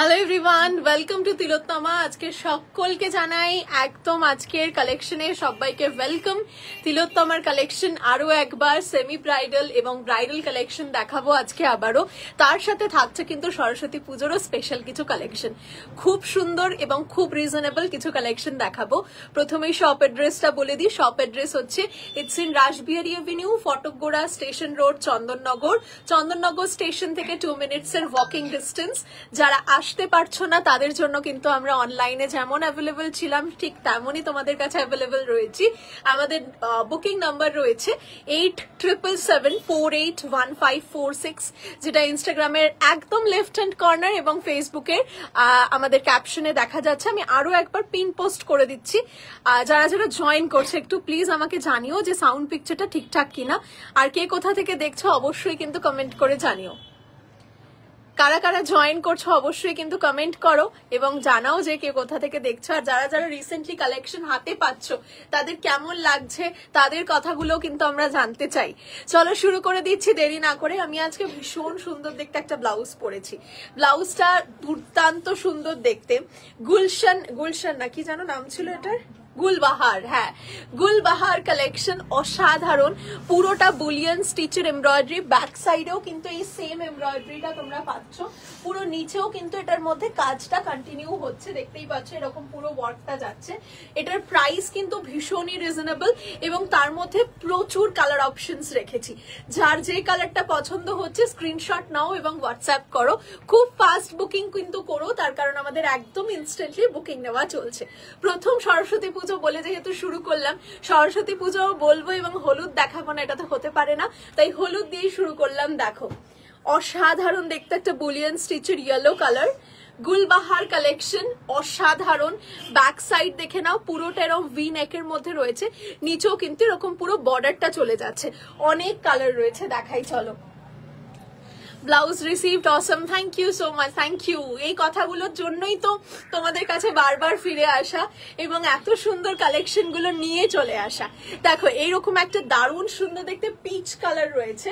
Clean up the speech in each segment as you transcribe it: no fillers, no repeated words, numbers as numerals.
Hello everyone, welcome to তিলোত্তমা। আজকে সকলকে জানাই একদম আজকের কালেকশনে সবাইকে ওয়েলকাম। তিলোত্তমার কালেকশন আরো একবার সেমি ব্রাইডাল এবং ব্রাইডাল কালেকশন দেখাবো আজকে আবারও। তার সাথে থাকছে কিন্তু সরস্বতী পুজোরও স্পেশাল কিছু কালেকশন, খুব সুন্দর এবং খুব রিজনেবল কিছু কালেকশন দেখাবো। প্রথমেই শপ অ্যাড্রেসটা বলে দিই। শপ অ্যাড্রেস হচ্ছে it's in Rashbehari avenue, Phatakgora station road, Chandannagar. Chandannagar station থেকে 2 মিনিটসের ওয়াকিং ডিস্টেন্স। যারা আসতে পারছো না তাদের জন্য কিন্তু আমরা অনলাইনে যেমন অ্যাভেলেবল ছিলাম ঠিক তেমনই তোমাদের কাছে অ্যাভেলেবল রয়েছি। আমাদের বুকিং নাম্বার রয়েছে 8777481546, যেটা ইনস্টাগ্রামের একদম লেফট হ্যান্ড কর্নার এবং ফেসবুকের আমাদের ক্যাপশনে দেখা যাচ্ছে। আমি আরো একবার পিন পোস্ট করে দিচ্ছি। যারা যারা জয়েন করছে একটু প্লিজ আমাকে জানিও যে সাউন্ড পিকচারটা ঠিকঠাক কিনা, আর কে কোথা থেকে দেখছো অবশ্যই কিন্তু কমেন্ট করে জানিও। কারা কারা জয়েন করছো অবশ্যই কিন্তু কমেন্ট করো এবং জানাও যে কে কোথা থেকে দেখছো। আর যারা যারা রিসেন্টলি কালেকশন হাতে পাচ্ছ তাদের কেমন লাগছে তাদের কথাগুলো কিন্তু আমরা জানতে চাই। চলো শুরু করে দিচ্ছি দেরি না করে। আমি আজকে ভীষণ সুন্দর দেখতে একটা ব্লাউজ পরেছি। ব্লাউজটা দুর্দান্ত সুন্দর দেখতে। গুলশান না কি জানো নাম ছিল এটার, গুলবাহার। হ্যাঁ, গুলবাহার কালেকশন অসাধারণ। পুরোটা বুলিয়ান স্টিচের এমব্রয়ডারি, ব্যাক সাইডেও কিন্তু এই সেম এমব্রয়ডারিটা তোমরা পাচ্ছ। পুরো নিচেও কিন্তু এটার মধ্যে কাজটা কন্টিনিউ হচ্ছে, দেখতেই পাচ্ছ এরকম পুরো ওয়ার্কটা যাচ্ছে। এটার প্রাইস কিন্তু ভীষণই রিজনেবল এবং তার মধ্যে প্রচুর কালার অপশনস রেখেছি। যার যে কালারটা পছন্দ হচ্ছে স্ক্রিনশট নাও এবং হোয়াটসঅ্যাপ করো। খুব ফাস্ট বুকিং কিন্তু করো, তার কারণ আমাদের একদম ইনস্ট্যান্টলি বুকিং নেওয়া চলছে। প্রথম সরস্বতী পুজো বলে যেহেতু শুরু করলাম, সরস্বতী পুজো বলবো এবং হলুদ দেখাবো না, এটা তো হতে পারে না, তাই হলুদ দিয়েই শুরু করলাম। দেখো অসাধারণ দেখতে একটা বুলিয়ান স্টিচের ইয়েলো কালার, গুলবাহার কালেকশন অসাধারণ। ব্যাক সাইড দেখে নাও, পুরোটা এরকম ভি নেকের মধ্যে রয়েছে, নিচেও কিন্তু এরকম পুরো বর্ডারটা চলে যাচ্ছে। অনেক কালার রয়েছে, দেখাই চলো। Blouse received, awesome, thank you so much, thank you. এই কথাগুলোর জন্যই তো তোমাদের কাছে বারবার ফিরে আসা এবং এত সুন্দর কালেকশন গুলো নিয়ে চলে আসা। দেখো এইরকম একটা দারুণ সুন্দর দেখতে পিচ কালার রয়েছে,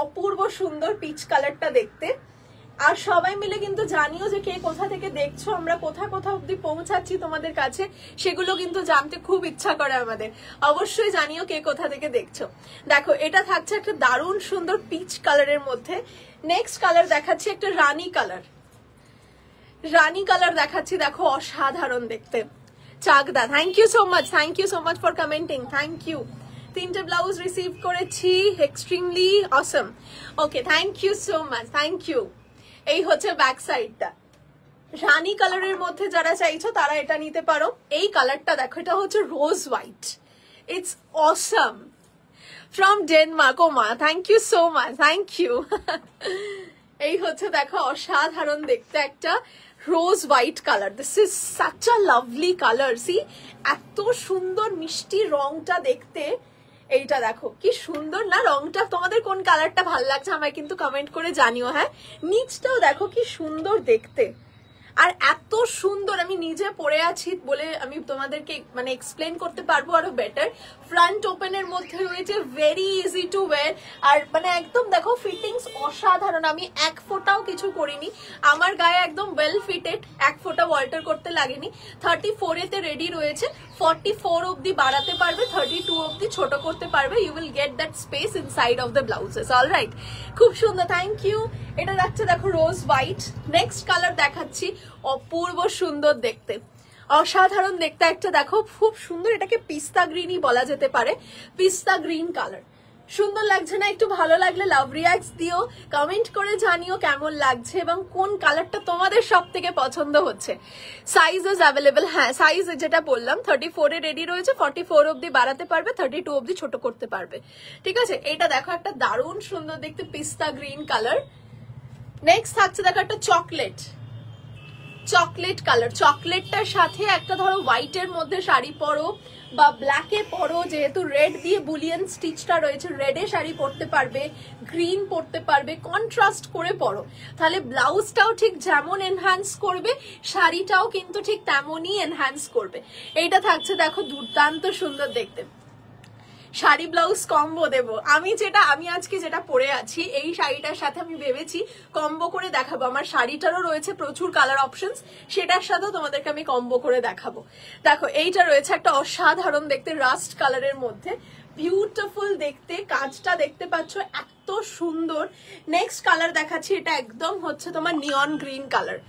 অপূর্ব সুন্দর পিচ কালারটা দেখতে। আর সবাই মিলে কিন্তু জানিও যে কে কোথা থেকে দেখছো, আমরা কোথা অব্দি পৌঁছাচ্ছি তোমাদের কাছে, সেগুলো কিন্তু জানতে খুব ইচ্ছা করে আমাদের। অবশ্যই জানিও কে কোথা থেকে দেখছো। দেখো এটা থাকছে একটা দারুণ সুন্দর পিচ কালারের মধ্যে। নেক্সট কালার দেখাচ্ছি একটা রানী কালার দেখাচ্ছি। দেখো অসাধারণ দেখতে। Chakdah, thank you so much for commenting, thank you. 3টে ব্লাউজ রিসিভ করেছি, extremely awesome. Okay, thank you so much, thank you. এই হচ্ছে ব্যাক সাইডটা। রানী কালারের মধ্যে যারা চাইছো তারা এটা নিতে পারো। এই কালারটা দেখো, এটা হচ্ছে rose white, it's awesome. From Denmark, ও মা, thank you so much, thank you. এই হচ্ছে দেখো অসাধারণ দেখতে একটা rose white colour. This is such a lovely colour. See, এত সুন্দর মিষ্টি রংটা দেখতে। এইটা দেখো কি সুন্দর না রংটা। তোমাদের কোন কালারটা ভালো লাগছে আমায় কিন্তু কমেন্ট করে জানিও। হ্যাঁ, নিচটাও দেখো কি সুন্দর দেখতে, আর এত সুন্দর। আমি নিজে পরে আছি বলে আমি তোমাদেরকে মানে এক্সপ্লেন করতে পারবো আরো বেটার। ফ্রন্ট ওপেনের মধ্যে রয়েছে, ভেরি ইজি টু ওয়্যার। আর মানে একদম দেখো ফিটিংস অসাধারণ। আমি এক ফোঁটাও কিছু করিনি, আমার গায়ে একদম ওয়েল ফিটেড, এক ফোঁটা অল্টার করতে লাগেনি। 34 রেডি রয়েছে, 44 অব্দি বাড়াতে পারবে, 32 অব্দি ছোট করতে পারবে। You will get that space inside of the blouses. Alright, খুব সুন্দর, থ্যাংক ইউ। এটা রাখছে দেখো রোজ হোয়াইট। নেক্সট কালার দেখাচ্ছি, অপূর্ব সুন্দর দেখতে, অসাধারণ দেখতে একটা। দেখো খুব সুন্দর, এটাকে পিস্তা গ্রিনই বলা যেতে পারে, পিস্তা গ্রিন কালার। সুন্দর লাগছে না? একটু ভালো লাগলে লাভ রিয়াক্টস দিও, কমেন্ট করে জানিও কেমন লাগছে এবং কোন কালারটা তোমাদের সব থেকে পছন্দ হচ্ছে। সাইজেস অ্যাভেলেবেল, হ্যাঁ সাইজ যেটা বললাম 34 রেডি রয়েছে, 44 অব্দি বাড়াতে পারবে, 32 অব্দি ছোট করতে পারবে। ঠিক আছে, এটা দেখো একটা দারুণ সুন্দর দেখতে পিস্তা গ্রিন কালার। নেক্সট থাকছে দেখো একটা চকলেট কালার। চকলেটটার সাথে একটা ধরো হোয়াইটের মধ্যে শাড়ি পরো বা ব্ল্যাকে পরো, যেহেতু রেড দিয়ে বুলিয়ান স্টিচটা রয়েছে, রেডে শাড়ি পরতে পারবে, গ্রিন পরতে পারবে, কন্ট্রাস্ট করে পরো, তাহলে ব্লাউজটাও ঠিক যেমন এনহ্যান্স করবে শাড়িটাও কিন্তু ঠিক তেমনই এনহ্যান্স করবে। এইটা থাকছে দেখো দুর্দান্ত সুন্দর দেখতে। শাড়ি ব্লাউজ কম্বো দেব। আমি আজকে যেটা পরে আছি এই শাড়িটার সাথে আমি ভেবেছি কম্বো করে দেখাবো। আমার শাড়িটারও রয়েছে প্রচুর কালার অপশনস, সেটার সাথেও তোমাদেরকে আমি কম্বো করে দেখাবো। দেখো এইটা রয়েছে একটা অসাধারণ দেখতে রাস্ট কালারের মধ্যে, বিউটিফুল দেখতে, কাজটা দেখতে পাচ্ছ এত সুন্দর। নেক্সট কালার দেখাচ্ছি, এটা একদম হচ্ছে তোমার নিয়ন গ্রিন কালার,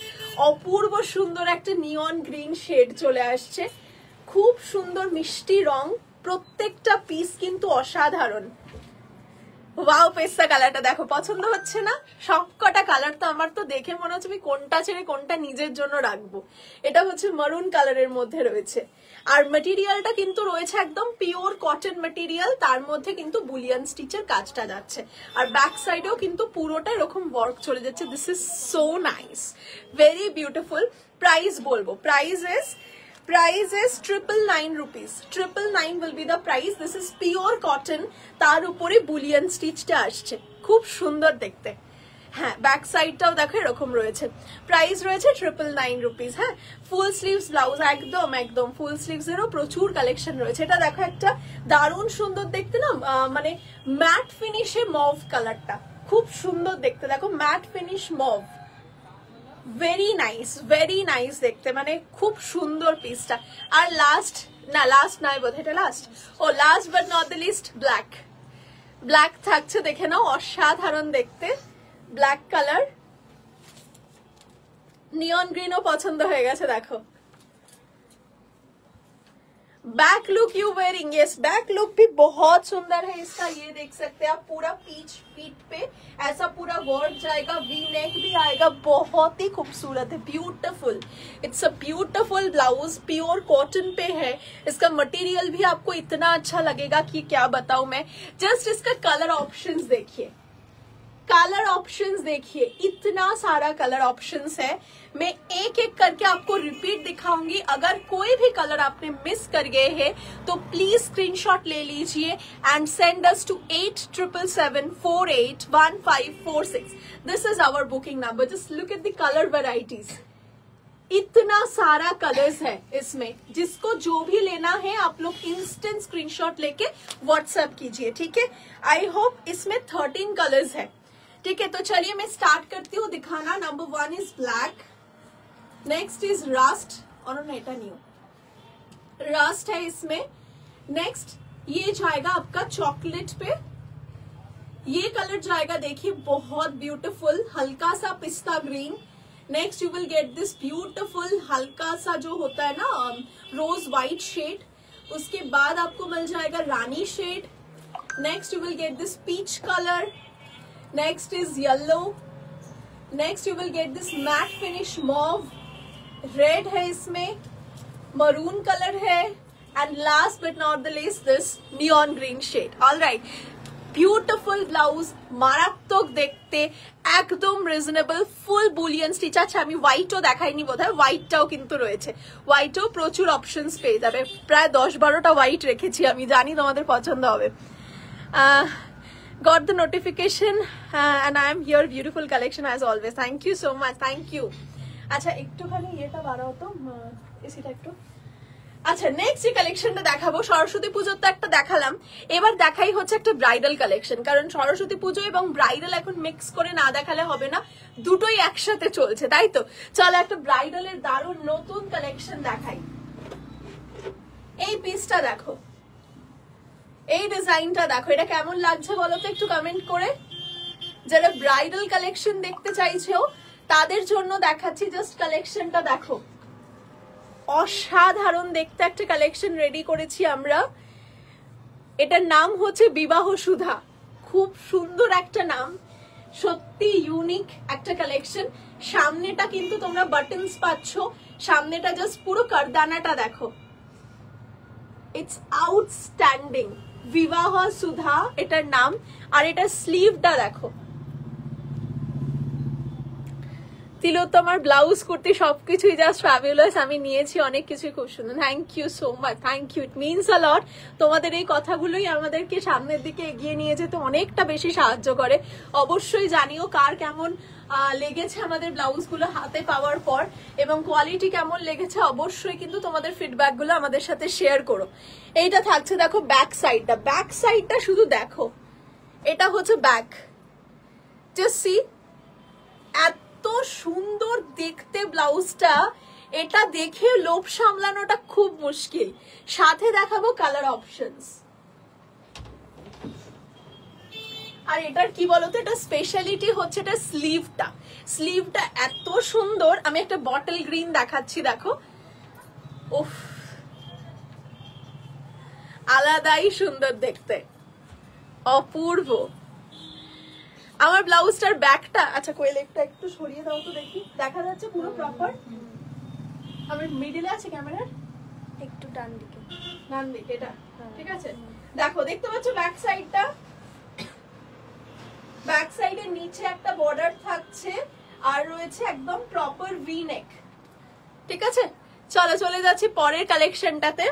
অপূর্ব সুন্দর একটা নিয়ন গ্রিন শেড চলে আসছে, খুব সুন্দর মিষ্টি রং, প্রত্যেকটা পিস কিন্তু অসাধারণ। ওয়াও, পেস্তা কালারটা দেখো, পছন্দ হচ্ছে না? সবকটা কালার তো আমার তো দেখে মনে হচ্ছে আমি কোনটা ছেড়ে কোনটা নিজের জন্য রাখবো। এটা হচ্ছে মারুন কালারের মধ্যে রয়েছে, আর মেটেরিয়ালটা কিন্তু রয়েছে একদম পিওর কটন মেটেরিয়াল, তার মধ্যে কিন্তু বুলিয়ান স্টিচের কাজটা যাচ্ছে, আর ব্যাক সাইডেও কিন্তু পুরোটা এরকম ওয়ার্ক চলে যাচ্ছে। This is so nice, very beautiful. Price বলবো, price is 999 rupees. 999 will be the price. This is pure cotton, তার উপরে বুলিয়ান স্টিচটা আসছে, খুব সুন্দর দেখতে। হ্যাঁ, ব্যাক সাইডটাও দেখো এরকম রয়েছে। প্রাইস রয়েছে 999 rupees। হ্যাঁ, ফুল স্লিভস ব্লাউজ, একদম ফুল স্লিভস এরও প্রচুর কালেকশন রয়েছে। এটা দেখো একটা দারুণ সুন্দর দেখতে না, মানে ম্যাট ফিনিশে মভ কালারটা খুব সুন্দর দেখতে, দেখো mat finish mauve, very nice দেখতে, মানে খুব সুন্দর পিসটা। আর লাস্ট নয় বোধ, এটা last but not the least, black থাকছে, দেখে নাও, অসাধারণ দেখতে ব্ল্যাক কালার। নিয়ন গ্রিনও পছন্দ হয়ে গেছে, দেখো back look you wearing, yes back look भी बहुत सुंदर है इसका, ये देख सकते हैं आप, पूरा पीठ पे ऐसा पूरा वर्क जाएगा, वी नेक भी आएगा, बहुत ही खूबसूरत है, beautiful. It's a beautiful blouse, pure cotton पे है, इसका मटेरियल भी आपको इतना अच्छा लगेगा कि क्या बताऊं मैं। जस्ट इसका कलर ऑप्शंस देखिए, इतना सारा कलर ऑप्शंस है। मैं एक एक करके आपको रिपीट दिखाऊंगी, अगर कोई भी कलर आपने मिस कर गए हैं तो प्लीज स्क्रीनशॉट ले लीजिए and send us to 8777481546। This is our booking number. Just look at the colour varieties, इतना सारा कलर्स है इसमें, जिसको जो भी लेना है आप लोग इंस्टेंट स्क्रीनशॉट लेके व्हाट्सएप कीजिए, ठीक है। आई होप इसमें 13 कलर्स है, ठीक है। तो चलिए मैं स्टार्ट करती हूँ दिखाना। Number 1 is black, next is rust, और नेटा न्यू रस्ट है इसमें। नेक्स्ट ये जाएगा आपका चॉकलेट पे, ये कलर जाएगा देखिए बहुत ब्यूटीफुल, हल्का सा पिस्ता green. Next you will get this beautiful हल्का सा जो होता है ना रोज व्हाइट शेड, उसके बाद आपको मिल जाएगा रानी shade. Next you will get this peach colour, next is yellow, next you will get this matte finish mauve, red है इसमें, maroon color है, and last but not the least this neon green shade. All right, beautiful blouse, মারাত্মক দেখতে, একদম reasonable, ফুল Boolean stitch. আচ্ছা আমি হোয়াইটও দেখাইনি বোধহয়, হোয়াইটটাও কিন্তু রয়েছে, হোয়াইটও প্রচুর অপশনস পেয়ে যাবে, প্রায় 10-12টা হোয়াইট রেখেছি আমি, জানি তোমাদের পছন্দ হবে। Got the notification and I am here, beautiful collection as always, thank you so much, thank you। আচ্ছা একটুখানি এটা বাড়াও তো, এসিটা একটু। আচ্ছা নেক্সট যে কালেকশনটা দেখাবো, সরস্বতী পুজোর তো একটা দেখালাম, এবার দেখাই হচ্ছে একটা ব্রাইডাল কালেকশন, কারণ সরস্বতী পুজো এবং ব্রাইডাল এখন মিক্স করে না দেখালে হবে না, দুটোই একসাথে চলছে, তাই তো। চলো একটা ব্রাইডালের দারুণ নতুন কালেকশন দেখাই। এই পিসটা দেখো, এই ডিজাইনটা দেখো, এটা কেমন লাগছে বলো তো একটু কমেন্ট করে। যারা ব্রাইডাল কালেকশন দেখতে চাইছো তাদের জন্য দেখাচ্ছি, জাস্ট কালেকশনটা দেখো, অসাধারণ দেখতে একটা কালেকশন রেডি করেছি আমরা। এটার নাম হচ্ছে বিবাহ সুধা, খুব সুন্দর একটা নাম, সত্যি ইউনিক একটা কালেকশন। সামনেটা কিন্তু তোমরা বাটনস পাচ্ছ, সামনেটা জাস্ট পুরো কারদানাটা দেখো, ইটস আউটস্ট্যান্ডিং। বিবাহ সুধা এটার নাম, আর এটা স্লিভটা দেখো, তিলোত্তমার ব্লাউজ কুর্তি সবকিছুই জাস্ট ফ্যাবুলাস। আমি নিয়েছি অনেক কিছুই খুব সুন্দর। Thank you so much, thank you, it means a lot. তোমাদের এই কথাগুলোই আমাদেরকে সামনের দিকে এগিয়ে নিয়ে যেতে অনেকটা বেশি সাহায্য করে। অবশ্যই জানিও কার কেমন লেগেছে আমাদের ব্লাউজগুলো হাতে পাওয়ার পর, এবং কোয়ালিটি কেমন লেগেছে অবশ্যই কিন্তু তোমাদের ফিডব্যাক গুলো আমাদের সাথে শেয়ার করো। এইটা থাকছে দেখো ব্যাক সাইডটা, ব্যাক সাইডটা শুধু দেখো, এটা হচ্ছে ব্যাক, জাস্ট সি, এত সুন্দর দেখতে ব্লাউজটা, এটা দেখে লোভ সামলানোটা খুব মুশকিল। সাথে দেখাবো কালার অপশনস। আর এটার কি বলতো, এটা স্পেশালিটি হচ্ছে এটা স্লিভটা, স্লিভটা এত সুন্দর। আমি একটা বটল গ্রিন দেখাচ্ছি, দেখো, উফ, আলাদাই সুন্দর দেখতে, অপূর্ব। আমার ব্লাউজটার ব্যাকটা, আচ্ছা কোয়েল একটা একটু সরিয়ে দাও তো দেখি, দেখা যাচ্ছে পুরো প্রপার? আমার মিডিলে আছে ক্যামেরার, একটু ডান দিকে, ডান দিকে, এটা ঠিক আছে। দেখো, দেখতে পাচ্ছ ব্যাক সাইডটা, ব্যাক সাইডের নিচে একটা বর্ডার থাকছে, আর রয়েছে একদম প্রপার ভি নেক, ঠিক আছে। চলো চলে যাচ্ছি পরের কালেকশনটাতে।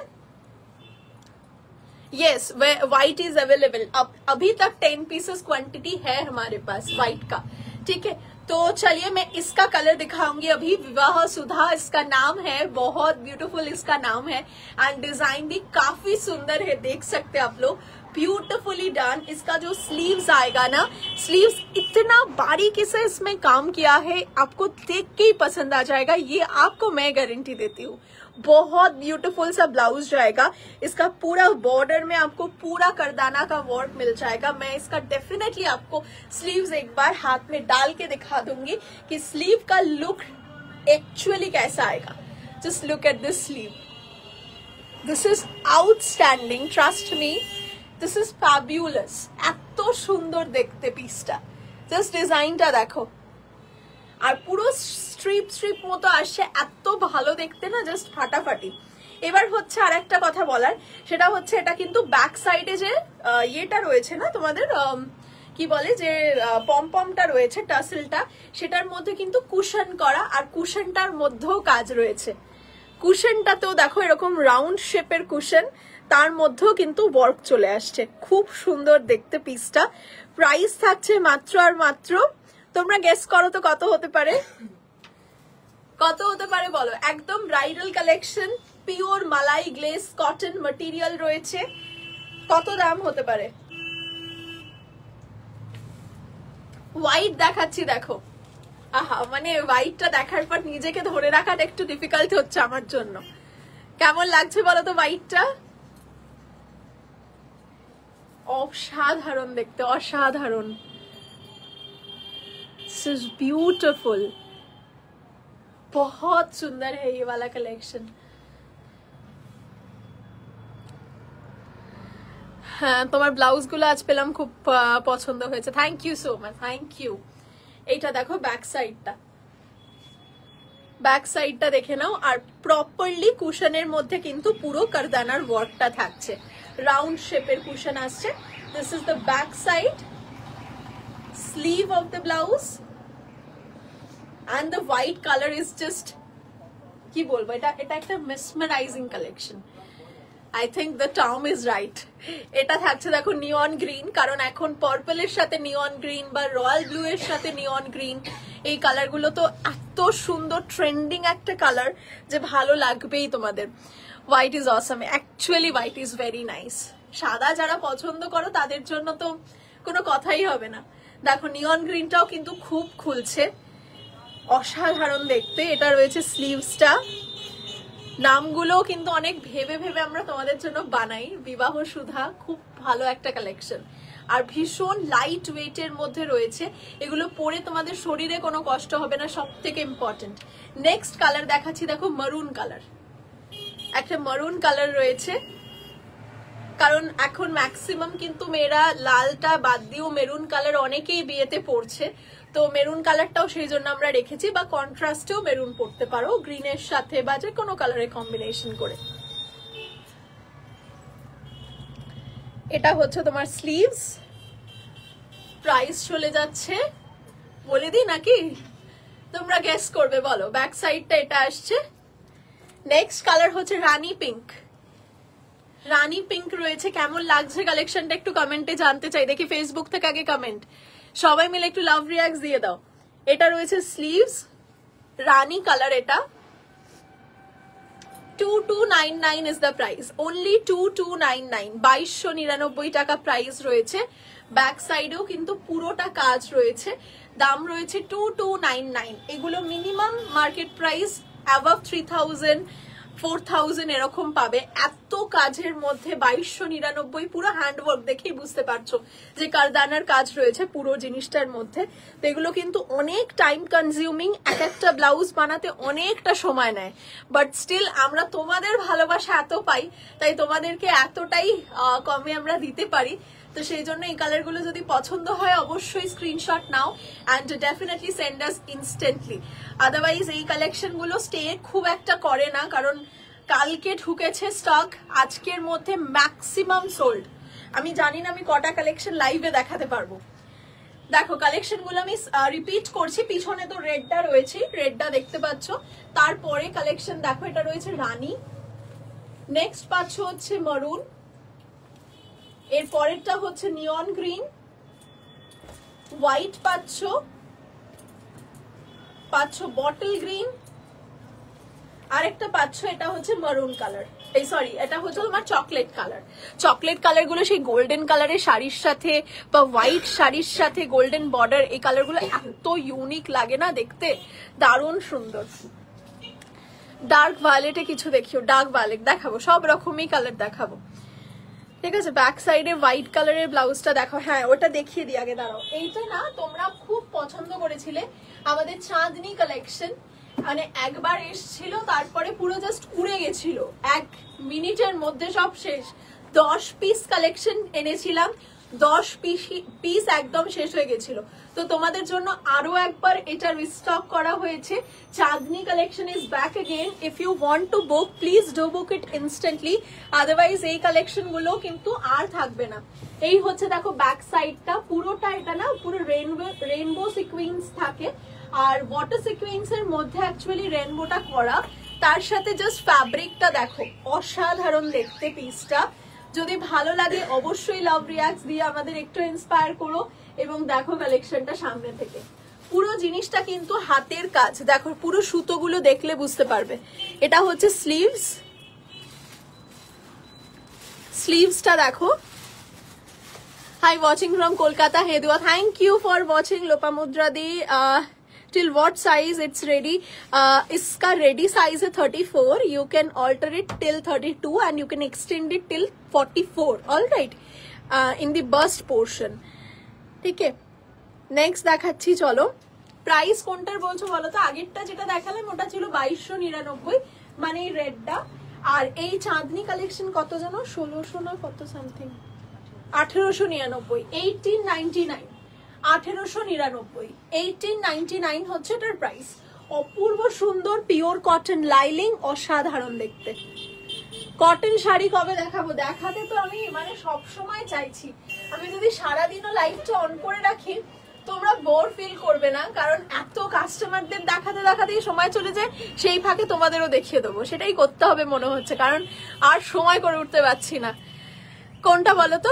यस, व्हाइट इज अवेलेबल, अभी तक 10 पीसेस क्वांटिटी है हमारे पास व्हाइट का, ठीक है। तो चलिए मैं इसका कलर दिखाऊंगी अभी, विवाह सुधा इसका नाम है, बहुत ब्यूटीफुल इसका नाम है, एंड डिजाइन भी काफी सुंदर है, देख सकते हैं आप लोग, ब्यूटिफुली डन। इसका जो स्लीव्स आएगा ना, स्लीव्स इतना बारीकी से इसमें काम किया है, आपको देख के ही पसंद आ जाएगा, ये आपको मैं गारंटी देती हूँ। बहुत ब्यूटीफुल सा ब्लाउज जाएगा, इसका पूरा बॉर्डर में आपको पूरा करदाना का वर्क मिल जाएगा। मैं इसका डेफिनेटली आपको स्लीव्स एक बार हाथ में डाल के दिखा दूंगी कि स्लीव का लुक एक्चुअली कैसा आएगा। Just look at this sleeve, this is outstanding, trust me, this is fabulous. এত সুন্দর দেখতে পিসটা, জাস্ট ডিজাইনটা দেখো, আর পুরো স্ট্রিপ স্ট্রিপ মতো আসছে, এত ভালো দেখতে না, জাস্ট ফাটাফাটি। এবার হচ্ছে আর একটা কথা বলার, সেটা হচ্ছে এটা কিন্তু ব্যাক সাইডে যে ইয়েটা রয়েছে না তোমাদের, কি বলে যে পমপমটা রয়েছে, টাসেলটা, সেটার মধ্যে কিন্তু কুশন করা, আর কুশনটার মধ্যেও কাজ রয়েছে। কুশনটাতেও দেখো এরকম রাউন্ড শেপের কুশন, তার মধ্যেও কিন্তু ওয়ার্ক চলে আসছে, খুব সুন্দর দেখতে পিসটা। প্রাইস থাকছে মাত্র আর মাত্র, তোমরা গেস করো তো কত হতে পারে, কত হতে পারে বলো। একদম ব্রাইডাল কালেকশন, পিওর মালাই গ্লেস কটন ম্যাটেরিয়াল রয়েছে, কত দাম হতে পারে? হোয়াইট দেখাচ্ছি দেখো, আহা, মানে হোয়াইটটা দেখার পর নিজেকে ধরে রাখাটা একটু ডিফিকাল্ট হচ্ছে আমার জন্য। কেমন লাগছে বলো তো হোয়াইটটা? অসাধারণ দেখতে, অসাধারণ, दिस इज ब्यूटिफुल, बहुत सुंदर है ये वाला कलेक्शन। হ্যাঁ, তোমার ব্লাউজ গুলো আজ পেলাম, খুব পছন্দ হয়েছে, thank you so much, thank you. এইটা দেখো ব্যাক সাইডটা, ব্যাক সাইডটা দেখে নাও, আর প্রপারলি কুশনের মধ্যে কিন্তু পুরো কারদানার ওয়ার্কটা থাকছে, রাউন্ড শেপের কুশন আসছে। This is the back side, sleeve of the blouse, and the white color is just, কি বলবো, এটা একটা mesmerizing collection, I think the term is right। এটা থাকছে দেখো নিয়ন গ্রিন, কারণ এখন পার্পলের সাথে নিয়ন গ্রিন বা রয়্যাল ব্লু এর সাথে নিয়ন গ্রিন, এই কালার গুলো তো এত সুন্দর ট্রেন্ডিং একটা কালার যে ভালো লাগবেই তোমাদের। White is Assam, actually white is very nice. সাদা যারা পছন্দ করো তাদের জন্য তো কোনো কথাই হবে না। দেখো নিয়ন গ্রিনটাও কিন্তু খুব খুলছে, অসাধারণ দেখতে। এটা রয়েছে স্লিভসটা, নামগুলো কিন্তু অনেক ভেবে ভেবে আমরা তোমাদের জন্য বানাই। বিবাহ সুধা, খুব ভালো একটা কালেকশন, আর ভীষণ লাইট ওয়েটের মধ্যে রয়েছে, এগুলো পরে তোমাদের শরীরে কোনো কষ্ট হবে না, সব থেকে ইম্পর্টেন্ট। নেক্সট কালার দেখাচ্ছি দেখো, মারুন কালার, একটা মারুন কালার রয়েছে, কারণ এখন ম্যাক্সিমাম কিন্তু মেয়েরা লালটা বাদ দিয়েও মেরুন কালার অনেকেই বিয়েতে পরছে, তো মেরুন কালারটাও সেই জন্য আমরা রেখেছি, বা কন্ট্রাস্টেও মেরুন পরতে পারো গ্রিনের সাথে বা যে কোনো কালারে কম্বিনেশন করে। এটা হচ্ছে তোমার স্লিভস, প্রাইস চলে যাচ্ছে বলে দিই নাকি, তোমরা গেস করবে, বলো। ব্যাক সাইডটা এটা আসছে। নেক্সট কালার হচ্ছে রানী পিঙ্ক। রানী পিঙ্ক রয়েছে, কেমন লাগছে কালেকশনটা একটু কমেন্টে জানতে চাই। দেখি ফেসবুক থেকে আগে কমেন্ট, সবাই মিলে একটু লাভ রিয়াক্ট দিয়ে দাও। এটা রয়েছে স্লিভস, রানী কালার। এটা 2299 ইজ দ্য প্রাইস, অনলি 2299, 2299 টাকা প্রাইস রয়েছে। ব্যাক সাইডেও কিন্তু পুরোটা কাজ রয়েছে, দাম রয়েছে 2299। এগুলো মিনিমাম মার্কেট প্রাইস অ্যাবাভ 3000 4000 এরকম পাবে। এত কাজের মধ্যে 2299, পুরো হ্যান্ডওয়ার্ক দেখেই বুঝতে পারছো যে কারদানার কাজ রয়েছে পুরো জিনিসটার মধ্যে। তো এগুলো কিন্তু অনেক টাইম কনজিউমিং, এক একটা ব্লাউজ বানাতে অনেকটা সময় নেয়, বাট স্টিল আমরা তোমাদের ভালোবাসা এত পাই, তাই তোমাদেরকে এতটাই কমে আমরা দিতে পারি। তো সেই জন্য এই কালারগুলো যদি পছন্দ হয় অবশ্যই screenshot now and definitely send us instantly. Otherwise এই কালেকশনগুলো স্টে খুব একটা করে না, কারণ কালকে ঢুকেছে স্টক, আজকের মধ্যে ম্যাক্সিমাম সোল্ড। আমি জানি না আমি কটা কালেকশন লাইভে দেখাতে পারবো। দেখো কালেকশনগুলো আমি রিপিট করছি, পিছনে তো রেডটা রয়েছে, রেডটা দেখতে পাচ্ছ। তারপরে কালেকশন দেখো, এটা রয়েছে রানী, নেক্সট পাচ্ছ হচ্ছে মারুন, এর পরেরটা হচ্ছে নিয়ন গ্রিন, হোয়াইট পাচ্ছ বটল গ্রিন, আরেকটা পাচ্ছ এটা হচ্ছে মারুন কালার, এই সরি এটা হচ্ছে তোমার চকলেট কালার। চকলেট কালার গুলো সেই গোল্ডেন কালারের শাড়ির সাথে বা হোয়াইট শাড়ির সাথে গোল্ডেন বর্ডার, এই কালার গুলো এত ইউনিক লাগে না দেখতে, দারুণ সুন্দর। ডার্ক ভায়োলেটে কিছু দেখিও, ডার্ক ভায়োলেট দেখাবো, সব রকমই কালার দেখাবো, ঠিক আছে। ব্যাক সাইডে হোয়াইট কালারের ব্লাউজটা দেখো, হ্যাঁ ওটা দেখিয়ে দিই আগে, দাঁড়াও। এইটা না তোমরা খুব পছন্দ করেছিলে, আমাদের চাঁদনি কালেকশন, মানে একবার এসছিল তারপরে পুরো জাস্ট উড়ে গেছিল, 1 মিনিটের মধ্যে সব শেষ। 10 পিস কালেকশন এনেছিলাম, 10 পিস একদম শেষ হয়ে গেছিল। তো তোমাদের জন্য আরো একবার এটা রিস্টক করা হয়েছে। Chandni collection is back again. If you want to book please do book it instantly, otherwise এই কালেকশন গুলো কিন্তু আর থাকবে না। এই হচ্ছে দেখো ব্যাক সাইডটা, পুরোটা এটা না পুরো রেইনবো সিকোয়েন্স থাকে, আর ওয়াটার সিকোয়েন্স এর মধ্যে অ্যাকচুয়ালি রেইনবোটা করা, তার সাথে জাস্ট ফ্যাব্রিকটা দেখো, অসাধারণ দেখতে পিসটা। যদি ভালো লাগে অবশ্যই লাভ রিয়াক্টস দিয়ে আমাদের একটু ইন্সপায়ার করো এবং দেখো কালেকশনটা সামনে থেকে। পুরো জিনিসটা কিন্তু হাতের কাজ, দেখো পুরো সুতোগুলো দেখলে বুঝতে পারবে। এটা হচ্ছে স্লিভসটা দেখো। Hi watching from Kolkata, Hedua, thank you for watching Lopamudra di. till what size it's ready? Iska ready size is 34, you can alter it till 32 and you can extend it till 44, all right, in the bust portion, ঠিক আছে। Next দেখাচ্ছি, চলো। Price কোনটার বলছো বলো তো? আগেরটা যেটা দেখালাম ওটা ছিল 2299, মানে এই রেডটা, আর এই চাঁদনি কালেকশন কত জানো, 1600 না কত সামথিং, 1899, 1899, 1899, 1899 হচ্ছে এটার প্রাইস। অপূর্ব সুন্দর পিওর কটন লাইলিং, অসাধারণ দেখতে। কটন শাড়ি কবে দেখাবো? দেখাতে তো আমি মানে সব সময় চাইছি, আমি যদি সারাদিনও লাইভটা অন করে রাখি তোমরা বোর ফিল করবে না, কারণ এত কাস্টমারদের দেখাতে দেখাতেই সময় চলে যায়, সেই ফাঁকে তোমাদেরও দেখিয়ে দেবো, সেটাই করতে হবে মনে হচ্ছে, কারণ আর সময় করে উঠতে পারছি না। কোনটা বলো তো?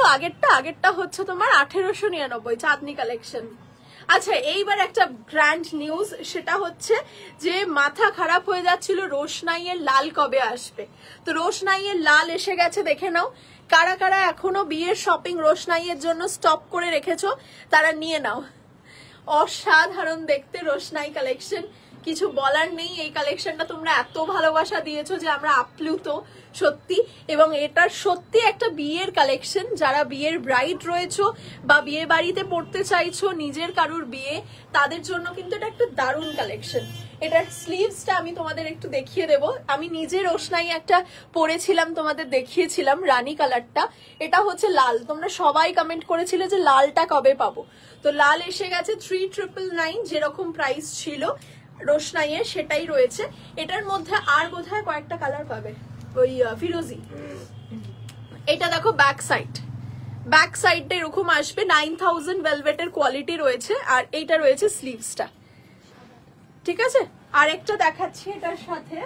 আগেরটা হচ্ছে তোমার 1899 চাঁদনি কালেকশন। আচ্ছা এইবার একটা গ্র্যান্ড নিউজ, সেটা হচ্ছে যে মাথা খারাপ হয়ে যাচ্ছিল রোশনাইয়ের লাল কবে আসবে, তো রোশনাইয়ের লাল এসে গেছে, দেখে নাও। কারা কারা এখনো বিয়ের শপিং রোশনাইয়ের জন্য স্টপ করে রেখেছো তারা নিয়ে নাও। অসাধারণ দেখতে রোশনাই কালেকশন, কিছু বলার নেই। এই কালেকশনটা তোমরা এত ভালোবাসা দিয়েছো যে আমরা আপ্লুত সত্যি, এবং এটা সত্যি একটা বিয়ের কালেকশন। যারা বিয়ের ব্রাইড রয়েছো বা বিয়ে বাড়িতে পড়তে চাইছো নিজের কারুর বিয়ে, তাদের জন্য কিন্তু এটা একটা দারুণ কালেকশন। এটার স্লিভসটা আমি তোমাদের একটু দেখিয়ে দেব। আমি নিজে রোশনাই একটা পরেছিলাম, তোমাদের দেখিয়েছিলাম রানী কালারটা। এটা হচ্ছে লাল, তোমরা সবাই কমেন্ট করেছিলে যে লালটা কবে পাবো, তো লাল এসে গেছে। 3999 যেরকম প্রাইস ছিল রোশনাইয়ের সেটাই রয়েছে। এটার মধ্যে আর বোধহয় কয়েকটা কালার পাবে, ওই ফিরোজি। এটা দেখো ব্যাক সাইডটা এরকম আসবে, 9000 ভেলভেটের কোয়ালিটি রয়েছে, আর এইটা রয়েছে স্লিভসটা, ঠিক আছে, আরেকটা দেখাচ্ছি এটার সাথে।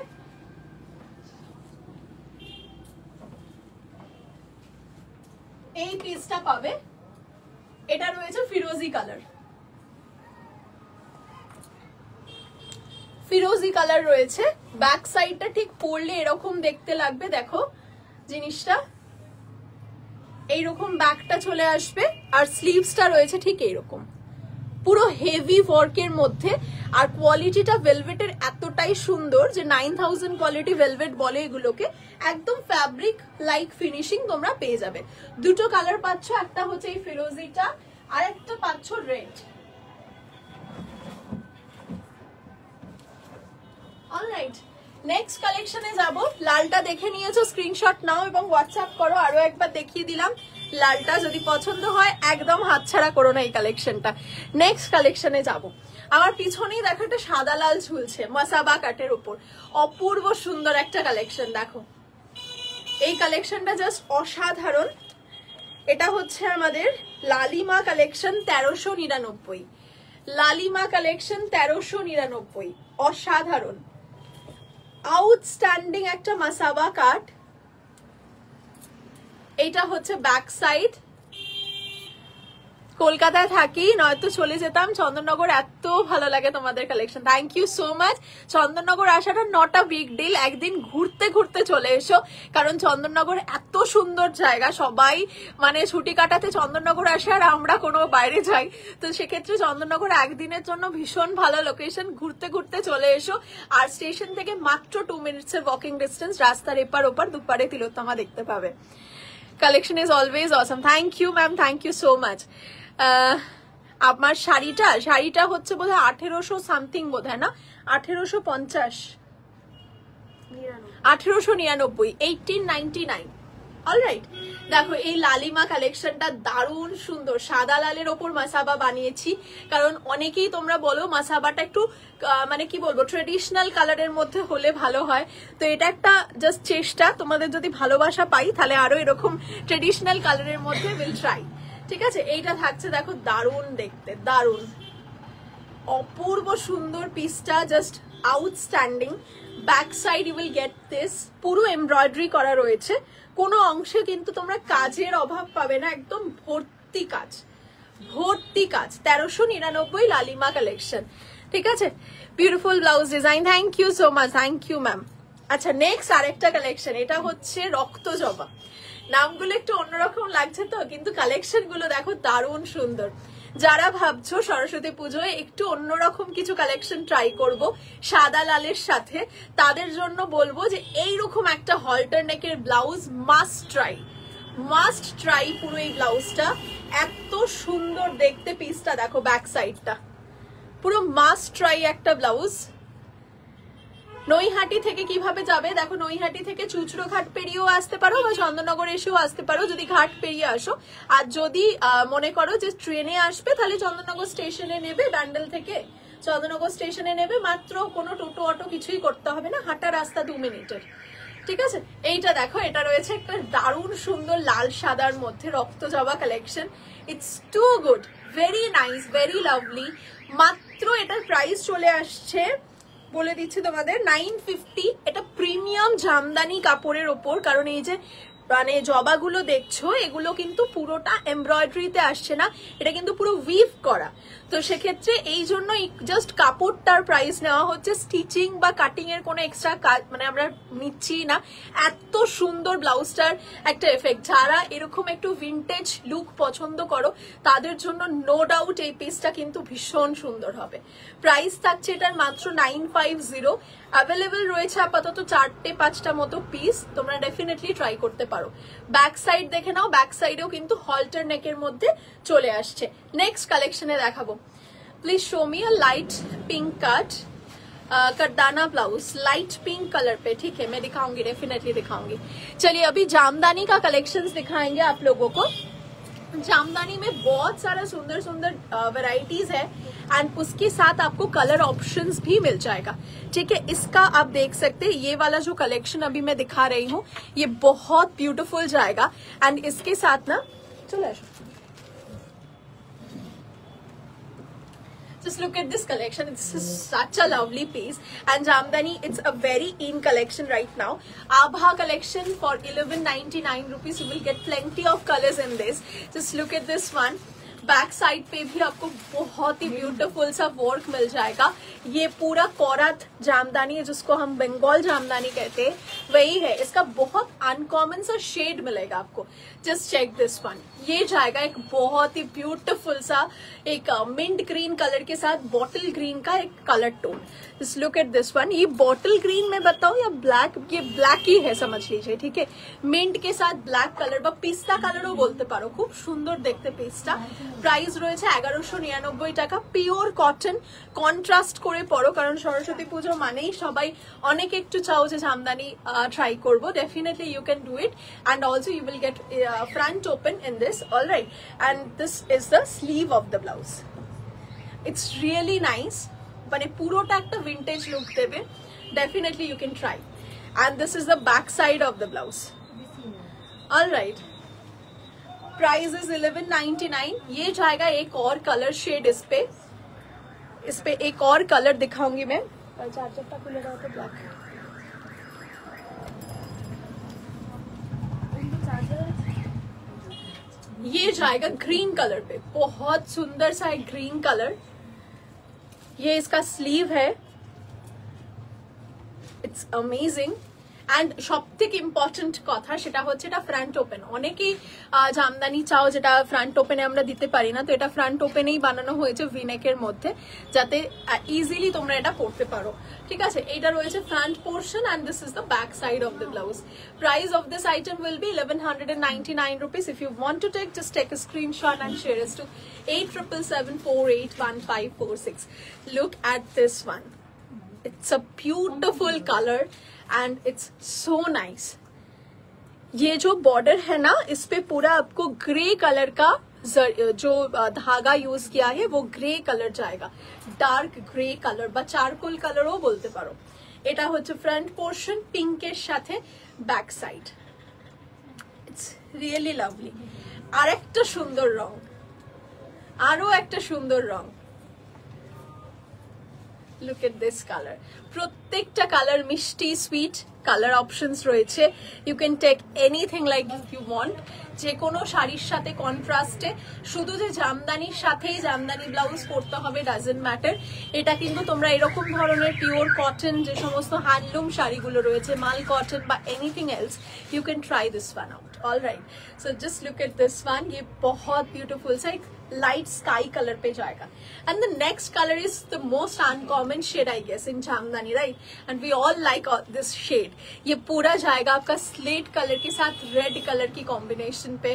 এই পিসটা পাবে, এটা রয়েছে ফিরোজি কালার, ফিরোজি কালার রয়েছে। ব্যাক সাইডটা ঠিক পরলে এরকম দেখতে লাগবে, দেখো জিনিসটা এইরকম ব্যাকটা চলে আসবে, আর স্লিভসটা রয়েছে ঠিক এইরকম, পুরো হেভি ওয়ার্কের মধ্যে। আর কোয়ালিটিটা ভেলভেটের এতটাই সুন্দর যে 9000 কোয়ালিটি ভেলভেট বলে এগুলোকে, একদম ফ্যাব্রিক লাইক ফিনিশিং তোমরা পেয়ে যাবে। দুটো কালার পাচ্ছ, একটা হচ্ছে এই ফিরোজিটা আর একটা পাচ্ছ রেড। অলরাইট, নেক্সট কালেকশনে যাব। লালটা দেখে নিয়েছো, স্ক্রিনশট নাও এবং হোয়াটসঅ্যাপ করো। আরো একবার দেখিয়ে দিলাম লালটা, যদি পছন্দ হয় একদম হাতছাড়া করো না এই কালেকশনটা। নেক্সট কালেকশনে যাব। আমার পিছনেই দেখো একটা সাদা লাল ঝুলছে মাসাবা কাটের উপর, অপূর্ব সুন্দর একটা কালেকশন। দেখো এই কালেকশনটা জাস্ট অসাধারণ। এটা হচ্ছে আমাদের লালিমা কালেকশন 1399, লালিমা কালেকশন 1399, অসাধারণ আউটস্ট্যান্ডিং একটা মাসাবা কাট। এটা হচ্ছে ব্যাক সাইড। কলকাতায় থাকি, নয়তো চলে যেতাম চন্দননগর, এত ভালো লাগে তোমাদের collection. Thank you so much. Chandannagar আসাটা নট আ বিগ ডিল, একদিন ঘুরতে ঘুরতে চলে এসো, কারণ চন্দননগর এত সুন্দর জায়গা। সবাই মানে ছুটি কাটাতে চন্দননগর আসে আর আমরা কোনো বাইরে যাই, তো সেক্ষেত্রে চন্দননগর একদিনের জন্য ভীষণ ভালো লোকেশন, ঘুরতে ঘুরতে চলে এসো। আর স্টেশন থেকে মাত্র 2 মিনিটসের ওয়াকিং ডিস্টেন্স, রাস্তার এপার ওপার দুপারে তিলোত্তমা দেখতে পাবে। Collection is always awesome. Thank you ma'am, thank you so much. আমার শাড়িটা হচ্ছে বোধহয় 1800 সামথিং, বোধহয় না 1850, 1899, 1899। অলরাইট, দেখো এই লালিমা কালেকশনটা দারুণ সুন্দর, সাদা লালের ওপর মাসাবা বানিয়েছি, কারণ অনেকেই তোমরা বলো মাসাবাটা একটু মানে কি বলবো ট্রেডিশনাল কালারের মধ্যে হলে ভালো হয়। তো এটা একটা জাস্ট চেষ্টা, তোমাদের যদি ভালোবাসা পাই তাহলে আরো এরকম ট্রেডিশনাল কালারের মধ্যে উইল ট্রাই। ঠিক আছে, এইটা থাকছে দেখো, দারুণ দেখতে, দারুণ অপূর্ব সুন্দর পিসটা, just outstanding. Back side you will get this, পুরো এমব্রয়ডারি করা রয়েছে, কোনো অংশে কিন্তু তোমরা কাজের অভাব পাবে না, একদম ভর্তি কাজ, ভর্তি কাজ। 1399 লালিমা কালেকশন। ঠিক আছে, beautiful blouse design. Thank you so much, thank you ma'am. আচ্ছা, নেক্সট আরেকটা কালেকশন, এটা হচ্ছে রক্ত জবা। নামগুলো একটু অন্যরকম লাগছে তো, কিন্তু কালেকশন গুলো দেখো দারুণ সুন্দর। যারা ভাবছো সরস্বতী পুজোয় একটু অন্যরকম কিছু কালেকশন ট্রাই করব সাদা লালের সাথে, তাদের জন্য বলবো যে এইরকম একটা হল্টার নেকের blouse must try, must try. পুরো এই ব্লাউজটা এত সুন্দর দেখতে, পিসটা দেখো, ব্যাক সাইডটা পুরো মাস্ট ট্রাই একটা ব্লাউজ। নৈহাটি থেকে কিভাবে যাবে দেখো, নৈহাটি থেকে চুচড়ো ঘাট পেরিয়েও আসতে পারো বা চন্দননগর এসেও আসতে পারো যদি ঘাট পেরিয়ে আসো। আর যদি মনে করো যে ট্রেনে আসবে তাহলে চন্দননগর স্টেশনে নেবে, ব্যান্ডেল থেকে চন্দননগর স্টেশনে নেবে, মাত্র কোনো টোটো অটো কিছুই করতে হবে না, হাঁটা রাস্তা 2 মিনিটের। ঠিক আছে, এইটা দেখো, এটা রয়েছে একটা দারুণ সুন্দর লাল সাদার মধ্যে রক্ত জবা collection. It's too good, very nice, very lovely. মাত্র এটার প্রাইস চলে আসছে, বলে দিচ্ছি তোমাদের, 950। এটা প্রিমিয়াম জামদানি কাপড়ের ওপর, কারণ এই যে মানে জবাগুলো দেখছো এগুলো কিন্তু পুরোটা এমব্রয়ডারিতে আসছে না, এটা কিন্তু পুরো উইভ করা। তো সেক্ষেত্রে এই জন্য জাস্ট কাপড়টার প্রাইস নেওয়া হচ্ছে, স্টিচিং বা কাটিং এর কোনো এক্সট্রা কাজ মানে আমরা নিচ্ছি না। এত সুন্দর ব্লাউজটার একটা এফেক্ট, যারা এরকম একটু ভিন্টেজ লুক পছন্দ করো তাদের জন্য নো ডাউট এই পিসটা কিন্তু ভীষণ সুন্দর হবে। প্রাইস থাকছে এটার মাত্র 950। অ্যাভেলেবেল রয়েছে আপাতত 4-5টা মতো পিস, তোমরা ডেফিনেটলি ট্রাই করতে পারো। ব্যাক সাইড দেখে নাও, ব্যাক সাইডেও কিন্তু হল্টার নেকের মধ্যে চলে আসছে। নেক্সট কালেকশনে দেখাবো, please show me a light pink cut करदाना ब्लाउज, लाइट पिंक कलर पे। ठीक है, मैं दिखाऊंगी, डेफिनेटली दिखाऊंगी। चलिए अभी जामदानी का कलेक्शंस दिखाएंगे आप लोगों को। जामदानी में बहुत सारा सुंदर सुंदर वैरायटीज है एंड उसके साथ आपको कलर ऑप्शंस भी मिल जाएगा। ठीक है, इसका आप देख सकते हैं, ये वाला जो कलेक्शन अभी मैं दिखा रही हूँ ये बहुत ब्यूटीफुल जाएगा। एंड इसके साथ ना चलो Just look at this collection. It's such a lovely piece. And Jamdani, it's a very in collection right now. Abha collection for 1199 rupees. You will get plenty of colors in this. Just look at this one. Back side पे भी आपको बहुत ही beautiful सा work मिल जाएगा. ये पूरा कोरात जामदानी है, जिसको हम बंगाल जामदानी कहते हैं, वही है. इसका बहुत अनकॉमन सा शेड मिलेगा आपको. Just check this one. ये जाएगा एक बहुत ही ब्यूटीफुल सा एक मिंट ग्रीन कलर के साथ बॉटल ग्रीन का एक colour tone. Just look at this one. ये बॉटल ग्रीन में बताऊं या ब्लैक, ये ब्लैक ही है समझ लीजिए, ठीक है. मिंट के साथ ब्लैक कलर বা পিস্তা কালারও বলতে পারো, খুব সুন্দর দেখতে পিসটা. প্রাইস রয়েছে 1199 টাকা. পিওর কটন, কন্ট্রাস্ট করে পরো, কারণ সরস্বতী পুজো মানেই সবাই অনেক একটু চাও যে জামদানি ট্রাই করবো. Definitely you can do it. And also you will get front open in this. Alright, and this is the sleeve of the blouse. It's really nice, মানে পুরোটা একটা ভিন্টেজ লুক দেবে. Definitely you can try. And this is the back side of the blouse. Alright, price is 1199. ये जाएगा एक और colour shade. इस पे एक और कलर दिखाऊंगी मैं. चार्जर खुले रहा तो ब्लैक. ये जाएगा ग्रीन कलर पे, बहुत सुंदर सा एक ग्रीन कलर. ये इसका स्लीव है. It's amazing. অ্যান্ড সব থেকে ইম্পর্টেন্ট কথা সেটা হচ্ছে এটা ফ্রন্ট ওপেন. অনেকেই জামদানি চাও যেটা ফ্রন্ট ওপেনে আমরা দিতে পারি না, তো এটা ফ্রন্ট ওপেনেই বানানো হয়েছে ভিনেকের মধ্যে, যাতে ইজিলি তোমরা এটা পড়তে পারো. ঠিক আছে, এটা রয়েছে front portion and this is the back side of the blouse. Price of this item will B 1199 rupees. If you want to take, just take a screenshot and share it to 8777481546. Look at this one. It's a beautiful color and it's so nice. ये जो border है ना, इस पे पूरा आपको grey colour का जो धागा यूज किया है वो ग्रे कलर जाएगा. डार्क ग्रे कलर বা চারকোল কালারও বলতে পারো. এটা হচ্ছে ফ্রন্ট পোর্শন পিঙ্কের সাথে back side. It's really lovely. আর একটা সুন্দর রং, আরো একটা সুন্দর রং. Look at this color. প্রত্যেকটা কালার মিষ্টি সুইট কালার অপশনস রয়েছে. You can take anything like you want. যে কোনো শাড়ির সাথে কন্ট্রাস্টে, শুধু যে জামদানির সাথেই জামদানি ব্লাউজ পরতে হবে ডাজন্ট ম্যাটার. এটা কিন্তু তোমরা এরকম ধরনের পিওর কটন যে সমস্ত হ্যান্ডলুম শাড়িগুলো রয়েছে, মাল কটন বা anything else, you can try this one out. Alright, so just look at this one. ये बहुत ब्यूटीफुल सा एक लाइट स्काई कलर पे जाएगा. And the next colour is the most uncommon shade I guess in Jamdani, right? And we all like this shade. ये पूरा जाएगा आपका स्लेट कलर के साथ रेड कलर की कॉम्बिनेशन पे.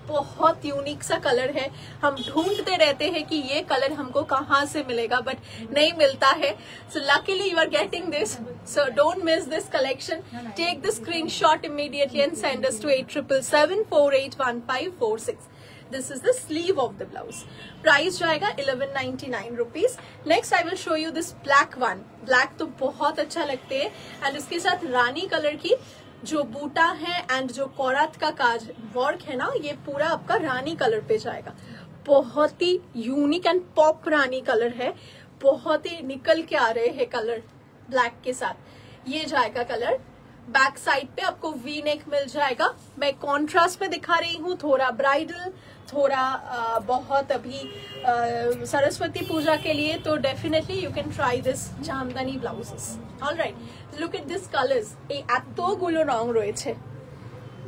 बहुत यूनिक सा कलर है. हम ढूंढते रहते हैं कि ये कलर हमको कहाँ से मिलेगा, बट नहीं मिलता है. So luckily you are getting this. So don't miss this collection. Take the screenshot immediately and send us to 8777481546. This is the sleeve of the blouse. Price जाएगा 1199 rupees. Next I will show you this black one. Black तो बहुत अच्छा लगते हैं. And इसके साथ रानी colour की जो बूटा है एंड जो कोरात का काज वर्क है ना, ये पूरा आपका रानी कलर पे जाएगा. बहुत ही unique and pop rani colour है. बहुत ही निकल के आ रहे हैं कलर ब्लैक के साथ. ये जाएगा कलर. बैक साइड पे आपको वी नेक मिल जाएगा. मैं कॉन्ट्रास्ट में दिखा रही हूँ, थोड़ा ब्राइडल, थोड़ा बहुत अभी सरस्वती पूजा के लिए. तो definitely you can try this Jamdani blouses. Alright, look at this colours. এই এতগুলো রং রয়েছে,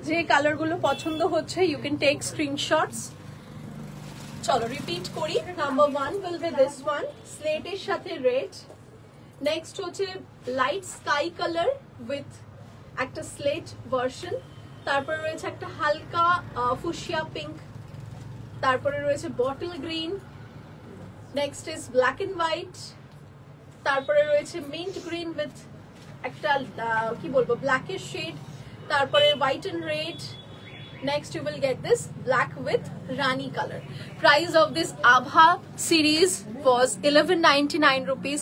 যে কালারগুলো পছন্দ হচ্ছে ইউ ক্যান টেক স্ক্রিনশটস. চলো রিপিট করি. Number 1 will be this one, স্লেটের সাথে রেড. নেক্সট হচ্ছে লাইট স্কাই কালার উইথ একটা স্লেট ভার্সন. তারপরে রয়েছে একটা হালকা ফুশিয়া পিঙ্ক. তারপরে রয়েছে bottle green. Next is black and white. তারপরে রয়েছে মিন্ট গ্রিন উইথ একটা কি বলবো ব্ল্যাকের শেড. তারপরে white and red. Next you will get this black with Rani color. Price of this Abha series was 1199 rupees.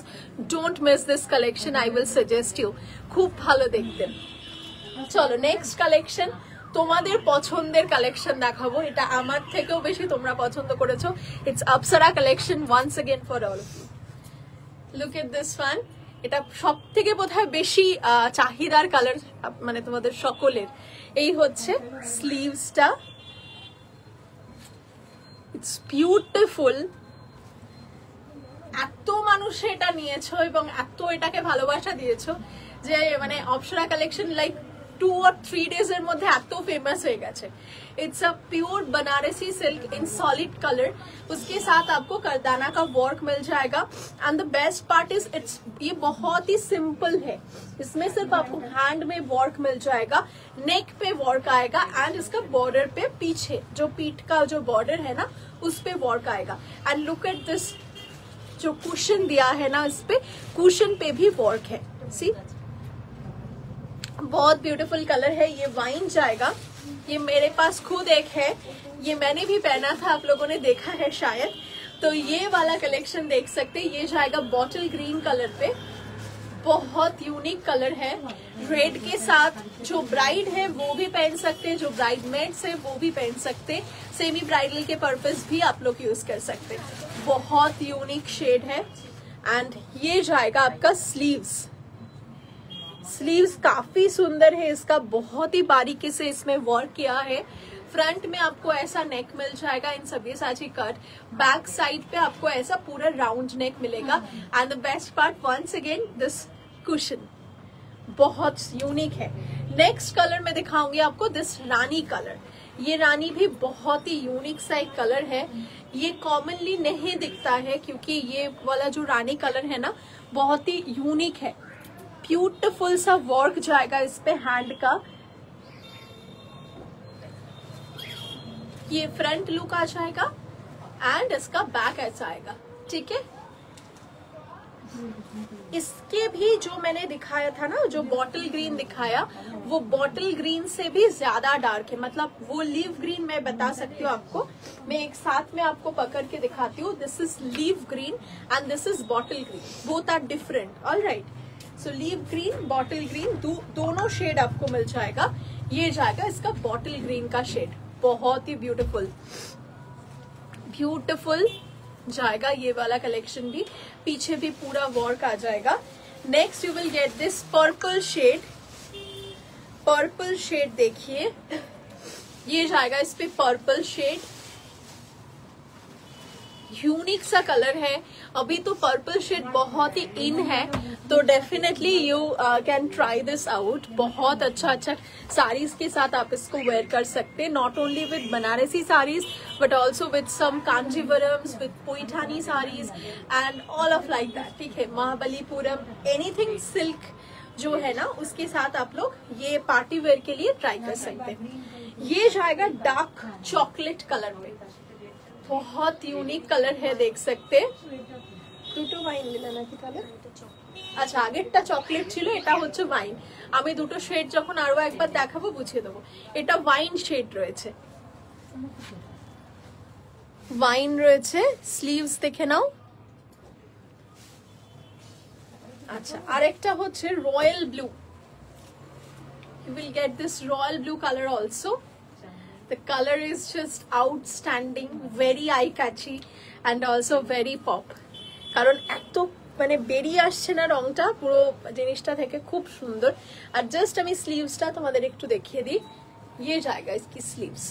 Don't miss this collection, I will suggest you. খুব ভালো দেখতে. চলো নেক্সট কালেকশন, তোমাদের পছন্দের কালেকশন দেখাবো. এটা আমার থেকেও বেশি তোমরা পছন্দ করেছো. It's Apsara collection once again for all of you. Look at this one. এটা সব থেকে বোধহয় বেশি চাহিদার কালার মানে তোমাদের সকলের। এই হচ্ছে স্লিভসটা, ইটস বিউটিফুল। এত মানুষ এটা নিয়েছো এবং এত এটাকে ভালোবাসা দিয়েছো যে মানে অপ্সরা কালেকশন লাইক 2 or 3 days এর মধ্যে এত फेमस হয়ে গেছে। It's a pure Banarasi silk in solid colour, उसके साथ आपको करदाना का वर्क मिल जाएगा। And the best part is it's ये बहुत ही सिंपल है, इसमें सिर्फ आपको हैंड में वर्क मिल जाएगा, नेक पे वर्क आएगा एंड इसका बॉर्डर पे पीछे जो पीठ का जो बॉर्डर है ना उस पे वर्क आएगा। एंड लुक एट दिस, जो कुशन दिया है ना इस पे, कुशन पे भी वर्क है। सी बहुत ब्यूटीफुल कलर है। ये वाइन जाएगा, ये मेरे पास खुद एक है, ये मैंने भी पहना था, आप लोगों ने देखा है शायद। तो ये वाला कलेक्शन देख सकते हैं, ये जाएगा बॉटल ग्रीन कलर पे, बहुत यूनिक कलर है। रेड के साथ जो ब्राइड है वो भी पहन सकते हैं, जो ब्राइडमेड्स है वो भी पहन सकते हैं, सेमी ब्राइडल के पर्पस भी आप लोग यूज कर सकते हैं। बहुत यूनिक शेड है। एंड ये जाएगा आपका स्लीव्स। स्लीव्स काफी सुंदर है, इसका बहुत ही बारीकी से इसमें वर्क किया है। फ्रंट में आपको ऐसा नेक मिल जाएगा in Sabyasachi cut, back side पे आपको ऐसा पूरा राउंड नेक मिलेगा। And the best part once again this cushion बहुत यूनिक है। नेक्स्ट कलर में दिखाऊंगी आपको दिस रानी कलर। ये रानी भी बहुत ही यूनिक सा एक कलर है, ये कॉमनली नहीं दिखता है क्योंकि ये वाला जो रानी कलर है ना बहुत ही यूनिक है। ब्यूटीफुल सा वर्क जाएगा इस पे हैंड का। ये फ्रंट लुक आ जाएगा एंड इसका बैक ऐसा आएगा, ठीक है। इसके भी जो मैंने दिखाया था ना, जो बॉटल ग्रीन दिखाया, वो बॉटल ग्रीन से भी ज्यादा डार्क है, मतलब वो लीव ग्रीन मैं बता सकती हूँ आपको। मैं एक साथ में आपको पकड़ के दिखाती हूँ। This is leaf green and this is bottle green, both are different. Alright, so leaf green, bottle green, दोनों शेड आपको मिल जाएगा। ये जाएगा इसका बॉटल ग्रीन का शेड, बहुत ही ब्यूटीफुल ब्यूटीफुल जाएगा ये वाला कलेक्शन भी। पीछे भी पूरा वर्क आ जाएगा। Next you will get this purple shade. Purple shade देखिए, ये जाएगा इस पे पर्पल शेड, यूनिक सा कलर है। अभी तो पर्पल शेड बहुत ही इन है, तो definitely you can try this out. बहुत अच्छा साड़ीज के साथ आप इसको वेयर कर सकते हैं, not only with Banarasi saris but also with some Kanjeevarams, with Paithani saris and all of like that, ठीक है। महाबलीपुरम, एनीथिंग सिल्क जो है ना उसके साथ आप लोग ये पार्टी वेयर के लिए ट्राई कर सकते हैं। ये जाएगा डार्क चॉकलेट कलर में, बहुत यूनिक कलर है, देख सकते। দুটো ওয়াইন দিলা নাকি তাহলে? আচ্ছা, আগেরটা চকলেট ছিল, এটা হচ্ছে ওয়াইন। আমি দুটো শেড যখন আরো একবার দেখাবো বুঝিয়ে দেবো। এটা ওয়াইন শেড রয়েছে, ওয়াইন রয়েছে। স্লিভস দেখে নাও। আচ্ছা, আরেকটা হচ্ছে royal blue. You will get this royal blue colour also. The color is just outstanding, very eye catchy and also very pop. কারণ এত মানে বেরিয়ে আসছে না রংটা পুরো জিনিসটা থেকে, খুব সুন্দর। আর জাস্ট আমি স্লিভসটা তোমাদের একটু দেখিয়ে দিই। ये जाएगा इसकी स्लीव्स,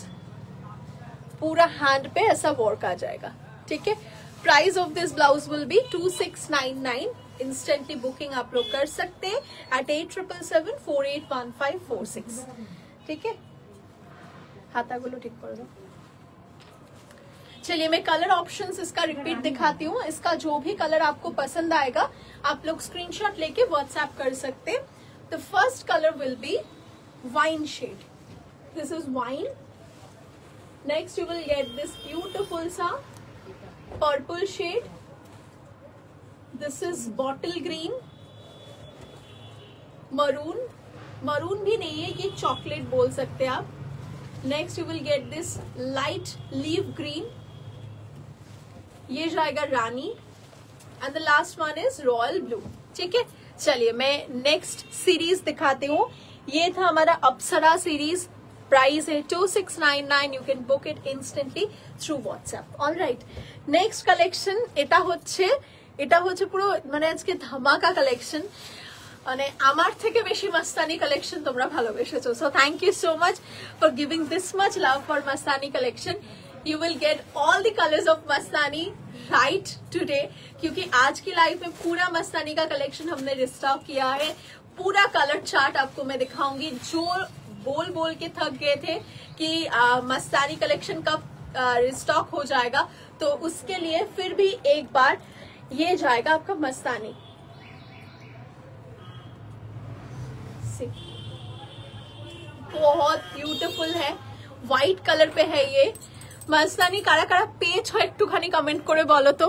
पूरा हैंड पे ऐसा वर्क आ जाएगा, ठीक है। Price of this blouse will be 2699। Instantly booking आप लोग कर सकते हैं at 8777481546, ठीक है। हाथागुलो ठीक कर दो। चलिए मैं कलर ऑप्शंस इसका रिपीट दिखाती हूँ। इसका जो भी कलर आपको पसंद आएगा आप लोग स्क्रीनशॉट लेके व्हाट्सएप कर सकते हैं। The first colour will be wine shade, this is wine. Next you will get this beautiful सा purple shade, this is bottle green, maroon, maroon भी नहीं है ये चॉकलेट बोल सकते हैं आप। Next you will get this light leaf green, ये जाएगा rani and the last one is royal blue, ठीक है। चलिए मैं नेक्स्ट सीरीज दिखाती हूँ। ये था हमारा अप्सरा सीरीज, प्राइस है 2699। You can book it instantly through WhatsApp. Alright, next collection এটা হচ্ছে এটা হচ্ছে পুরো মানে আজকে ধামাকা কালেকশন, মানে আমার থেকে বেশি মাস্তানি কালেকশন তোমরা ভালোবেসেছো। So thank you so much for giving this much love for Mastani collection. You will get all the colors of Mastani right today, क्योंकि आज की लाइफ में पूरा मस्तानी का कलेक्शन हमने रिस्टॉक किया है। पूरा कलर चार्ट आपको मैं दिखाऊंगी। जो बोल बोल के थक गए थे कि मस्तानी कलेक्शन कब रिस्टॉक हो जाएगा, तो उसके लिए फिर भी एक बार ये जाएगा आपका मस्तानी। बहुत ब्यूटीफुल है, व्हाइट कलर पे है ये मस्तानी। कारा कारा पेয়েছো একটুখানি কমেন্ট করে বলো তো,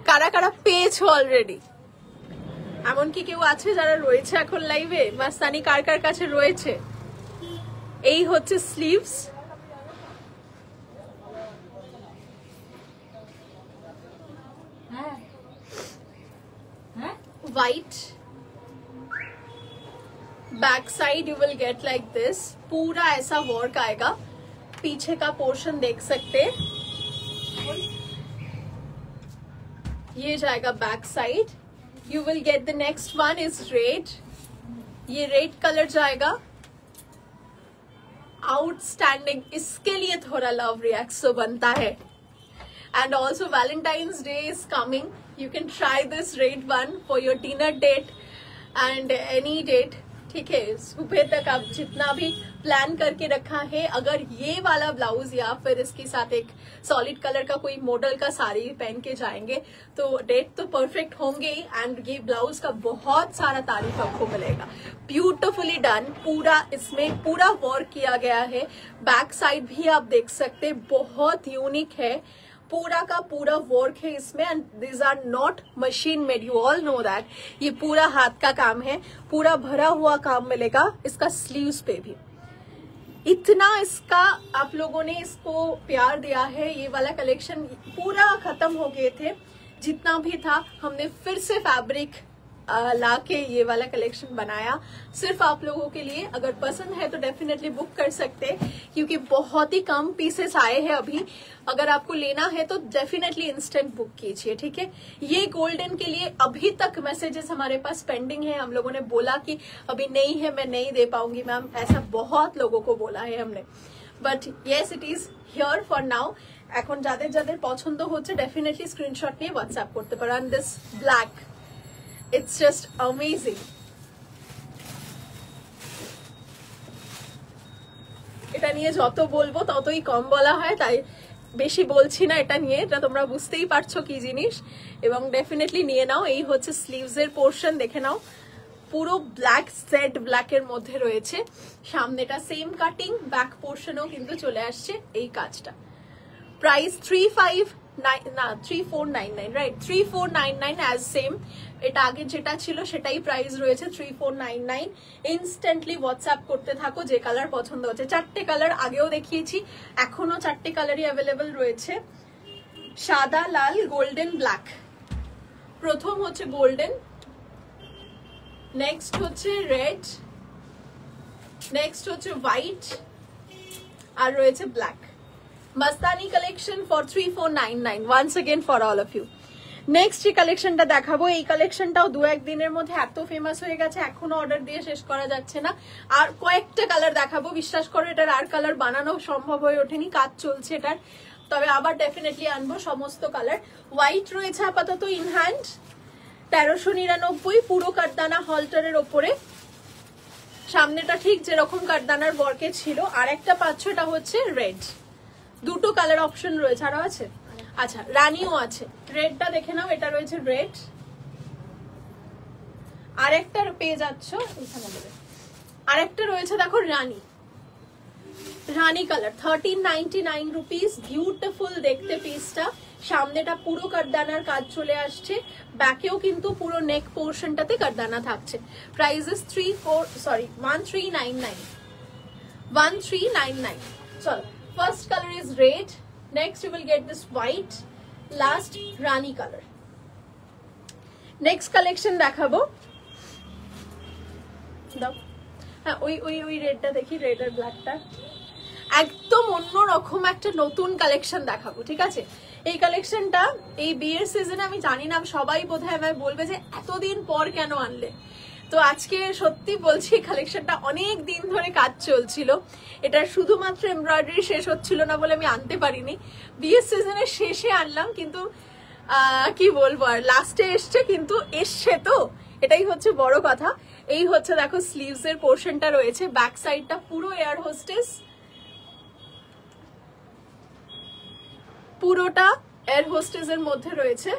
কারা কারা পেয়েছো অলরেডি? এমন কি কেউ আছে যারা রয়েছে এখন লাইভে? মস্তানি কার কার কাছে রয়েছে? এই হচ্ছে sleeves, white back side you will get like this, पूरा ऐसा वर्क आएगा। पीछे का पोर्शन देख सकते हैं, ये जाएगा back side. You will get the next one is red, ये रेड कलर जाएगा। आउटस्टैंडिंग, इसके लिए थोड़ा लव रिएक्ट तो बनता है। And also Valentine's Day is coming, you can try this red one for your dinner date and any date. ठीक है, सुबह तक आप जितना भी प्लान करके रखा है, अगर ये वाला ब्लाउज या फिर इसके साथ एक सॉलिड कलर का कोई मॉडल का साड़ी पहन के जाएंगे तो डेट तो परफेक्ट होंगे ही। एंड ये ब्लाउज का बहुत सारा तारीफ आपको मिलेगा। ब्यूटिफुली डन, पूरा इसमें पूरा वर्क किया गया है। बैक साइड भी आप देख सकते, बहुत यूनिक है, पूरा का पूरा वर्क है इसमें। And this are not machine made, you all know that. ये पूरा हाथ का काम है, पूरा भरा हुआ काम मिलेगा इसका स्लीव्स पे भी। इतना इसका आप लोगों ने इसको प्यार दिया है। ये वाला कलेक्शन पूरा खत्म हो गए थे, जितना भी था हमने फिर से फैब्रिक लाके ये वाला कलेक्शन बनाया सिर्फ आप लोगों के लिए। अगर पसंद है तो डेफिनेटली बुक कर सकते हैं, क्योंकि बहुत ही कम पीसेस आए हैं अभी। अगर आपको लेना है तो डेफिनेटली इंस्टेंट बुक कीजिए, ठीक है। ये गोल्डन के लिए अभी तक मैसेजेस हमारे पास पेंडिंग है। हम लोगों ने बोला कि अभी नहीं है, मैं नहीं दे पाऊंगी मैम, ऐसा बहुत लोगों को बोला है हमने। But yes, it is here for now. এখন যাদের যাদের পছন্দ হচ্ছে ডেফিনেটলি স্ক্রিনশট নিয়ে হোয়াটসঅ্যাপ করতে পারো। And this black, it's just amazing. এটা নিয়ে যত বলবো ততই কম বলা হয়, তাই বেশি বলছি না এটা নিয়ে। এটা তোমরা বুঝতেই পারছো কি জিনিস, এবং ডেফিনেটলি নিয়ে নাও। এই হচ্ছে স্লিভস এর পোর্শন, দেখে নাও পুরো ব্ল্যাক সেট ব্ল্যাকের মধ্যে রয়েছে। সামনেটা সেম কাটিং, ব্যাক পোর্শনও কিন্তু চলে আসছে এই কাজটা। Price 3499, right? 3499 as same. এটা আগে যেটা ছিল সেটাই প্রাইস রয়েছে 3499। ইনস্ট্যান্টলি হোয়াটসঅ্যাপ করতে থাকো যে কালার পছন্দ হচ্ছে। 4টে কালার আগেও দেখিয়েছি, এখনো 4টে কালারই অ্যাভেলেবল রয়েছে, সাদা, লাল, গোল্ডেন, ব্ল্যাক। প্রথম হচ্ছে গোল্ডেন, নেক্সট হচ্ছে রেড, নেক্সট হচ্ছে হোয়াইট, আর রয়েছে black. Mastani collection for 3499 once again for all of you. Next যে কালেকশনটা দেখাবো, এই কালেকশনটাও 2-1 দিনের মধ্যে এত ফেমাস হয়ে গেছে, এখনো অর্ডার দিয়ে শেষ করা যাচ্ছে না। আর কয়েকটা কালার দেখাবো, বিশ্বাস করো এটার আর কালার বানানো সম্ভব হয়ে ওঠেনি, কাজ চলছে এটার। তবে আবার ডেফিনেটলি আনবো সমস্ত কালার। হোয়াইট রয়েছে আপাতত ইন হ্যান্ড, 1399, পুরো কাটদানা হলটারের ওপরে। সামনেটা ঠিক যেরকম কাটদানার ওয়ার্কে ছিল। আর একটা পাচ্ছ, এটা হচ্ছে রেড। দুটো কালার অপশন রয়েছে, আরো আছে, আচ্ছা রানিও আছে। রেডটা দেখে নাও, এটা রয়েছে রেড। আরেকটা পেয়ে যাচ্ছ এখানে, আরেকটা রয়েছে দেখো রানী, রানী কালার, 1399 রুপিস। বিউটিফুল দেখতে পিসটা। সামনেটা পুরো কাটদানার কাজ চলে আসছে, ব্যাকেও কিন্তু পুরো নেক পোর্শনটাতে কাটদানা থাকছে। Price is 1399। 1399। চলো, first color is red, next you will get this white, last rani color। next collection দেখাবো, দাও। হ্যাঁ, ওই রেডটা দেখি, রেড আর ব্ল্যাকটা একদম অন্যরকম একটা নতুন কালেকশন দেখাবো, ঠিক আছে। এই কালেকশনটা এই বিয়ের সিজনে আমি জানি না, সবাই বোধহয় আমায় বলবে যে এতদিন পর কেন আনলে। তো আজকে সত্যি বলছি কালেকশনটা অনেক দিন ধরে কাজ চলছিল, এটা শুধুমাত্র এমব্রয়ডারি শেষ হচ্ছিল না বলে আমি আনতে পারিনি। বিয়ের সিজনের শেষে আনলাম, কিন্তু কি বলবো আর, লাস্টে এসছে, কিন্তু এসছে তো, এটাই হচ্ছে বড় কথা। এই হচ্ছে দেখো স্লিভস এর পোর্শনটা রয়েছে, ব্যাক সাইডটা পুরো এয়ার হোস্টেস, পুরোটা এয়ার হোস্টেস এর মধ্যে রয়েছে।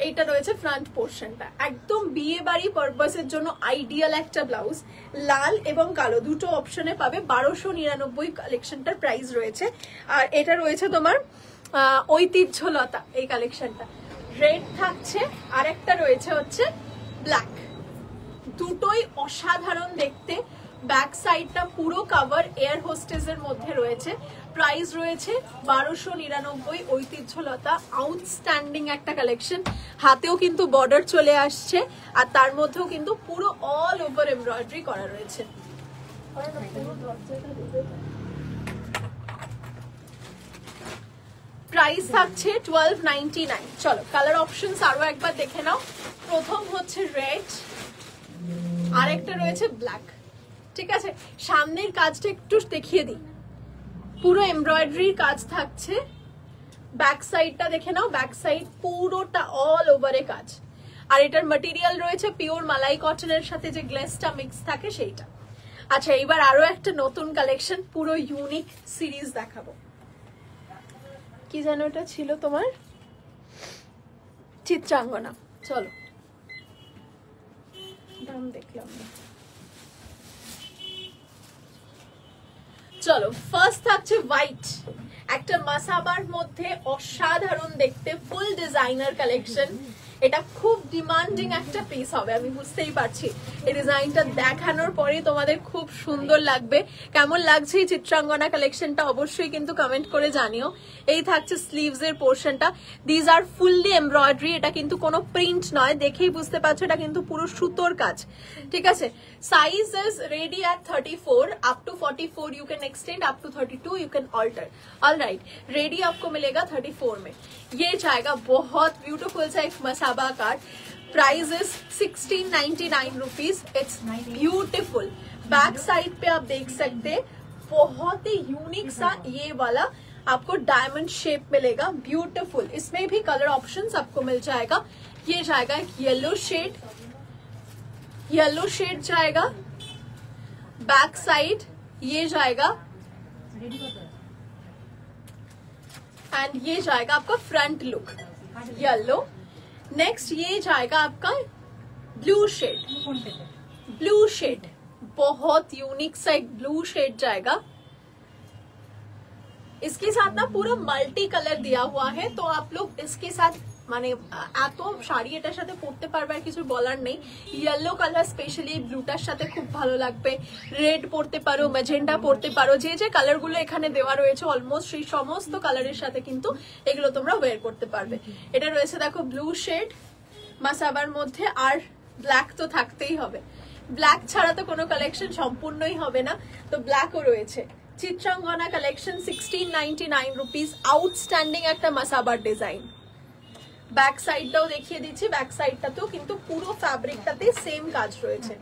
এইটা রয়েছে ফ্রন্ট পোর্শনটা, একদম বিয়ে বাড়ি পারপাসের জন্য আইডিয়াল একটা ব্লাউজ। লাল এবং কালো দুটো অপশনে পাবে। 1299 কালেকশনটার প্রাইস রয়েছে। আর এটা রয়েছে তোমার ঐতিহ্যলতা, এই কালেকশনটা রেড থাকছে, আর একটা রয়েছে হচ্ছে ব্ল্যাক। দুটোই অসাধারণ দেখতে। ব্যাক সাইডটা পুরো কভার এয়ার হোস্টেস এর মধ্যে রয়েছে। প্রাইস রয়েছে 1299। ঐতিহ্যলতা আউটস্ট্যান্ডিং একটা কালেকশন, হাতেও কিন্তু বর্ডার চলে আসছে, আর তার মধ্যেও কিন্তু পুরো অল ওভার এমব্রয়ডারি করা রয়েছে। প্রাইস থাকছে 1299। চলো কালার অপশনস আরো একবার দেখে নাও। প্রথম হচ্ছে রেড, আরেকটা রয়েছে ব্ল্যাক। ঠিক আছে, সামনের কাজটা একটু দেখিয়ে দিই। পুরো এমব্রয়ডারির কাজ থাকছে। ব্যাক সাইডটা দেখে নাও, ব্যাক সাইড পুরোটা অল ওভারে কাজ। আর এটার ম্যাটেরিয়াল রয়েছে পিওর মালাই কটনের সাথে যে গ্লেসটা মিক্স থাকে সেইটা। আচ্ছা, এবার আরো একটা নতুন কালেকশন, পুরো ইউনিক সিরিজ দেখাবো। কি যেন এটা ছিল তোমার, চিত্রাঙ্গনা। চলো দাম দেখলাম না। চলো ফার্স্ট থাকছে হোয়াইট, একটা মাসাবার মধ্যে অসাধারণ দেখতে ফুল ডিজাইনার কালেকশন। এটা খুব ডিমান্ডিং একটা পিস হবে, আমি বুঝতেই পারছি। এই ডিজাইনটা দেখানোর পরে তোমাদের খুব সুন্দর লাগবে। কেমন লাগছে এই চিত্রাঙ্গনা কালেকশনটা অবশ্যই কিন্তু কমেন্ট করে জানিও। এই থাকছে স্লিভস এর পোর্শনটা, দিজ আর ফুললি এমব্রয়ডারি। এটা কিন্তু কোনো প্রিন্ট নয়, দেখেই বুঝতে পারছো এটা কিন্তু পুরো সুতোর কাজ। ঠিক আছে, size is ready at 34, up to 44 you can extend, up to 32 you can alter. Alright, ready आपको मिलेगा 34 में। ये जाएगा बहुत ब्यूटीफुल सा एक Masaba card. Price is 1699 rupees. It's beautiful. Back side पे आप देख सकते हैं, बहुत ही यूनिक सा ये वाला आपको डायमंड शेप मिलेगा, ब्यूटीफुल। इसमें भी कलर ऑप्शंस आपको मिल जाएगा। ये जाएगा एक येलो शेड, येलो शेड जाएगा। बैक साइड ये जाएगा, एंड ये जाएगा आपका फ्रंट लुक येलो। नेक्स्ट ये जाएगा आपका ब्लू शेड, ब्लू शेड बहुत यूनिक सा एक ब्लू शेड जाएगा। इसके साथ ना पूरा मल्टी कलर दिया हुआ है, तो आप लोग इसके साथ মানে এত শাড়ি এটার সাথে পরতে পারবে আর কিছু বলার নেই। ইয়েলো কালার স্পেশালি ব্লুটার সাথে খুব ভালো লাগবে। রেড পরতে পারো, ম্যাজেন্ডা পরতে পারো, যে যে কালার গুলো এখানে দেওয়া রয়েছে অলমোস্ট সেই সমস্ত কালারের সাথে কিন্তু এগুলো তোমরা ওয়্যার করতে পারবে। এটা রয়েছে দেখো ব্লু শেড মাসাবার মধ্যে, আর ব্ল্যাক তো থাকতেই হবে। ব্ল্যাক ছাড়া তো কোনো কালেকশন সম্পূর্ণই হবে না, তো ব্ল্যাকও রয়েছে। Chitrangana collection 1699 rupees. আউটস্ট্যান্ডিং একটা মাসাবার ডিজাইন। ব্যাক সাইডটাও দেখিয়ে দিচ্ছি, ব্যাক সাইডটাতেও কিন্তু পুরো ফ্যাব্রিকটাতে সেম কাজ রয়েছে।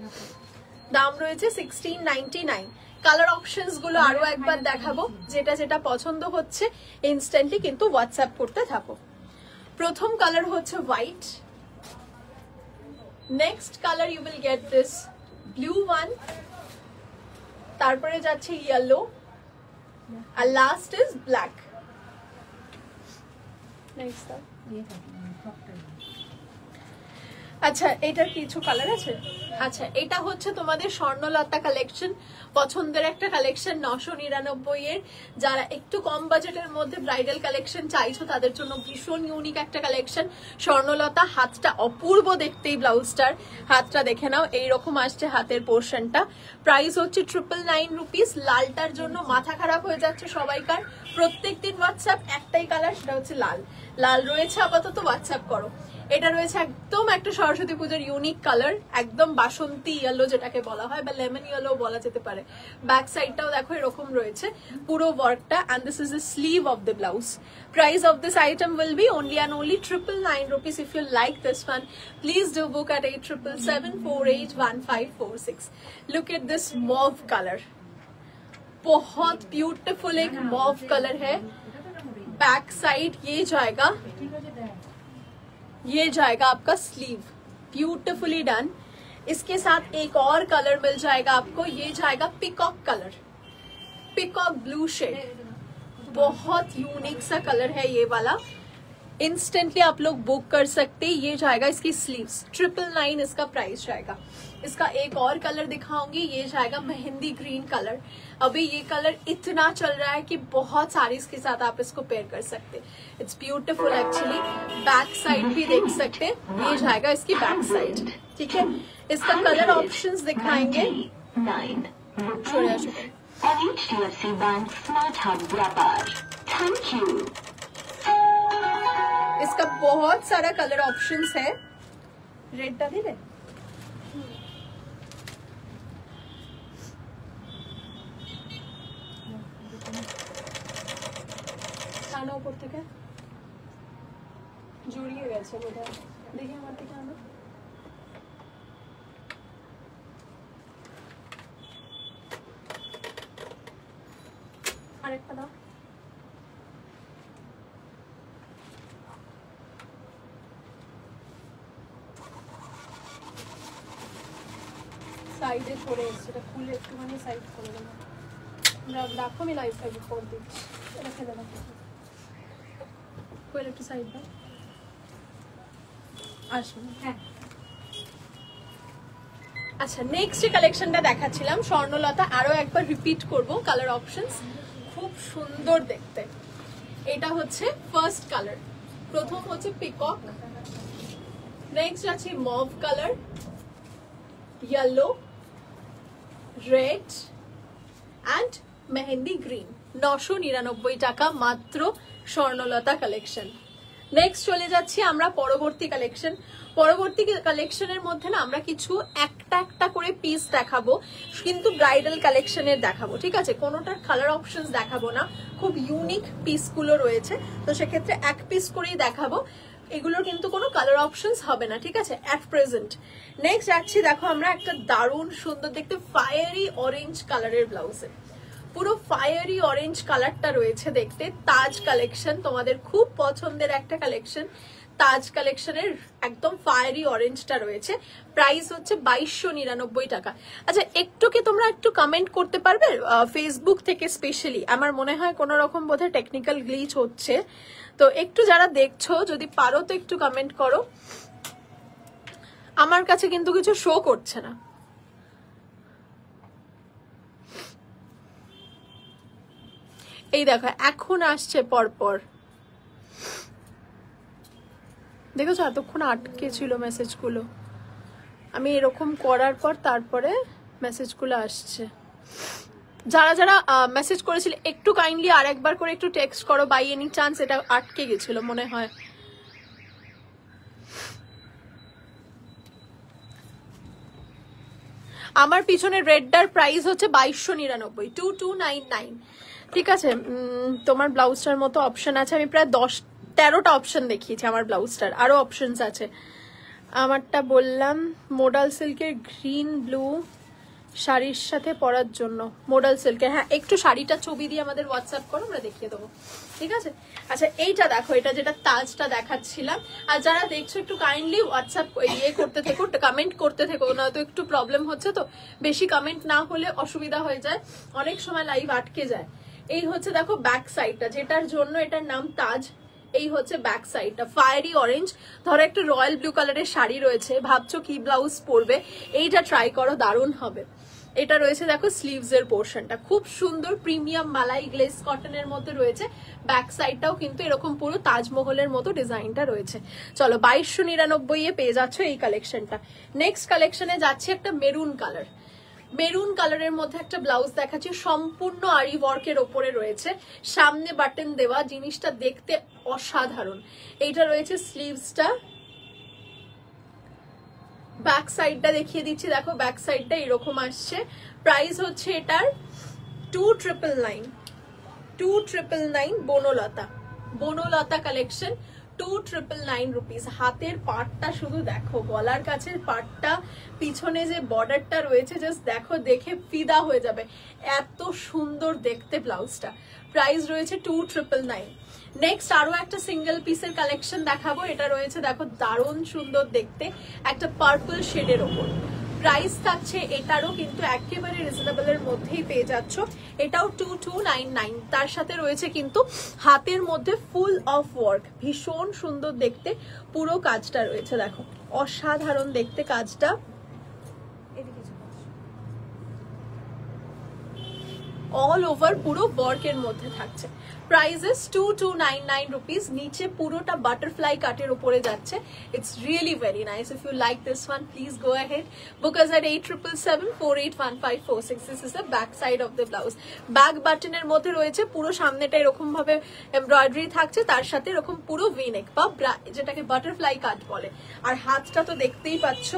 দাম রয়েছে 1699। কালার অপশনস গুলো আরো একবার দেখাবো, যেটা যেটা পছন্দ হচ্ছে ইনস্ট্যান্টলি কিন্তু হোয়াটসঅ্যাপ করতে থাকো। প্রথম কালার হচ্ছে white, next colour you will get this blue one, তারপরে যাচ্ছে ইয়েলো, আর লাস্ট ইজ ব্ল্যাক। নেক্সট আচ্ছা, এটার কিছু কালার আছে। আচ্ছা, এটা হচ্ছে তোমাদের স্বর্ণলতা কালেকশন, পছন্দের একটা কালেকশন 999 এর। যারা একটু কম বাজেটের মধ্যে ব্রাইডাল কালেকশন চাইছো তাদের জন্য ভীষণ ইউনিক একটা কালেকশন। স্বর্ণলতা, হাতটা অপূর্ব দেখতেই, ব্লাউজটার হাতটা দেখে নাও, এইরকম আসছে হাতের পোর্শনটা। প্রাইস হচ্ছে 999 রুপিস। লালটার জন্য মাথা খারাপ হয়ে যাচ্ছে সবাইকার। প্রত্যেকদিন হোয়াটসঅ্যাপ একটাই কালার, সেটা হচ্ছে লাল। লাল রয়েছে আপাতত, হোয়াটসঅ্যাপ করো। এটা রয়েছে একদম একটা সরস্বতী পূজার ইউনিক কালার, একদম বাসন্তী ইয়েলো যেটাকে বলা হয় বা লেমন ইয়েলো বলা যেতে পারে। ব্যাক সাইডটাও দেখো এরকম রয়েছে পুরো ওয়ার্কটা, and this is the sleeve of the blouse. Price of this item will be only and only 999 rupees. If you like this one, please do book at 8777481546. Look at this mauve color, बहुत beautiful एक mauve colour है। Back side ये जाएगा आपका sleeve, beautifully done. इसके साथ एक और कलर मिल जाएगा आपको, ये जाएगा peacock colour, peacock blue shade, बहुत यूनिक सा कलर है ये वाला। इंस्टेंटली आप लोग बुक कर सकते, ये जाएगा इसकी स्लीव्स, 999 इसका प्राइस जाएगा। इसका एक और कलर दिखाऊंगी, ये जाएगा मेहंदी ग्रीन कलर। अभी ये कलर इतना चल रहा है कि बहुत सारीज के साथ आप इसको पेयर कर सकते, it's beautiful actually. Back side भी देख सकते, ये जाएगा इसकी बैक साइड, ठीक है। इसका कलर ऑप्शंस दिखाएंगे। HDFC Bank Smart Hub व्यापार, थैंक यू। इसका बहुत सारा कलर ऑप्शंस है। रेड डाली रे, खाना ऊपर থেকে জড়িয়ে গেছে বোধহয়, দেখি আমার থেকে আনো। আরেকটা দাও। সাইডে পড়ে এসছে, এটা খুলে একটুখানি সাইড করে দেবো। রাখো, আমি লাইভ সাইড করে দিচ্ছি, এটা ফেলে রাখো। একটু সাইড দাও, আসুন। হ্যাঁ, আচ্ছা, নেক্সট যে কালেকশনটা দেখাচ্ছিলাম স্বর্ণলতা, আরো একবার রিপিট করব। কালার অপশনস খুব সুন্দর দেখতে। এটা হচ্ছে ফার্স্ট কালার, প্রথম হচ্ছে পিকক, নেক্সট আছে mauve colour, yellow, red and mehndi green. 999 টাকা মাত্র স্বর্ণলতা কালেকশন। নেক্সট চলে যাচ্ছি আমরা পরবর্তী কালেকশন। পরবর্তী কালেকশনের মধ্যে না আমরা কিছু একটা একটা করে পিস দেখাবো, কিন্তু ব্রাইডাল কালেকশনের দেখাবো, ঠিক আছে। কোনোটার কালার অপশনস দেখাবো না, খুব ইউনিক পিসগুলো রয়েছে, তো সেক্ষেত্রে এক পিস করেই দেখাবো। এগুলোর কিন্তু কোনো কালার অপশনস হবে না, ঠিক আছে, এট প্রেজেন্ট। নেক্সট যাচ্ছি, দেখো আমরা একটা দারুণ সুন্দর দেখতে ফায়ারি অরেঞ্জ কালারের ব্লাউজে, পুরো ফায়ারি অরেঞ্জ কালারটা রয়েছে দেখতে। তাজ কালেকশন, তোমাদের খুব পছন্দের একটা কালেকশন, তাজ কালেকশনের একদম ফায়ারি অরেঞ্জটা রয়েছে। প্রাইস হচ্ছে 2299 টাকা। আচ্ছা, একটু কি তোমরা একটু কমেন্ট করতে পারবে ফেসবুক থেকে স্পেশালি? আমার মনে হয় কোনো রকম বোধহয় টেকনিক্যাল গ্লিচ হচ্ছে, তো একটু যারা দেখছো যদি পারো তো একটু কমেন্ট করো। আমার কাছে কিন্তু কিছু শো করছে না। এই দেখো এখন আসছে পরপর, দেখেছো এতক্ষণ আটকে ছিল মেসেজগুলো, আমি এরকম করার পর তারপরে মেসেজগুলো আসছে। যারা যারা মেসেজ করেছিল একটু কাইন্ডলি আর একবার করে একটু টেক্সট করো, বাই এনি চান্স এটা আটকে গেছিল মনে হয়। আমার পিছনে রেডটার প্রাইস হচ্ছে 2299, 2299, ঠিক আছে। তোমার ব্লাউজটার মতো অপশন আছে, আমি প্রায় 10-13টা অপশন দেখিয়েছি আমার ব্লাউজটার, আরো অপশনস আছে। আমারটা বললাম মোডাল সিল্কের গ্রিন ব্লু শাড়ির সাথে পরার জন্য, মোডাল সিল্কের। হ্যাঁ, একটু শাড়িটা ছবি দিয়ে আমাদের হোয়াটসঅ্যাপ করো, আমরা দেখিয়ে দেবো, ঠিক আছে। আচ্ছা, এইটা দেখো, এটা যেটা তাজটা দেখাচ্ছিলাম। আর যারা দেখছো একটু কাইন্ডলি হোয়াটসঅ্যাপ ইয়ে করতে থেকো, কমেন্ট করতে থেকো, না তো একটু প্রবলেম হচ্ছে, তো বেশি কমেন্ট না হলে অসুবিধা হয়ে যায়, অনেক সময় লাইভ আটকে যায়। এই হচ্ছে দেখো ব্যাক সাইডটা, যেটার জন্য এটার নাম তাজ। এই হচ্ছে ব্যাক সাইডটা, ফায়ারি অরেঞ্জ। ধরো একটা রয়্যাল ব্লু কালারের শাড়ি রয়েছে, ভাবছো কি ব্লাউজ পরবে, এইটা ট্রাই করো, দারুণ হবে। এটা রয়েছে দেখো স্লিভস এর পোর্শনটা, খুব সুন্দর প্রিমিয়াম মালাই গ্লেস কটনের মধ্যে রয়েছে। ব্যাক সাইডটাও কিন্তু এরকম পুরো তাজমহলের মতো ডিজাইনটা রয়েছে। চলো, 2299 পেয়ে যাচ্ছ এই কালেকশনটা। নেক্সট কালেকশনে যাচ্ছে একটা মেরুন কালার, মেরুন কালারের মধ্যে একটা ব্লাউজ দেখাচ্ছি, সম্পূর্ণ আরি ওয়ার্কের ওপরে রয়েছে, সামনে বাটন দেওয়া, জিনিসটা দেখতে অসাধারণ। এইটা রয়েছে স্লিভসটা, ব্যাক সাইডটা দেখিয়ে দিচ্ছি, দেখো ব্যাক সাইডটা এরকম আসছে। প্রাইস হচ্ছে এটার 2,999 বনলতা, বনলতা কালেকশন 2,999 রুপিস। হাতের পাটটা শুধু দেখো, গলার কাছের পাটটা, পিছনে যে বর্ডারটা রয়েছে জাস্ট দেখো, দেখে ফিদা হয়ে যাবে, এত সুন্দর দেখতে ব্লাউজটা। প্রাইস রয়েছে 2,999। নেক্সট আরো একটা সিঙ্গেল পিসের কালেকশন দেখাবো। এটা রয়েছে দেখো দারুণ সুন্দর দেখতে, একটা পার্পল শেডের ওপর। প্রাইস থাকছে এটারও কিন্তু একেবারে রিজনেবল এর মধ্যেই পেয়ে যাচ্ছ। এটাও 2,299। তার সাথে রয়েছে কিন্তু হাতের মধ্যে ফুল অফ ওয়ার্ক, ভীষণ সুন্দর দেখতে পুরো কাজটা রয়েছে, দেখো অসাধারণ দেখতে কাজটা। অল ওভার পুরো ওয়ার্কের মধ্যে থাকছে। Prices 2,299 rupees. নিচে পুরোটা বাটারফ্লাই কাটের উপরে যাচ্ছে। It's really very nice. If you like this one please go ahead, book us at 8777481546। This is the back side of the blouse. Back বাটনের মধ্যে রয়েছে পুরো সামনেটা এরকম ভাবে এমব্রয়ডারি থাকছে, তার সাথে এরকম পুরো ভিনেক বা যেটাকে বাটারফ্লাই কাট বলে। আর হাতটা তো দেখতেই পাচ্ছ,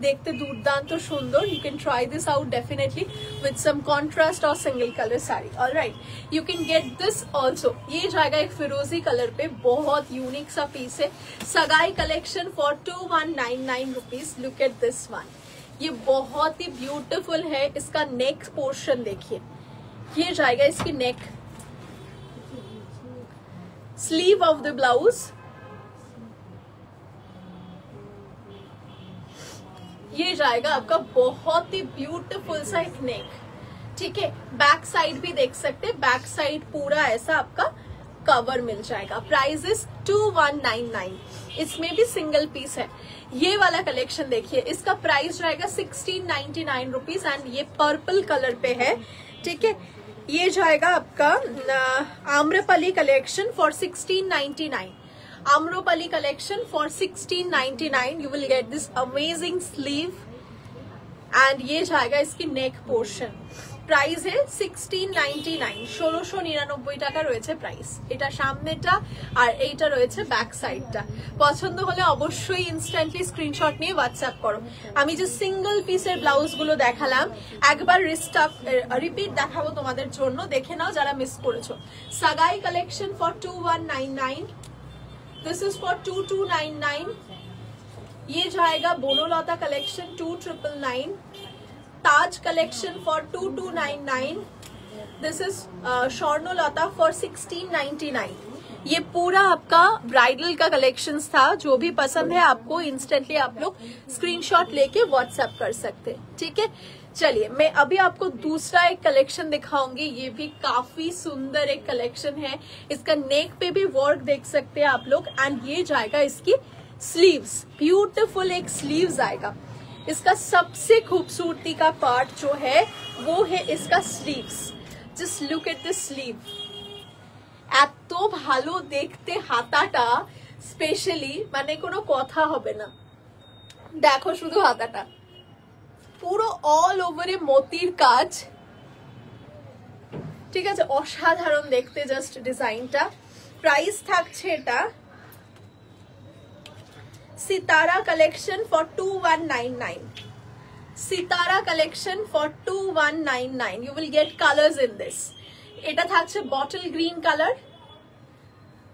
দেখতে দুর্দান্ত সুন্দর। You can try this out definitely with some contrast or single color saree. All right, you can get this also. ये जाएगा एक फिरोजी कलर पे, बहुत यूनिक सा पीस है। सगाई collection for 2,199 rupees. Look at this one. ये बहुत ही ब्यूटीफुल है। इसका नेक पोर्शन देखिए, ये जाएगा इसकी नेक, स्लीव ऑफ द ब्लाउज, ये जाएगा आपका बहुत ही ब्यूटीफुल सा एक नेक। ठीक है, बैक साइड भी देख सकते हैं, बैक साइड पूरा ऐसा आपका कवर मिल जाएगा। Price is 2,199। इसमें भी सिंगल पीस है। ये वाला कलेक्शन देखिए, इसका प्राइस जाएगा 1,699 रुपीज एंड ये पर्पल कलर पे है। ठीक है, ये जाएगा आपका आम्रपली collection for 1,699। Amropali collection for 1,699. You will get this amazing sleeve and ये जाएगा इसकी neck portion। प्राइस है 1,699, 1,699 টাকা রয়েছে প্রাইস। এটা সামনেটা আর এইটা রয়েছে ব্যাক সাইডটা। পছন্দ হলে অবশ্যই ইনস্ট্যান্টলি স্ক্রিনশট নিয়ে হোয়াটসঅ্যাপ করো। আমি যে সিঙ্গেল পিসের ব্লাউজ গুলো দেখালাম, একবার রিপিট দেখাবো তোমাদের জন্য, দেখে নাও যারা মিস করেছো। Sagai collection for 2,199। This is for 2,299. ये जाएगा Bonolota collection 2,999. Taj collection for 2,299. This is Swarnalata for 1,699. ये पूरा आपका ब्राइडल का कलेक्शन था। जो भी पसंद है आपको इंस्टेंटली आप लोग स्क्रीनशॉट लेके व्हाट्सएप कर सकते हैं। ठीक है, चलिए मैं अभी आपको दूसरा एक कलेक्शन दिखाऊंगी। ये भी काफी सुंदर एक कलेक्शन है। इसका नेक पे भी वर्क देख सकते हैं आप लोग एंड ये जाएगा इसकी स्लीव्स, ब्यूटीफुल एक स्लीव्स आएगा। इसका सबसे खूबसूरती का पार्ट जो है वो है इसका sleeves. Just look at this sleeve, এত ভালো দেখতে হাতাটা, স্পেশালি মানে কোনো কথা হবে না। দেখো শুধু হাতাটা পুরো অল ওভারে মতির কাজ। ঠিক আছে, অসাধারণ দেখতে জাস্ট ডিজাইনটা। প্রাইস থাকছে এটা Sitara collection for 2,199। Sitara collection for 2,199। You will get colours in this. এটা থাকছে বটল গ্রিন কালার।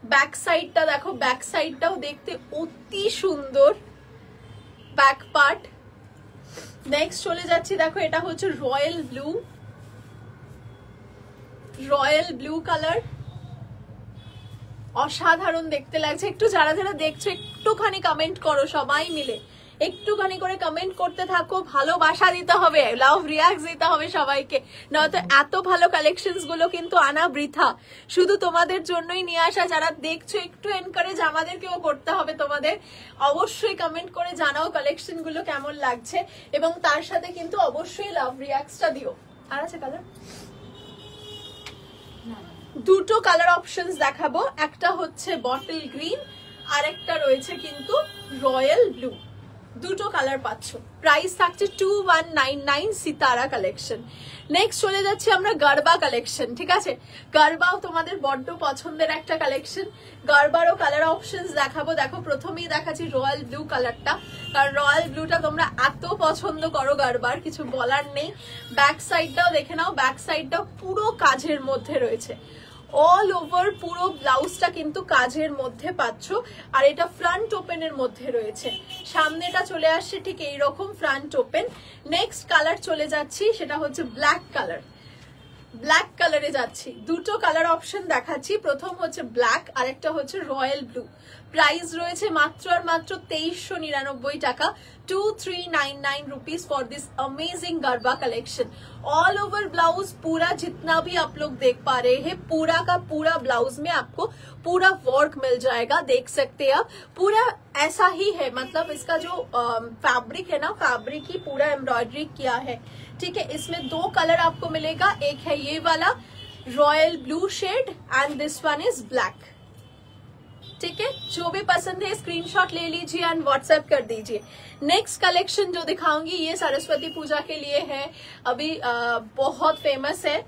ব্যাক সাইডটা দেখো, ব্যাক সাইডটাও দেখতে অতি সুন্দর ব্যাক পার্ট। নেক্সট চলে যাচ্ছি, দেখো এটা হচ্ছে royal blue, royal blue colour, অসাধারণ দেখতে লাগছে। একটু যারা যারা দেখছো একটুখানি কমেন্ট করো, সবাই মিলে একটুখানি করে কমেন্ট করতে থাকো, ভালোবাসা দিতে হবে, লাভ রিয়াক্ট দিতে হবে সবাইকে, নয়তো এত ভালো কালেকশনস গুলো কিন্তু আনা বৃথা। শুধু তোমাদের জন্যই নিয়ে আসা। যারা দেখছো একটু এনকারেজ আমাদেরকেও করতে হবে তোমাদের। অবশ্যই কমেন্ট করে জানাও কালেকশন গুলো কেমন লাগছে এবং তার সাথে কিন্তু অবশ্যই লাভ রিয়াক্টটা দিও। আর আছে কালার, দুটো কালার অপশনস দেখাবো, একটা হচ্ছে বটল গ্রিন আর একটা রয়েছে কিন্তু রয়্যাল ব্লু। দুটো কালার পাচ্ছ। প্রাইস থাকছে 2199 সিতারা কালেকশন। নেক্সট চলে যাচ্ছি আমরা গারবা কালেকশন, ঠিক আছে? গারবাও তোমাদের বড্ড পছন্দের একটা কালেকশন। গারবারও কালার অপশনস দেখাবো। দেখো প্রথমেই দেখাচ্ছি রয়্যাল ব্লু কালারটা, কারণ রয়্যাল ব্লুটা তোমরা এত পছন্দ করো গারবার, কিছু বলার নেই। ব্যাক সাইডটাও দেখে নাও, ব্যাক সাইডটাও পুরো কাজের মধ্যে রয়েছে, অল ওভার পুরো ব্লাউজটা কিন্তু কাজের মধ্যে পাচ্ছ। আর এটা ফ্রন্ট ওপেনের মধ্যে রয়েছে, সামনেটা চলে আসছে ঠিক এইরকম ফ্রন্ট ওপেন। নেক্সট কালার চলে যাচ্ছি, সেটা হচ্ছে ব্ল্যাক কালার। ব্ল্যাক কালারে যাচ্ছি, দুটো কালার অপশন দেখাচ্ছি। প্রথম হচ্ছে ব্ল্যাক, আর একটা হচ্ছে রয়্যাল ব্লু। প্রাইস রয়েছে মাত্র আর মাত্র 2399 টাকা, 2399 rupees for this amazing garba collection. All over blouse पूरा जितना भी आप लोग देख पा रहे हैं, पूरा का पूरा ब्लाउज में आपको पूरा वर्क मिल जाएगा, देख सकते हैं आप। पूरा ऐसा ही है, मतलब इसका जो फैब्रिक है ना, फैब्रिक ही पूरा एम्ब्रॉयडरी किया है, ठीक है। इसमें दो कलर आपको मिलेगा, एक है ये वाला royal blue shade and this one is black, ठीक है। जो भी पसंद है स्क्रीनशॉट ले लीजिए एंड व्हाट्सएप कर दीजिए। नेक्स्ट कलेक्शन जो दिखाऊंगी ये सरस्वती पूजा के लिए है, अभी बहुत फेमस है।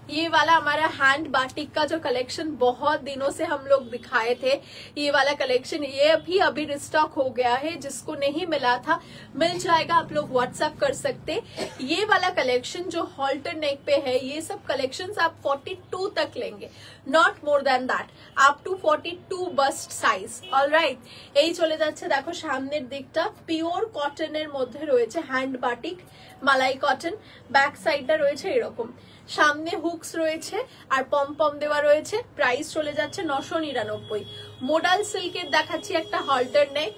ये वाला हमारा हैंड बाटिक का जो कलेक्शन बहुत दिनों से हम लोग दिखाए थे, ये वाला कलेक्शन ये भी अभी रिस्टॉक हो गया है। जिसको नहीं मिला था मिल जाएगा, आप लोग व्हाट्सएप कर सकते। ये वाला कलेक्शन जो हॉल्टर नेक पे है, ये सब कलेक्शंस आप 42 तक लेंगे, not more than that, up to 42 bust size. Alright, এই চলে যাচ্ছে দেখো সামনের দিকটা পিওর কটনের মধ্যে রয়েছে, হ্যান্ড বাটিক মালাই কটন। ব্যাক সাইডটা রয়েছে এরকম, সামনে হুকস রয়েছে আর পম পম দেওয়া রয়েছে। প্রাইস চলে যাচ্ছে 999। মোডাল সিল্কের দেখাচ্ছি একটা হল্টার নেক,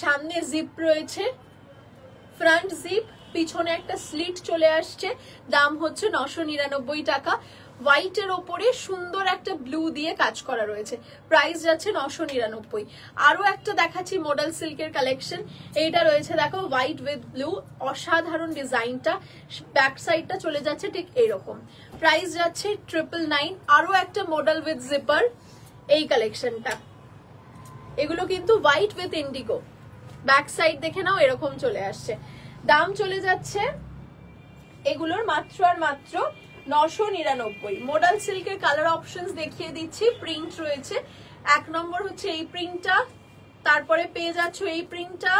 সামনে জিপ রয়েছে, ফ্রন্ট জিপ, পিছনে একটা স্লিট চলে আসছে। দাম হচ্ছে 999 টাকা। হোয়াইটের ওপরে সুন্দর একটা ব্লু দিয়ে কাজ করা রয়েছে, প্রাইস যাচ্ছে 999। আরো একটা দেখাচ্ছি মডেল সিল্কের কালেকশন, এইটা রয়েছে দেখো হোয়াইট উইথ ব্লু, অসাধারণ ডিজাইনটা। ব্যাক সাইডটা চলে যাচ্ছে ঠিক এইরকম, প্রাইস যাচ্ছে 999। আরো একটা মডেল উইথ জিপার, এই কালেকশনটা, এগুলো কিন্তু white with Indigo. Back side দেখে নাও এরকম চলে আসছে। দাম চলে যাচ্ছে এগুলোর মাত্র আর মাত্র 999। মডেল সিল্কের কালার অপশনস দেখিয়ে দিচ্ছি। প্রিন্ট রয়েছে, এক নম্বর হচ্ছে এই প্রিন্টটা, তারপরে পেয়ে যাচ্ছ এই প্রিন্টটা,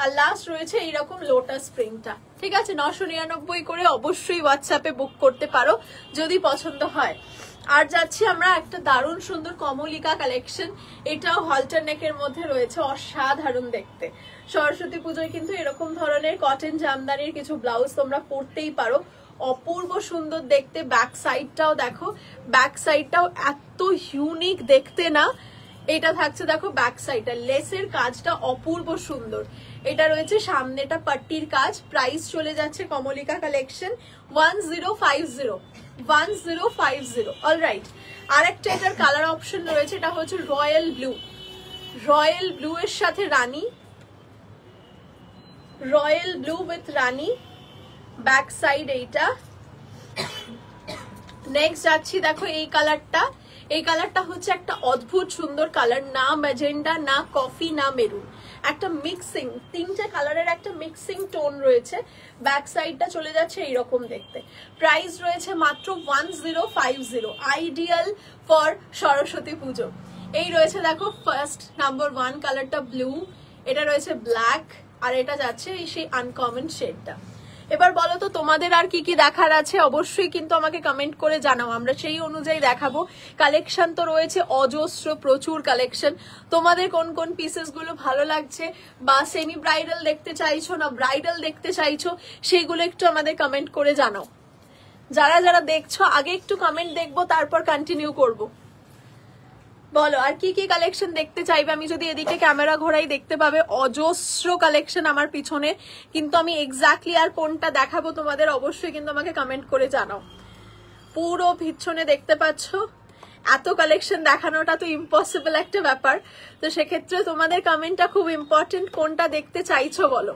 আর লাস্ট রয়েছে এইরকম লোটাস প্রিন্টটা, ঠিক আছে। 999 করে অবশ্যই হোয়াটসঅ্যাপে বুক করতে পারো যদি পছন্দ হয়। আর যাচ্ছি আমরা একটা দারুণ সুন্দর কমলিকা কালেকশন, এটাও হল্টার নেকের মধ্যে রয়েছে, অসাধারণ দেখতে। সরস্বতী পুজোয় কিন্তু এরকম ধরনের কটন জামদানির কিছু ব্লাউজ তোমরা পরতেই পারো, অপূর্ব সুন্দর দেখতে। ব্যাক সাইডটাও দেখো, ব্যাক সাইডটাও এত ইউনিক দেখতে না। এটা থাকছে দেখো ব্যাক সাইডটা, লেসের কাজটা অপূর্ব সুন্দর। এটা রয়েছে সামনেটা পাট্টির কাজ। প্রাইস চলে যাচ্ছে কমলিকা কালেকশন 1050। অলরাইট, আরেকটা এটার কালার অপশন রয়েছে, এটা হচ্ছে রয়্যাল ব্লু। রয়্যাল ব্লু এর সাথে rani, royal blue with rani, back side এইটা। নেক্সট যাচ্ছি দেখো এই কালারটা, এই কালারটা হচ্ছে একটা অদ্ভুত সুন্দর কালার, না ম্যাজেন্ডা না কফি না মেরুন, একটা মিক্সিং, তিনটে কালারের একটা মিক্সিং টোন রয়েছে। ব্যাক সাইডটা চলে যাচ্ছে এইরকম দেখতে। প্রাইস রয়েছে মাত্র 1050, আইডিয়াল ফর সরস্বতী পুজো। এই রয়েছে দেখো ফার্স্ট নাম্বার 1 কালারটা ব্লু, এটা রয়েছে ব্ল্যাক, আর এটা যাচ্ছে সেই আনকমন শেডটা। এবার বলো তো তোমাদের আর কি কি দেখার আছে, অবশ্যই কিন্তু আমাকে কমেন্ট করে জানাও, আমরা সেই অনুযায়ী দেখাবো। কালেকশন তো রয়েছে অজস্র, প্রচুর কালেকশন। তোমাদের কোন কোন পিসেস গুলো ভালো লাগছে, বা সেমি ব্রাইডাল দেখতে চাইছো না ব্রাইডাল দেখতে চাইছো, সেইগুলো একটু আমাদের কমেন্ট করে জানাও। যারা যারা দেখছো আগে একটু কমেন্ট দেখবো, তারপর কন্টিনিউ করবো। বলো আর কি কি কালেকশন দেখতে চাইবে। আমি যদি এদিকে ক্যামেরা ঘোরাই দেখতে পাবে অজস্র কালেকশন আমার পিছনে, কিন্তু আমি এক্স্যাক্টলি আর কোনটা দেখাবো তোমাদের অবশ্যই কিন্তু আমাকে কমেন্ট করে জানাও। পুরো পিছনে দেখতে পাচ্ছ, এত কালেকশন দেখানোটা তো ইম্পসিবল একটা ব্যাপার, তো সেক্ষেত্রে তোমাদের কমেন্টটা খুব ইম্পর্টেন্ট, কোনটা দেখতে চাইছো বলো।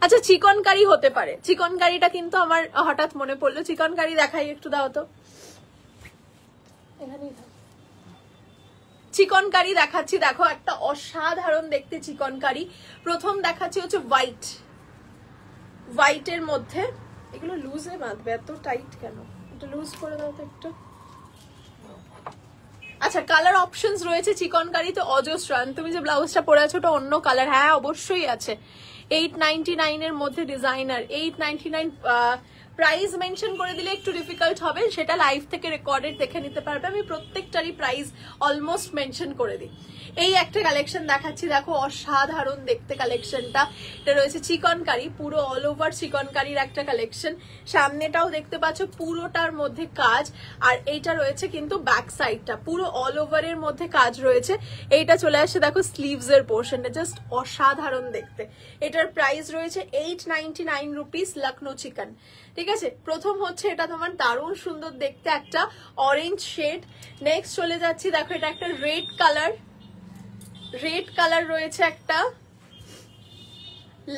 আচ্ছা, চিকনকারি হতে পারে, চিকনকারিটা কিন্তু আমার হঠাৎ মনে পড়লো, চিকনকারি দেখাই একটু, দাও তো। এখানেই চিকনকারি দেখাচ্ছি, দেখো একটা অসাধারণ দেখতে চিকনকারি। প্রথম দেখাচ্ছি হচ্ছে হোয়াইটের মধ্যে। এগুলো লুজে বাঁধবে, এত টাইট কেন? এটা লুজ করে দাও তো একটু। আচ্ছা, কালার অপশনস রয়েছে চিকনকারিতে অজস্রান। তুমি যে ব্লাউজটা পরে আছো ওটা অন্য কালার? হ্যাঁ অবশ্যই আছে। 899 এর মধ্যে ডিজাইনার, 899 প্রাইস মেনশন করে দিলে একটু ডিফিকাল্ট হবে, সেটা লাইভ থেকে রেকর্ডেড দেখে নিতে পারবে। আমি প্রত্যেকটারই প্রাইস অলমোস্ট মেনশন করে দিই। এই একটা কালেকশন দেখাচ্ছি, দেখো অসাধারণ দেখতে কালেকশনটা। এটা রয়েছে চিকনকারি, পুরো অল ওভার চিকনকারির একটা কালেকশন। সামনেটাও দেখতে পাচ্ছ পুরোটার মধ্যে কাজ, আর এইটা রয়েছে কিন্তু ব্যাক সাইডটা পুরো অল ওভারের মধ্যে কাজ রয়েছে। এইটা চলে আসে দেখো স্লিভস এর পোর্শনটা, জাস্ট অসাধারণ দেখতে। এটার প্রাইস রয়েছে 899 রুপিস, লখনৌ চিকন। ঠিক আছে, প্রথম হচ্ছে এটা তোমার দারুণ সুন্দর দেখতে একটা অরেঞ্জ শেড। নেক্সট চলে যাচ্ছি, দেখো এটা একটা রেড কালার রয়েছে, একটা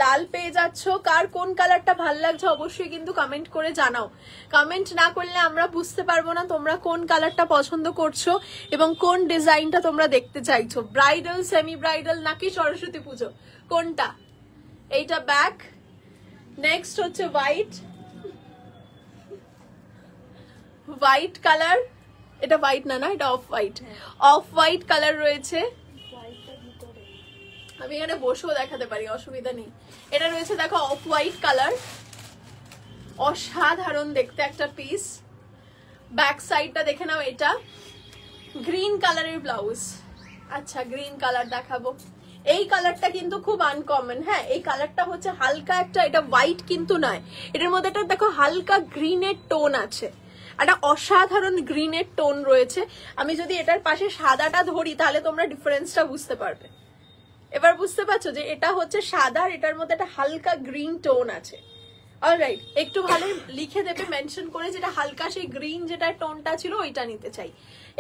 লাল পেয়ে যাচ্ছ। কার কোন কালারটা ভাল লাগছে অবশ্যই কিন্তু কমেন্ট করে জানাও। কমেন্ট না করলে আমরা বুঝতে পারবো না তোমরা কোন কালারটা পছন্দ করছো এবং কোন ডিজাইনটা তোমরা দেখতে চাইছো। ব্রাইডাল, সেমি ব্রাইডাল নাকি সরস্বতী পুজো, কোনটা? এইটা ব্যাক। নেক্সট হচ্ছে হোয়াইট কালার। এটা হোয়াইট না, এটা অফ হোয়াইট কালার রয়েছে। আমি এখানে বসেও দেখাতে পারি, অসুবিধা নেই। এটা রয়েছে দেখো অফ হোয়াইট কালার, অসাধারণ দেখতে একটা পিস। ব্যাক সাইডটা দেখে নাও, এটা গ্রিন কালারের ব্লাউজ। আচ্ছা, গ্রিন কালার দেখাবো। এই কালারটা কিন্তু খুব আনকমন। হ্যাঁ, এই কালারটা হচ্ছে হালকা একটা, এটা হোয়াইট কিন্তু নয়, এটার মধ্যে একটা দেখো হালকা গ্রিনের টোন আছে, একটা অসাধারণ গ্রিনের টোন রয়েছে। আমি যদি এটার পাশে সাদাটা ধরি তাহলে তোমরা ডিফারেন্সটা বুঝতে পারবে। এবার বুঝতে পারছো যে এটা হচ্ছে সাদা, এটার মধ্যে একটা হালকা গ্রিন টোন আছে। অলরাইট, একটু ভালো লিখে দেবে মেনশন করে যেটা হালকা সেই গ্রিন যেটা টোনটা ছিল ওইটা নিতে চাই।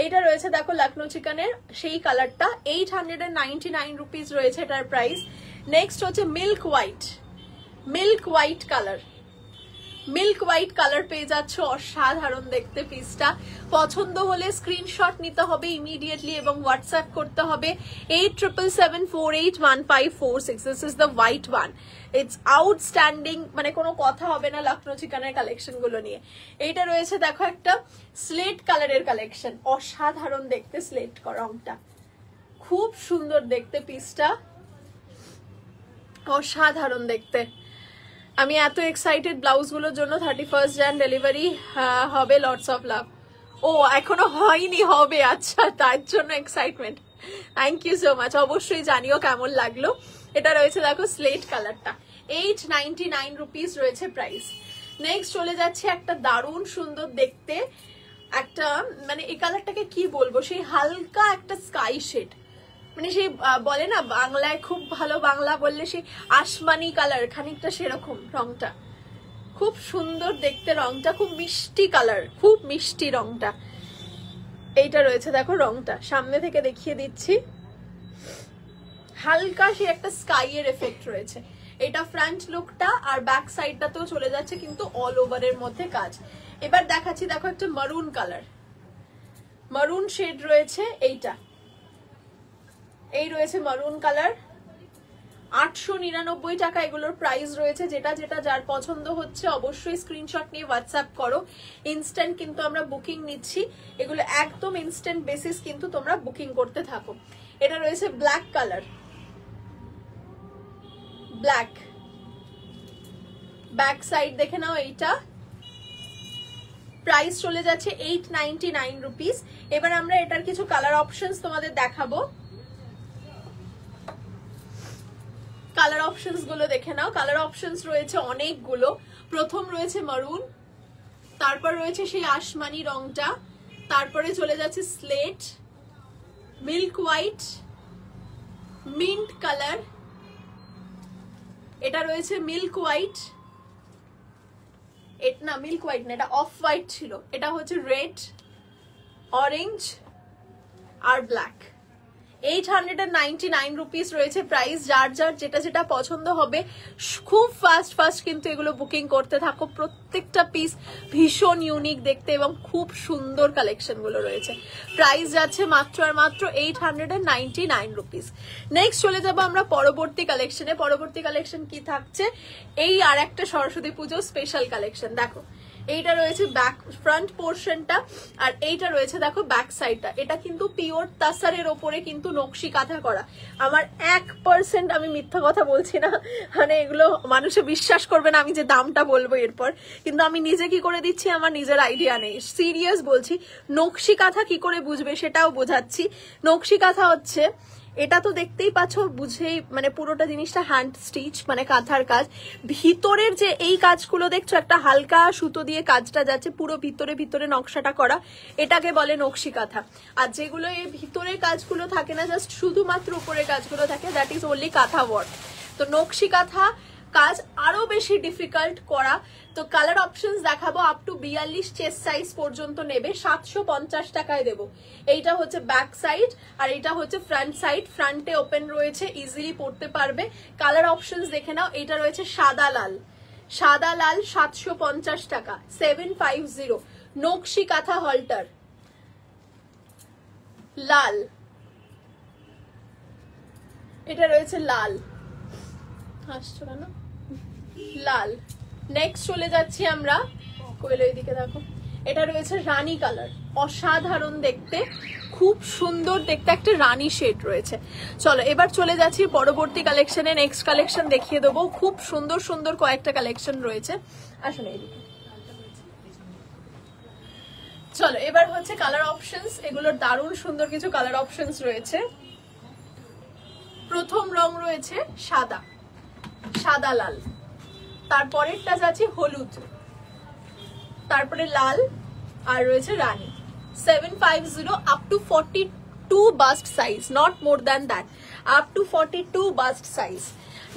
এইটা রয়েছে দেখো লখনৌ চিকনের সেই কালারটা, 899 রুপিস রয়েছে এটার প্রাইস। নেক্সট হচ্ছে মিল্ক হোয়াইট কালার পেয়ে যাচ্ছ, অসাধারণ দেখতে পিসটা। পছন্দ হলে স্ক্রিনশট নিতে হবে ইমিডিয়েটলি এবং হোয়াটসঅ্যাপ করতে হবে 8777481546। This is the white one, it's outstanding, মানে কোনো কথা হবে না লখনৌ চিকনের কালেকশন গুলো নিয়ে। এইটা রয়েছে দেখো একটা স্লেট কালারের কালেকশন, অসাধারণ দেখতে স্লেট রংটা, খুব সুন্দর দেখতে পিসটা, অসাধারণ দেখতে। আমি এত এক্সাইটেড ব্লাউজ গুলোর জন্য। 31 jan ডেলিভারি হবে, লটস অফ লাভ। ও এখনো হয়নি, হবে, আচ্ছা তার জন্য excitement. Thank you so much, অবশ্যই জানিও কেমন লাগলো। এটা রয়েছে দেখো স্লেট কালারটা, 899 রুপিস রয়েছে প্রাইস। নেক্সট চলে যাচ্ছে একটা দারুণ সুন্দর দেখতে একটা, মানে এই কালারটাকে কি বলবো, সেই হালকা একটা স্কাই শেড, মানে সেই বলে না বাংলায় খুব ভালো বাংলা বললে সেই আসমানি কালার, খানিকটা সেরকম রংটা। খুব সুন্দর দেখতে রংটা, খুব মিষ্টি কালার, খুব মিষ্টি রংটা। এইটা রয়েছে দেখো রংটা, সামনে থেকে দেখিয়ে দিচ্ছি, হালকা সে একটা স্কাই এর এফেক্ট রয়েছে। এটা ফ্রন্ট লুকটা, আর ব্যাক সাইডটাতেও চলে যাচ্ছে কিন্তু অল ওভারের মধ্যে কাজ। এবার দেখাচ্ছি দেখো একটা মারুন কালার, মারুন শেড রয়েছে। এইটা এই রয়েছে মারুন কালার, 899 টাকা এগুলোর প্রাইস রয়েছে। যেটা যার পছন্দ হচ্ছে অবশ্যই স্ক্রিনশট নিয়ে হোয়াটসঅ্যাপ করো। ইনস্ট্যান্ট কিন্তু আমরা বুকিং নিচ্ছি, এগুলো একদম ইনস্ট্যান্ট বেসিস কিন্তু তোমরা বুকিং করতে থাকো। এটা রয়েছে black colour, black, back side দেখে নাও। এইটা প্রাইস চলে যাচ্ছে 899 রুপিস। এবার আমরা এটার কিছু কালার অপশনস তোমাদের দেখাবো। কালার অপশনস গুলো দেখে নাও। কালার অপশনস রয়েছে অনেকগুলো। প্রথম রয়েছে মারুন, তারপর রয়েছে সেই আসমানি রংটা, তারপরে চলে যাচ্ছে slate, milk white, mint colour, এটা রয়েছে মিল্ক হোয়াইট, এটা না মিল্ক হোয়াইট না, এটা অফ হোয়াইট ছিল, এটা হচ্ছে রেড, অরেঞ্জ আর ব্ল্যাক। 899 রুপিস রয়েছে প্রাইস। যার যার যেটা যেটা পছন্দ হবে খুব ফাস্ট কিন্তু এগুলো বুকিং করতে থাকো। প্রত্যেকটা পিস ভীষণ ইউনিক দেখতে এবং খুব সুন্দর কালেকশন গুলো রয়েছে। প্রাইস যাচ্ছে মাত্র আর মাত্র 899 রুপিস। নেক্সট চলে যাবো আমরা পরবর্তী কালেকশনে। পরবর্তী কালেকশন কি থাকছে, এই আর একটা সরস্বতী পুজো স্পেশাল কালেকশন। দেখো এইটা রয়েছে ব্যাক ফ্রন্ট পোর্শনটা, আর এইটা রয়েছে দেখো ব্যাক সাইডটা। এটা কিন্তু পিওর তাসারের ওপরে কিন্তু নকশি কাঁথা করা। আমার 1% আমি মিথ্যা কথা বলছি না, মানে এগুলো মানুষে বিশ্বাস করবে না আমি যে দামটা বলবো এরপর, কিন্তু আমি নিজে কি করে দিচ্ছি আমার নিজের আইডিয়া নেই, সিরিয়াস বলছি। নকশি কাঁথা কি করে বুঝবে সেটাও বোঝাচ্ছি। নকশি কাঁথা হচ্ছে, এটা তো দেখতেই পাচ্ছ, বুঝেই মানে পুরোটা জিনিসটা হ্যান্ড স্টিচ, মানে কাঁথার কাজ। ভিতরের যে এই কাজগুলো দেখছো, একটা হালকা সুতো দিয়ে কাজটা যাচ্ছে, পুরো ভিতরে নকশাটা করা, এটাকে বলে নকশি কাঁথা। আর যেগুলো এই ভিতরের কাজগুলো থাকে না, জাস্ট শুধুমাত্র উপরের কাজগুলো থাকে, দ্যাট ইজ ওনলি কাঁথা ওয়ার্ক। তো নকশি কাঁথা কাজ আরো বেশি ডিফিকাল্ট করা। তো কালার অপশনস দেখাবো, আপ টু 42 চেস্ট সাইজ পর্যন্ত নেবে, 750 টাকায় দেবো। এইটা হচ্ছে ব্যাক সাইড আর এটা হচ্ছে ফ্রন্ট সাইড। ফ্রন্টে ওপেন রয়েছে, ইজিলি পড়তে পারবে। কালার অপশনস দেখে নাও। এটা রয়েছে সাদা লাল, 750 টাকা, 750। নকশি কাঁথা হল্টার লাল, এটা রয়েছে লাল, হাসছো কেন, লাল। নেক্সট চলে যাচ্ছি আমরা, কইলো এইদিকে দেখো, এটা রয়েছে রানী কালার, অসাধারণ দেখতে, খুব সুন্দর দেখতে, একটা রানী শেড রয়েছে। চলো এবার চলে যাচ্ছি পরবর্তী কালেকশনে। নেক্সট কালেকশন দেখিয়ে দেবো, খুব সুন্দর সুন্দর কয়েকটা কালেকশন রয়েছে। আসলে এইদিকে চলো, এবার হচ্ছে কালার অপশনস। এগুলোর দারুণ সুন্দর কিছু কালার অপশনস রয়েছে। প্রথম রং রয়েছে সাদা, সাদা লাল, তারপরেরটা যাচ্ছে হলুদ, তারপরে লাল, আর রয়েছে রানী। 750 up to 42 bust size, not more than that, up to 42 bust size.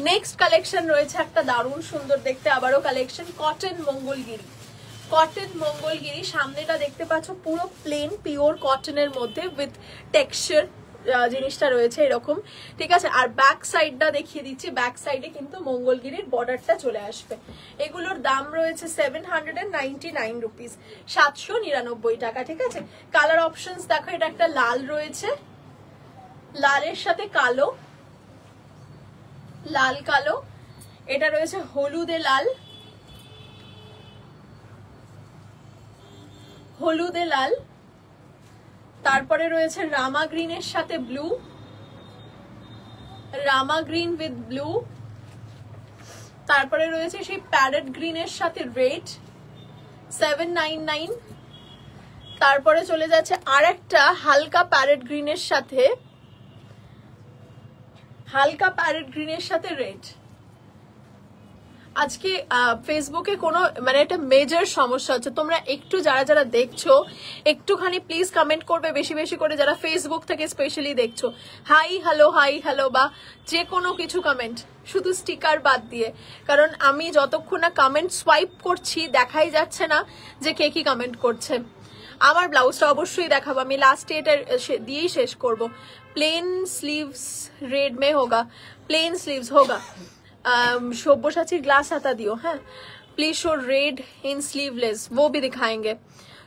Next collection রয়েছে একটা দারুণ সুন্দর দেখতে আবারও collection, cotton Mangalagiri. Cotton Mangalagiri, সামনেটা দেখতে পাচ্ছ পুরো প্লেন পিওর কটনের মধ্যে উইথ টেক্সচার জিনিসটা রয়েছে এরকম, ঠিক আছে। আর ব্যাক সাইডটা দেখিয়ে দিচ্ছি, ব্যাক সাইডে কিন্তু মঙ্গলগিরির বর্ডারটা চলে আসবে। এগুলোর দাম রয়েছে 799 রুপিস, 799 টাকা, ঠিক আছে। কালার অপশনস দেখো, এটা একটা লাল রয়েছে, লালের সাথে কালো, লাল কালো, এটা রয়েছে হলুদে লাল, হলুদে লাল, তারপরে রয়েছে রামা গ্রিনের সাথে blue, Rama green with blue, তারপরে রয়েছে সেই প্যারেট গ্রিনের সাথে রেড, 799। তারপরে চলে যাচ্ছে আর একটা হালকা প্যারেট গ্রিনের সাথে, হালকা প্যারেট গ্রিনের সাথে রেড। আজকে ফেসবুকে কোনো মানে একটা মেজর সমস্যা হচ্ছে, তোমরা একটু যারা যারা দেখছো একটুখানি প্লিজ কমেন্ট করবে বেশি বেশি করে, যারা ফেসবুক থেকে স্পেশালি দেখছো, হাই হ্যালো বা যে কোনো কিছু কমেন্ট, শুধু স্টিকার বাদ দিয়ে, কারণ আমি যতক্ষণ না কমেন্ট সোয়াইপ করছি দেখাই যাচ্ছে না যে কে কি কমেন্ট করছে। আমার ব্লাউজটা অবশ্যই দেখাবো, আমি লাস্টে এটা দিয়েই শেষ করব। প্লেন স্লিভস रेड में होगा, प्लेन स्लीव्स होगा। सब्यसाची ग्लास आता दियो, हाँ please show red in sleeveless, वो भी दिखाएंगे।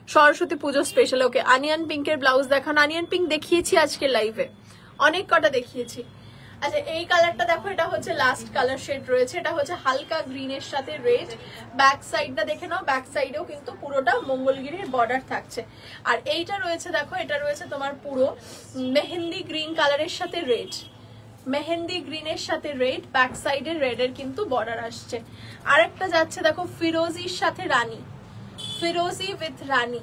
Saraswati Pujo special okay. Onion पिंकर ब्लाउज देखान, अनियन पिंक देखिएছি আজকে লাইভে, অনেক কটা দেখিয়েছি। আচ্ছা এই কালারটা দেখো, এটা হচ্ছে লাস্ট কালার শেড রয়েছে, এটা হচ্ছে হালকা গ্রিনের সাথে রেড। ব্যাক সাইডটা দেখে নাও, ব্যাক সাইডেও কিন্তু পুরোটা মঙ্গলগিরির বর্ডার থাকছে। আর এইটা রয়েছে দেখো, এটা রয়েছে তোমার পুরো মেহেন্দি গ্রিন কালারের সাথে রেড, মেহেন্দি গ্রিনের সাথে রেড, ব্যাক সাইডে রেডের কিন্তু বর্ডার আসছে। আরেকটা যাচ্ছে দেখো ফিরোজির সাথে রানী, ফিরোজি উইথ রানী,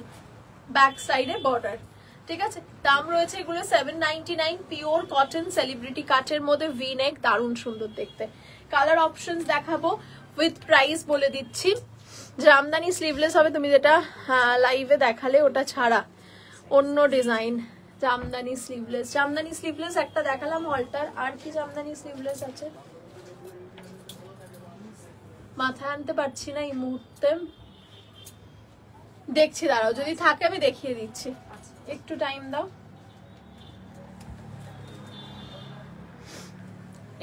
ব্যাক সাইডে বর্ডার, ঠিক আছে। দাম রয়েছে এগুলো 799, পিওর কটন সেলিব্রিটি কাটের মধ্যে ভি নেক, দারুণ সুন্দর দেখতে। কালার অপশনস দেখাবো, উইথ প্রাইস বলে দিচ্ছি। জামদানি স্লিভলেস হবে, তুমি যেটা লাইভে দেখালে ওটা ছাড়া অন্য design. Jamdani sleeveless, Jamdani sleeveless একটা দেখালাম হলটার, আর কি জামদানি স্লিভলেস আছে মাথায় আনতে পারছি না এই মুহূর্তে, দেখছি দাঁড়াও, যদি থাকে আমি দেখিয়ে দিচ্ছি, একটু টাইম দাও।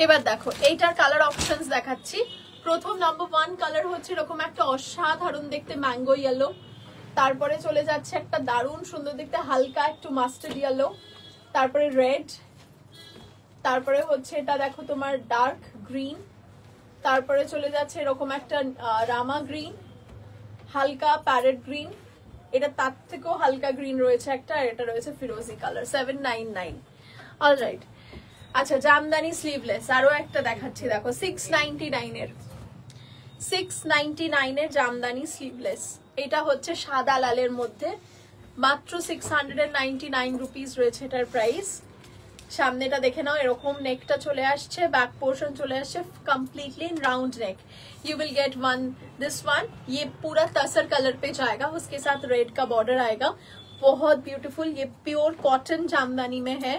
এবার দেখো এইটার কালার অপশনস দেখাচ্ছি। প্রথম নাম্বার 1 কালার হচ্ছে এরকম একটা অসাধারণ দেখতে ম্যাঙ্গো ইয়েলো, তারপরে চলে যাচ্ছে একটা দারুণ সুন্দর দেখতে হালকা একটু মাস্টার্ড ইয়েলো, তারপরে রেড, তারপরে হচ্ছে এটা দেখো তোমার ডার্ক গ্রিন, তারপরে চলে যাচ্ছে এরকম একটা রামা গ্রিন, হালকা প্যারেট গ্রিন, এটা তার থেকেও হালকা গ্রিন রয়েছে একটা, আর এটা রয়েছে ফিরোজি কালার 799। অলরাইট, আচ্ছা জামদানি স্লিভলেস আরো একটা দেখাচ্ছি দেখো 699 এর, 699 এর জামদানি স্লিভলেস। এটা হচ্ছে সাদা লালের মধ্যে, মাত্র 699 রুপিস রয়েছে এটার প্রাইস। সামনেটা দেখে নাও, এরকম নেকটা চলে আসছে, बैक पोर्शन चले আসছে completely in round neck. You will get one this one, ये पूरा तसर कलर पे जाएगा, उसके साथ रेड का बॉर्डर आएगा, बहुत ब्यूटीफुल। ये प्योर कॉटन जामदानी में है।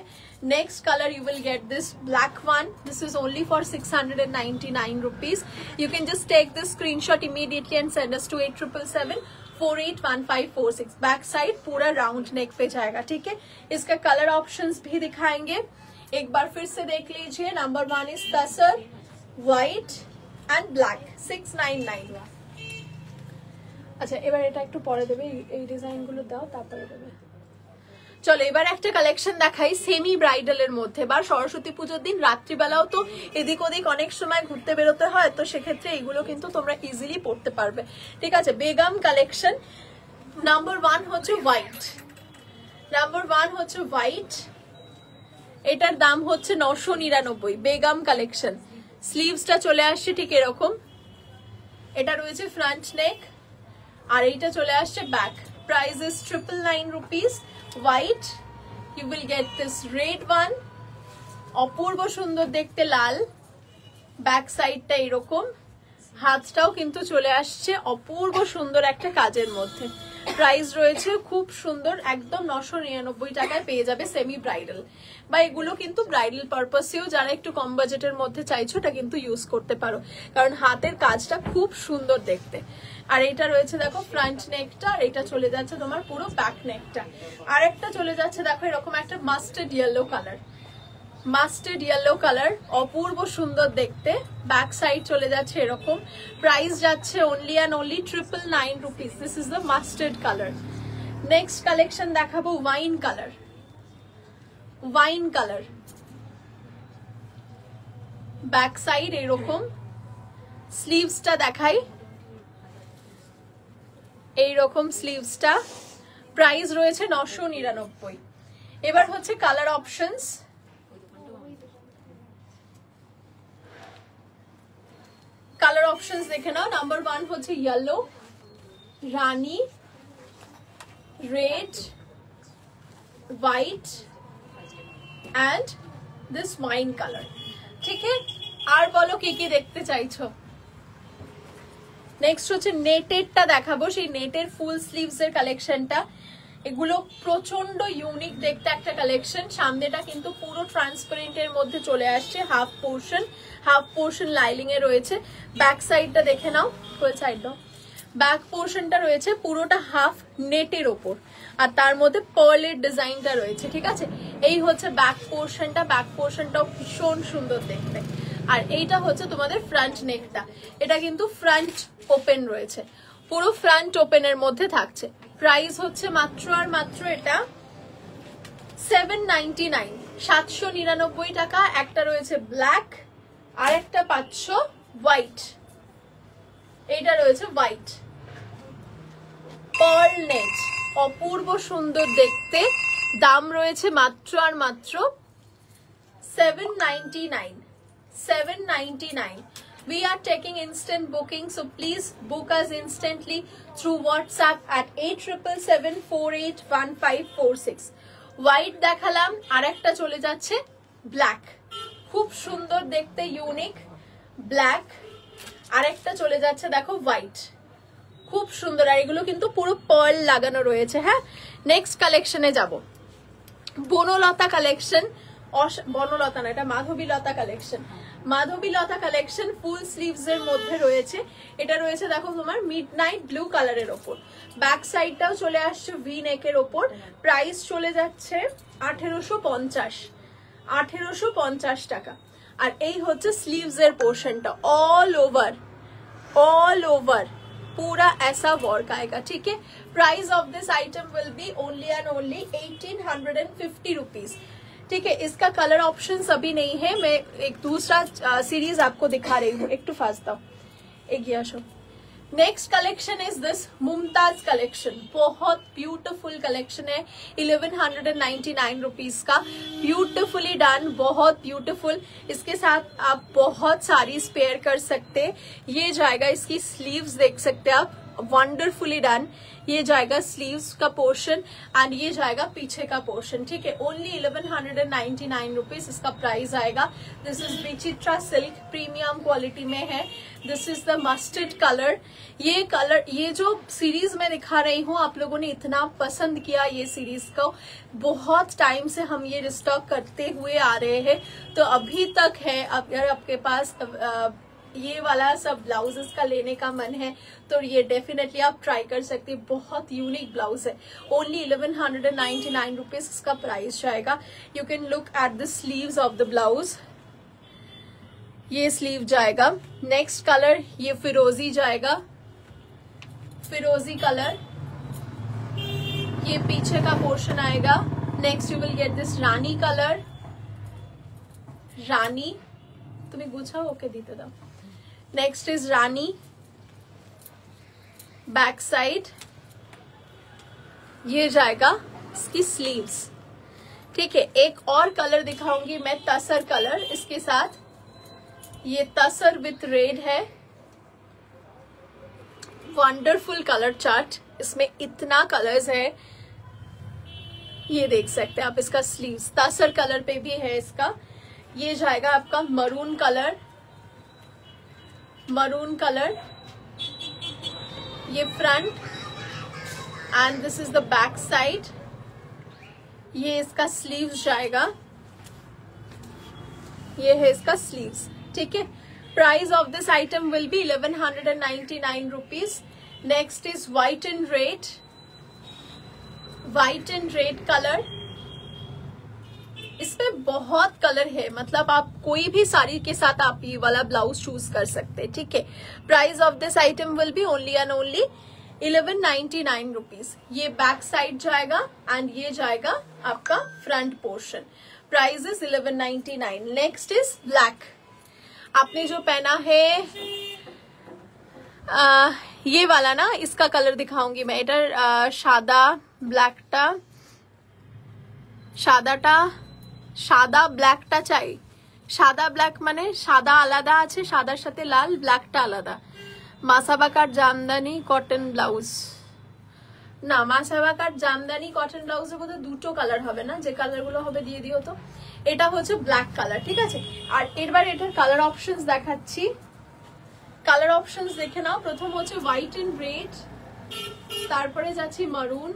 Next colour you will get this black one, this is only for 699 rupees. You can just take this screenshot immediately and send us to 8777481546। Back side पूरा round neck पे जाएगा, ठीक है। इसका colour options भी दिखाएंगे, एक बार फिर से देख लीजिए। Number 1 is tussar white and black 699। আচ্ছা এবার এটা একটু পরে দেবে, এই ডিজাইন গুলো দাও তারপরে দেবে। চলো এবার একটা কালেকশন দেখাই সেমি ব্রাইডাল এর মধ্যে। বা সরস্বতী পুজোর দিন রাত্রিবেলাও তো এদিক ওদিক অনেক সময় ঘুরতে বেরোতে হয়, তো সেক্ষেত্রে এগুলো কিন্তু তোমরা ইজিলি পড়তে পারবে, ঠিক আছে। বেগম কালেকশন নাম্বার 1 হচ্ছে হোয়াইট, নাম্বার 1 হচ্ছে হোয়াইট, এটার দাম হচ্ছে 999। বেগম কালেকশন, স্লিভসটা চলে আসছে ঠিক এরকম, এটা রয়েছে ফ্রন্ট নেক, আর এইটা চলে আসছে back. Price is 999 rupees. White, you will get this red one, অপূর্ব সুন্দর দেখতে লাল, ব্যাক সাইডটা এরকম, হাতটাও কিন্তু চলে আসছে অপূর্ব সুন্দর একটা কাজের মধ্যে। প্রাইস রয়েছে খুব সুন্দর, একদম 999 টাকায় পেয়ে যাবে সেমি ব্রাইডাল। বা এগুলো কিন্তু ব্রাইডাল পারপাসেও যারা একটু কম বাজেটের মধ্যে চাইছো এটা কিন্তু ইউজ করতে পারো, কারণ হাতের কাজটা খুব সুন্দর দেখতে। আর এটা রয়েছে দেখো ফ্রন্ট নেকটা, আর এটা চলে যাচ্ছে তোমার পুরো ব্যাক নেকটা। আর একটা চলে যাচ্ছে দেখো এরকম একটা mustard yellow colour, mustard yellow colour, অপূর্ব সুন্দর দেখতে। ব্যাক সাইড চলে যাচ্ছে এরকম, প্রাইস যাচ্ছে only and only 999 rupees. This is the mustard colour. Next collection দেখাবো wine colour, wine colour, back side এরকম, স্লিভসটা দেখাই এইরকম স্লিভসটা, প্রাইস রয়েছে 999। এবার হচ্ছে কালার অপশনস। কালার অপশনস দেখে নাও। নাম্বার 1 হচ্ছে ইয়েলো, রানী, red, white and this wine colour, ঠিক আছে। আর বলো কি কি দেখতে চাইছো। নেক্সট হচ্ছে নেটেরটা দেখাবো, সেই নেটের ফুল স্লিভস এর কালেকশনটা। এগুলো প্রচন্ড ইউনিক দেখতে একটা কালেকশন। সামনেটা কিন্তু পুরো ট্রান্সপারেন্ট এর মধ্যে চলে আসছে, হাফ পোর্শন লাইলিং এ রয়েছে। ব্যাক সাইডটা দেখে নাও, ফুল সাইড দাও। ব্যাক পোর্শনটা রয়েছে পুরোটা হাফ নেটের ওপর, আর তার মধ্যে পার্লের ডিজাইনটা রয়েছে, ঠিক আছে। এই হচ্ছে ব্যাক পোর্শনটা, ব্যাক পোর্শনটাও ভীষণ সুন্দর দেখতে। আর এইটা হচ্ছে তোমাদের ফ্রন্ট নেকটা, এটা কিন্তু ফ্রন্ট ওপেন রয়েছে, পুরো ফ্রন্ট ওপেনের মধ্যে থাকছে। প্রাইস হচ্ছে মাত্র আর মাত্র এটা 799, 799 টাকা। একটা রয়েছে ব্ল্যাক, আর একটা পাচ্ছ হোয়াইট, এইটা রয়েছে হোয়াইট পার্ল নেট, অপূর্ব সুন্দর দেখতে। দাম রয়েছে মাত্র আর মাত্র 799, 799। We are taking instant booking, so please book us instantly through WhatsApp at 8777481546. White দেখালাম, আর একটা চলে যাচ্ছে ব্ল্যাক, খুব সুন্দর দেখতে ইউনিক ব্ল্যাক। আর একটা চলে যাচ্ছে দেখো হোয়াইট, খুব সুন্দর। আর এগুলো কিন্তু পুরো পার্ল লাগানো রয়েছে। হ্যাঁ, নেক্সট কালেকশনে যাব। বনলতা কালেকশন, বনলতা না, এটা মাধবীলতা কালেকশন। মাধবীলতা কালেকশন ফুল স্লিভস এর মধ্যে রয়েছে। এটা রয়েছে দেখো তোমার মিডনাইট ব্লু কালারের ওপর, ব্যাক সাইডটাও চলে আসছে ভি নেকের ওপর। প্রাইস চলে যাচ্ছে 1850, 1850 টাকা। আর এই হচ্ছে স্লিভস এর পোর্শনটা, ऑल ओवर पूरा ऐसा वर्क आएगा, ठीक है। Price of this item will be only and only 1850 rupees, ठीक है। इसका कलर ऑप्शन अभी नहीं है, मैं एक दूसरा सीरीज आपको दिखा रही हूँ। एक टू फास्ट दाओ, एक ये show. Next collection is this Mumtaz collection, बहुत ब्यूटीफुल कलेक्शन है, 1199 रुपीज का, ब्यूटीफुली डन, बहुत ब्यूटीफुल। इसके साथ आप बहुत सारी स्पेयर कर सकते, ये जाएगा, इसकी स्लीव्स देख सकते आप, वंडरफुली डन। ये जाएगा स्लीव्स का पोर्शन एंड ये जाएगा पीछे का पोर्शन, ठीक है। ओनली 1199 रुपीज इसका प्राइस आएगा। This is Vichitra silk, premium quality में है। This is the mustard colour. ये जो सीरीज मैं दिखा रही हूँ, आप लोगों ने इतना पसंद किया ये सीरीज को, बहुत टाइम से हम ये रिस्टॉक करते हुए आ रहे हैं, तो अभी तक है। अगर आपके पास ये वाला सब ब्लाउजेस का लेने का मन है तो ये डेफिनेटली आप ट्राई कर सकते हैं, बहुत यूनिक ब्लाउज है। ओनली 1199 रुपीज इसका प्राइस जाएगा। You can look at the sleeves of the blouse, ये स्लीव जाएगा। नेक्स्ट कलर ये फिरोजी जाएगा, फिरोजी कलर, ये पीछे का पोर्शन आएगा। Next you will get this rani colour, rani तुम्हें गुच्छा होके दीते दाओ। Next is rani, back side, ये जाएगा इसकी स्लीव्स, ठीक है। एक और कलर दिखाऊंगी मैं, तसर कलर, इसके साथ ये तसर विथ रेड है, वंडरफुल कलर चार्ट, इसमें इतना कलर्स है, ये देख सकते हैं आप। इसका स्लीव्स तसर कलर पे भी है इसका। ये जाएगा आपका मरून कलर, मरून कलर, ये front end this is the back side, ये इसका स्लीव्स जाएगा, ये है इसका स्लीव्स, ठीक है। Price of this item will be 1199 rupees. Next is white and red, white and red colour, इसमें बहुत कलर है, मतलब आप कोई भी साड़ी के साथ आप ये वाला ब्लाउज चूज कर सकते हैं, ठीक है। Price of this item will be only and only 1199 rupees. ये बैक साइड जाएगा एंड ये जाएगा आपका front portion. Price is 1199। Next is black, आपने जो पहना है ये वाला ना, इसका कलर दिखाऊंगी मैं। এটার সাদা ব্ল্যাকটা, সাদা ব্ল্যাকটা চাই। সাদা ব্ল্যাক মানে সাদা আলাদা আছে, সাদার সাথে লাল, ব্ল্যাকটা আলাদা। মাসাবাকার জামদানি কটন ব্লাউজ, না মাসাবাকার জামদানি কটন ব্লাউজে বোধহয় দুটো কালার হবে না, যে কালার গুলো হবে দিয়ে দিও তো। এটা হচ্ছে ব্ল্যাক কালার, ঠিক আছে। আর এবার এটার কালার অপশনস দেখাচ্ছি, কালার অপশনস দেখে নাও। প্রথম হচ্ছে হোয়াইট এন্ড রেড, তারপরে যাচ্ছি মারুন,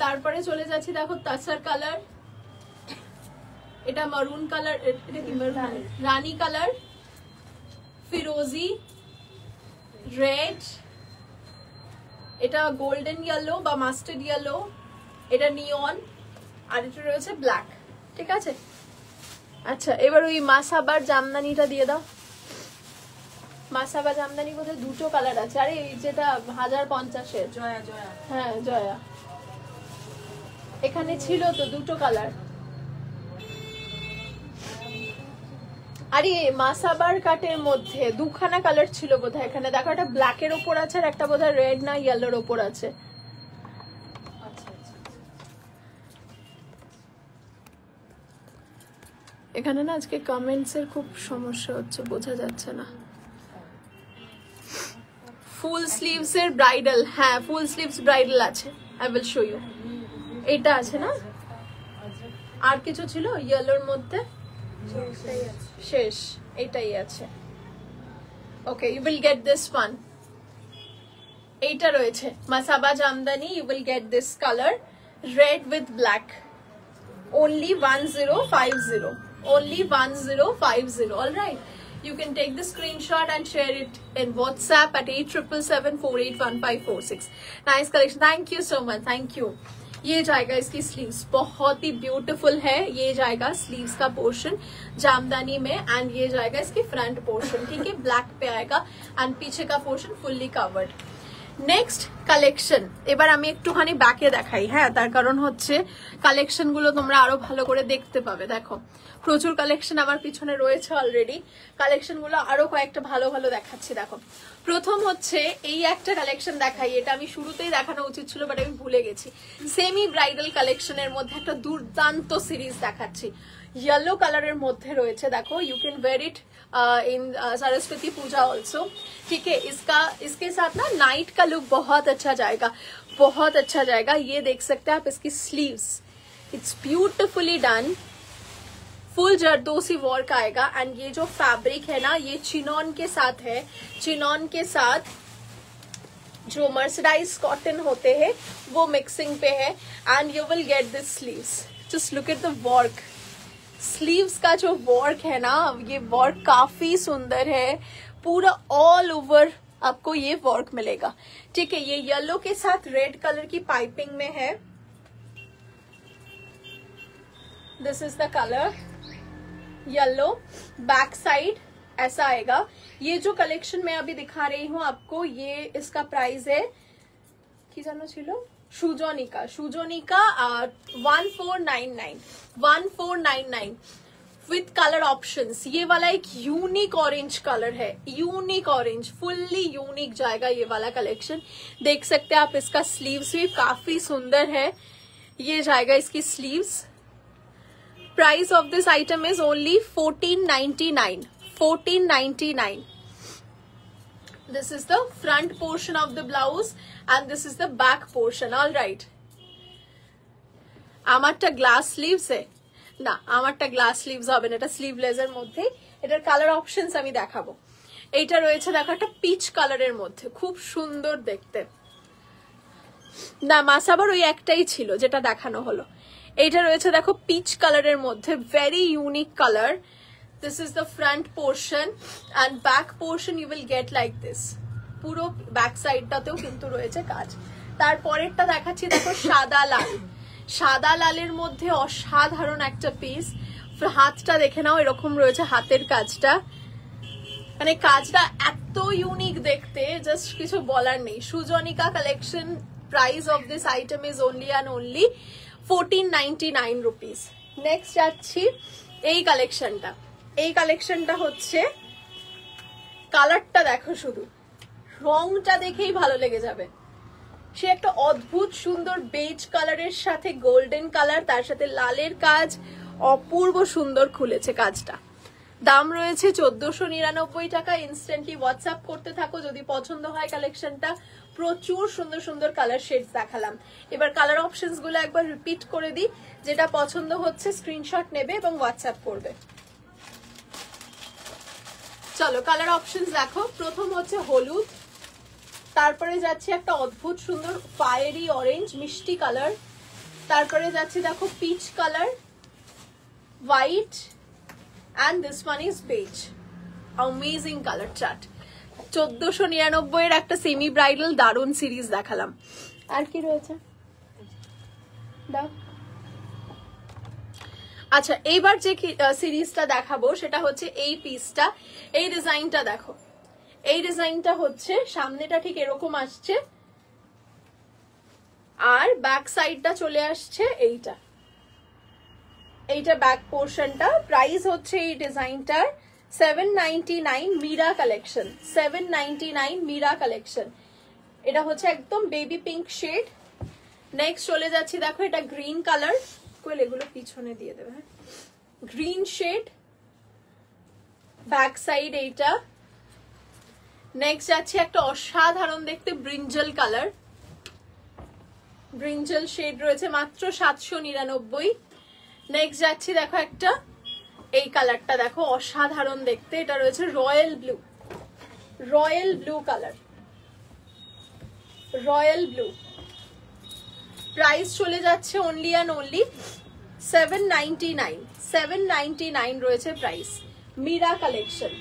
তারপরে চলে যাচ্ছি দেখো তাসার কালার, এটা মারুন কালার, এটা কি রানী কালার, ফিরোজি, রেড, এটা গোল্ডেন ইয়েলো বা মাস্টার্ড ইয়েলো, এটা নিয়ন, আর এটা রয়েছে ব্ল্যাক, ঠিক আছে। আচ্ছা এবার ওই মাসাবার জামদানিটা দিয়ে দাও। মাসাবা জামদানি বোধহয় দুটো কালার আছে, আরে এই যেটা 1050-এর জয়া, জয়া, হ্যাঁ জয়া, এখানে ছিল তো দুটো কালার। আরে মাসাবার কাটের মধ্যে দুখানা কালার ছিল বোধহয়, এখানে দেখো একটা ব্ল্যাকের ওপর আছে আর একটা বোধহয় রেড না ইয়েলোর ওপর আছে। এখানে না আজকে কমেন্টস এর খুব সমস্যা হচ্ছে, বোঝা যাচ্ছে না। ফুল স্লিভস এর ব্রাইডাল, হ্যাঁ ফুল স্লিভস ব্রাইডাল আছে, আই উইল শো ইউ। এটা আছে না, আর কিছু ছিল ইয়েলোর মধ্যে? শেষ, এটাই আছে। Okay, you will get this one. এইটা রয়েছে Masaba Jamdani, you will get this colour red with black, only 1050, only 1050. All right, you can take the screenshot and share it in WhatsApp at 8777481546. Nice collection, thank you so much, thank you. ये जाएगा इसकी sleeves, बहुत ही beautiful है। ये जाएगा sleeves का portion jamdani में and ये जाएगा इसकी फ्रंट पोर्शन, ठीक है, ब्लैक पे आएगा एंड पीछे का portion fully covered. Next collection, এবার আমি একটুখানি ব্যাকে দেখাই, হ্যাঁ, তার কারণ হচ্ছে কালেকশন গুলো তোমরা আরো ভালো করে দেখতে পাবে। দেখো প্রচুর কালেকশন আমার পিছনে রয়েছে অলরেডি, কালেকশন গুলো আরো কয়েকটা ভালো ভালো দেখাচ্ছি। দেখো প্রথম হচ্ছে এই একটা কালেকশন দেখাই, এটা আমি শুরুতেই দেখানো উচিত ছিল বাট আমি ভুলে গেছি। সেমি ব্রাইডাল কালেকশনের মধ্যে একটা দুর্দান্ত সিরিজ দেখাচ্ছি, येलो কালারের মধ্যে রয়েছে। দেখো you can wear it in Saraswati Puja also, ठीक है। इसके साथ ना नाइट का लुक बहुत अच्छा जाएगा, बहुत अच्छा जाएगा। ये देख सकते हैं आप इसकी sleeves, it's beautifully done, full zardozi work आएगा एंड ये जो फैब्रिक है ना ये चिनॉन के साथ है, चिनॉन के साथ जो मर्सराइज कॉटन होते हैं वो मिक्सिंग पे है and you will get this sleeves. Just look at the work, sleeves का जो वर्क है ना ये वर्क काफी सुंदर है, पूरा ऑल ओवर आपको ये वर्क मिलेगा, ठीक है। ये येलो के साथ रेड कलर की पाइपिंग में है, this is the colour yellow. Back side ऐसा आएगा। ये जो कलेक्शन मैं अभी दिखा रही हूँ आपको, ये इसका प्राइस है कि जानो छिलो সুজনিকা, সুজনিকা 1499 विथ कलर ऑप्शंस। ये वाला एक यूनिक ऑरेंज कलर है, यूनिक ऑरेंज, फुल्ली यूनिक जाएगा ये वाला कलेक्शन। देख सकते हैं आप इसका स्लीव्स भी काफी सुंदर है, ये जाएगा इसकी sleeves. Price of this item is only 1499। This is the front portion of the blouse and this is the back portion, all right. আমারটা গ্লাস স্লিভস এ না, আমারটা গ্লাস স্লিভস হবে না, এটা স্লিভলেস এর মধ্যে। এটার কালার অপশনস আমি দেখাবো। এইটা রয়েছে দেখো একটা পিচ কালারের মধ্যে, খুব সুন্দর দেখতে। না মাসাবার ওই একটাই ছিল যেটা দেখানো হলো। এইটা রয়েছে দেখো পিচ কালারের মধ্যে, very unique colour. This is the front portion and back portion you will get like this, পুরো ব্যাক সাইডটাতেও কিন্তু রয়েছে কাজ। তারপরেরটা দেখাচ্ছি, দেখো সাদা লাল, সাদা লালের মধ্যে অসাধারণ একটা পিস। হাতটা দেখে নাও, এরকম রয়েছে হাতের কাজটা, মানে কাজটা এত ইউনিক দেখতে, জাস্ট কিছু বলার নেই। Sujanika collection, price of this item is only and only 1499 rupees. Next যাচ্ছি এই কালেকশনটা। এই কালেকশনটা হচ্ছে, কালারটা দেখো, শুধু রংটা দেখেই ভালো লেগে যাবে। সে একটা অদ্ভুত সুন্দর বেজ কালারের সাথে গোল্ডেন কালার, তার সাথে লালের কাজ, অপূর্ব সুন্দর খুলেছে কাজটা। দাম রয়েছে 1499 টাকা। ইনস্ট্যান্টলি হোয়াটসঅ্যাপ করতে থাকো যদি পছন্দ হয় কালেকশনটা। প্রচুর সুন্দর সুন্দর কালার শেডস দেখালাম, এবার কালার অপশনস গুলো একবার রিপিট করে দিই। যেটা পছন্দ হচ্ছে স্ক্রিনশট নেবে এবং হোয়াটসঅ্যাপ করবে। চলো কালার অপশনস দেখো। প্রথম হচ্ছে হলুদ, তারপরে যাচ্ছে একটা অদ্ভুত সুন্দর ফায়ারি অরেঞ্জ মিষ্টি কালার, তারপরে যাচ্ছে দেখো peach colour, white and this one is beige, amazing color chart। 1499 এর একটা সেমি ব্রাইডাল দারুন সিরিজ দেখালাম। আর কি রয়েছে দাও। আচ্ছা এইবার যে সিরিজটা দেখাবো সেটা হচ্ছে এই পিসটা। এই ডিজাইনটা দেখো, এই ডিজাইনটা হচ্ছে সামনেটা ঠিক এরকম আসছে আর ব্যাক সাইডটা চলে আসছে এইটা, এইটা ব্যাক পোর্শনটা। প্রাইস হচ্ছে এই ডিজাইনটার 799 মীরা কালেকশন, 799 মীরা কালেকশন। এটা হচ্ছে একদম বেবি পিঙ্ক শেড। নেক্সট চলে যাচ্ছি, দেখো এটা গ্রিন কালার, কোয়েল এগুলো পিছনে দিয়ে দেবে, হ্যাঁ, গ্রিন শেড, ব্যাক সাইড এইটা। নেক্সট যাচ্ছে একটা অসাধারণ দেখতে ব্রিঞ্জল কালার, ব্রিঞ্জল শেড রয়েছে মাত্র 799। নেক্সট যাচ্ছি দেখো একটা এই কালারটা দেখো অসাধারণ দেখতে, এটা রয়েছে royal blue, royal blue colour, royal blue. Price চলে যাচ্ছে অনলি অ্যান্ড অনলি 799, 799 রয়েছে প্রাইস। মীরা কালেকশন।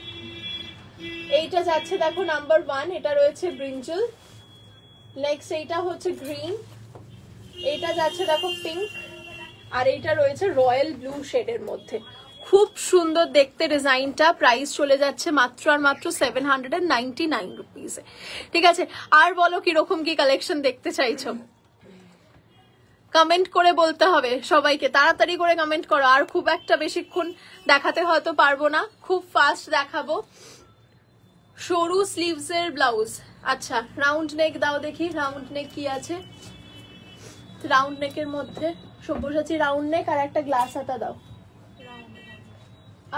এইটা যাচ্ছে দেখো নাম্বার 1, এটা রয়েছে ব্রিঞ্জল। নেক্সট এইটা হচ্ছে গ্রিন, এটা যাচ্ছে দেখো পিঙ্ক, আর এইটা রয়েছে রয়্যাল ব্লু শেডের মধ্যে। খুব সুন্দর দেখতে ডিজাইনটা। প্রাইস চলে যাচ্ছে মাত্র আর মাত্র 799 রুপিসে। ঠিক আছে, আর বলো কিরকম কি কালেকশন দেখতে চাইছো, কমেন্ট করে বলতে হবে সবাইকে, তাড়াতাড়ি করে কমেন্ট করো। আর খুব একটা বেশিক্ষণ দেখাতে হয়তো পারবো না, খুব ফাস্ট দেখাবো। সরু স্লিভস এর ব্লাউজ। আচ্ছা, রাউন্ড নেক দাও দেখি, রাউন্ড নেক কি আছে। রাউন্ড নেকের মধ্যে সব্যসাচী রাউন্ড নেক আর একটা গ্লাস হাতা দাও,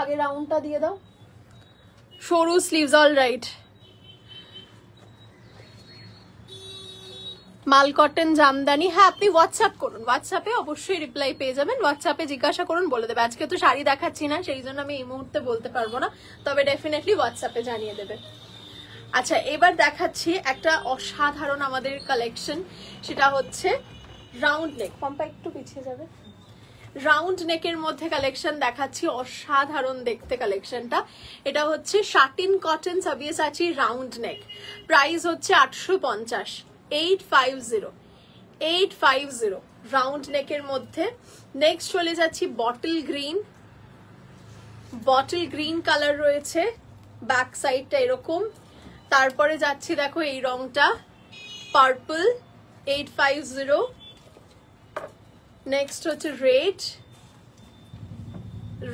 আগে রাউন্ডটা দিয়ে দাও। সরু স্লিভস, অল রাইট। মাল কটন জামদানি। হ্যাঁ, আপনি হোয়াটসঅ্যাপ করুন, হোয়াটসঅ্যাপে অবশ্যই রিপ্লাই পেয়ে যাবেন। হোয়াটসঅ্যাপে জিজ্ঞাসা করুন, বলে দেবে। আজকে তো শাড়ি দেখাচ্ছি না, সেই জন্য আমি এই মুহূর্তে বলতে পারবো না, তবে ডেফিনেটলি হোয়াটসঅ্যাপে জানিয়ে দেবে। আচ্ছা, এবার দেখাচ্ছি একটা অসাধারণ আমাদের কালেকশন, সেটা হচ্ছে রাউন্ড নেক। পম্পা একটু পিছিয়ে যাবে। রাউন্ড নেকের মধ্যে কালেকশন দেখাচ্ছি, অসাধারণ দেখতে কালেকশনটা। এটা হচ্ছে satin cotton Sabyasachi round neck. Price হচ্ছে 850, 850 রাউন্ড নেকের মধ্যে। নেক্সট চলে যাচ্ছি বটল গ্রিন কালার রয়েছে, ব্যাক সাইডটা এরকম। তারপরে যাচ্ছি দেখো এই রংটা পার্পল, 850। নেক্সট হচ্ছে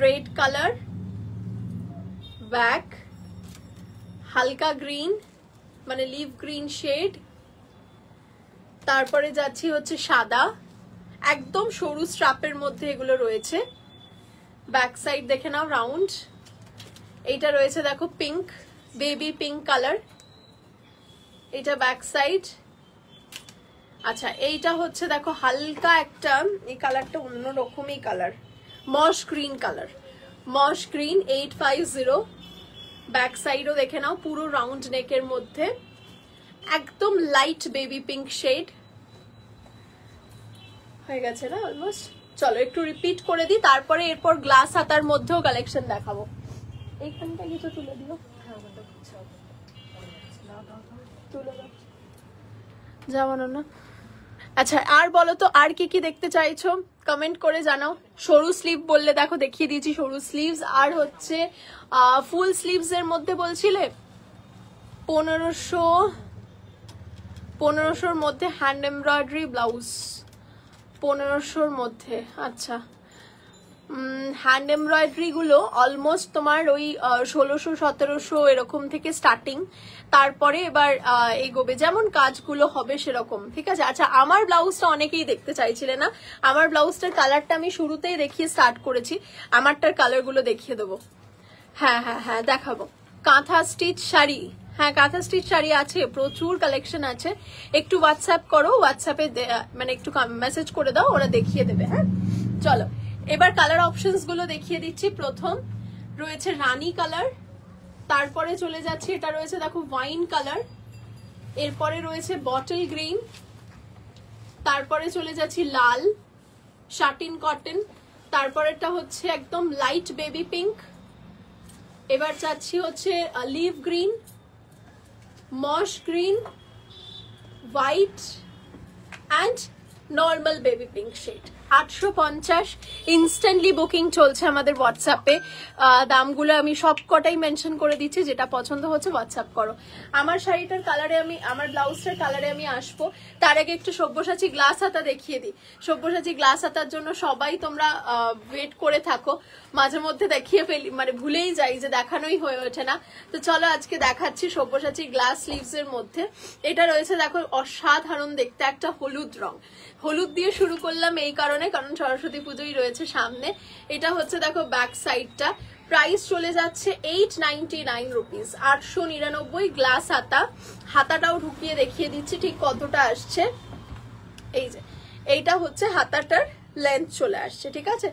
রেড কালার, ব্যাক হালকা গ্রিন মানে লিভ গ্রিন শেড। তারপরে যাচ্ছি হচ্ছে সাদা, একদম সরু স্ট্রাপের মধ্যে এগুলো রয়েছে। ব্যাক সাইড দেখে নাও রাউন্ড। এইটা রয়েছে দেখো পিঙ্ক, বেবি পিঙ্ক কালার, এটা ব্যাক সাইড। আচ্ছা, এইটা হচ্ছে দেখো হালকা একটা, এই কালারটা অন্যরকমই কালার, মশ গ্রিন কালার, মশ গ্রিন, 850। ব্যাক সাইডও দেখে নাও, পুরো রাউন্ড নেকের মধ্যে, একদম লাইট বেবি পিঙ্ক শেড হয়ে গেছে না অলমোস্ট। চলো একটু রিপিট করে দিই, তারপরে এরপর গ্লাস হাতার মধ্যেও কালেকশন দেখাবো। এইখানটা কিছু তুলে দিও, যাওয়ানো না। আচ্ছা, আর বলো তো আর কি কি দেখতে চাইছো, কমেন্ট করে জানাও। সরু স্লিভ বললে দেখো দেখিয়ে দিয়েছি সরু স্লিভস। আর হচ্ছে ফুল স্লিভস এর মধ্যে বলছিলে 1500 মধ্যে হ্যান্ড এমব্রয়ডারি ব্লাউজ, 1500 মধ্যে। আচ্ছা, হ্যান্ড এমব্রয়ডারি গুলো অলমোস্ট তোমার ওই 1600-1700 এরকম থেকে স্টার্টিং, তারপরে এবার এগোবে যেমন কাজগুলো হবে সেরকম। ঠিক আছে। আচ্ছা, আমার ব্লাউজটা অনেকেই দেখতে চাইছিলে না, আমার ব্লাউজটার কালারটা আমি শুরুতেই দেখিয়ে স্টার্ট করেছি, আমারটার কালারগুলো দেখিয়ে দেবো। হ্যাঁ হ্যাঁ হ্যাঁ দেখাবো। কাঁথা স্টিচ শাড়ি, হ্যাঁ কাঁথা স্টিচ শাড়ি আছে, প্রচুর কালেকশন আছে। একটু হোয়াটসঅ্যাপ করো, হোয়াটসঅ্যাপে মানে একটু মেসেজ করে দাও, ওরা দেখিয়ে দেবে। হ্যাঁ চলো, এবার কালার অপশনস গুলো দেখিয়ে দিচ্ছি। প্রথম রয়েছে রানী কালার, তারপরে চলে যাচ্ছে এটা রয়েছে দেখো ওয়াইন কালার, এরপরে রয়েছে বটল গ্রিন, তারপরে চলে যাচ্ছি লাল শাটিন কটন, তারপরেটা হচ্ছে একদম লাইট বেবি পিঙ্ক, এবার যাচ্ছি হচ্ছে leaf green, moss green, white and normal baby pink shade. 850 instantly booking চলছে আমাদের হোয়াটসঅ্যাপে। দামগুলো আমি সব কটাই মেনশন করে দিচ্ছি, যেটা পছন্দ হচ্ছে হোয়াটসঅ্যাপ করো। আমার শাড়িটার কালারে আমি, আমার ব্লাউজটার কালারে আমি আসবো, তার আগে একটু সব্যসাচী গ্লাস হাতা দেখিয়ে দিই। সব্যসাচী গ্লাস হাতার জন্য সবাই তোমরা ওয়েট করে থাকো, মাঝে মধ্যে দেখিয়ে ফেলি, মানে ভুলেই যাই যে দেখানোই হয়ে ওঠে না। তো চলো আজকে দেখাচ্ছি সব্যসাচী গ্লাস স্লিভস এর মধ্যে। এটা রয়েছে দেখো অসাধারণ দেখতে একটা হলুদ রং, হলুদ দিয়ে শুরু করলাম এই কারণে, কারণ সরস্বতী পুজোই রয়েছে সামনে। এটা হচ্ছে দেখো ব্যাক সাইডটা, প্রাইস চলে যাচ্ছে 899 রুপিস, 899। গ্লাস হাতা, হাতাটাও ঢুকিয়ে দেখিয়ে দিচ্ছি ঠিক কতটা আসছে। এই যে এইটা হচ্ছে হাতাটার লেন্থ চলে আসছে। ঠিক আছে,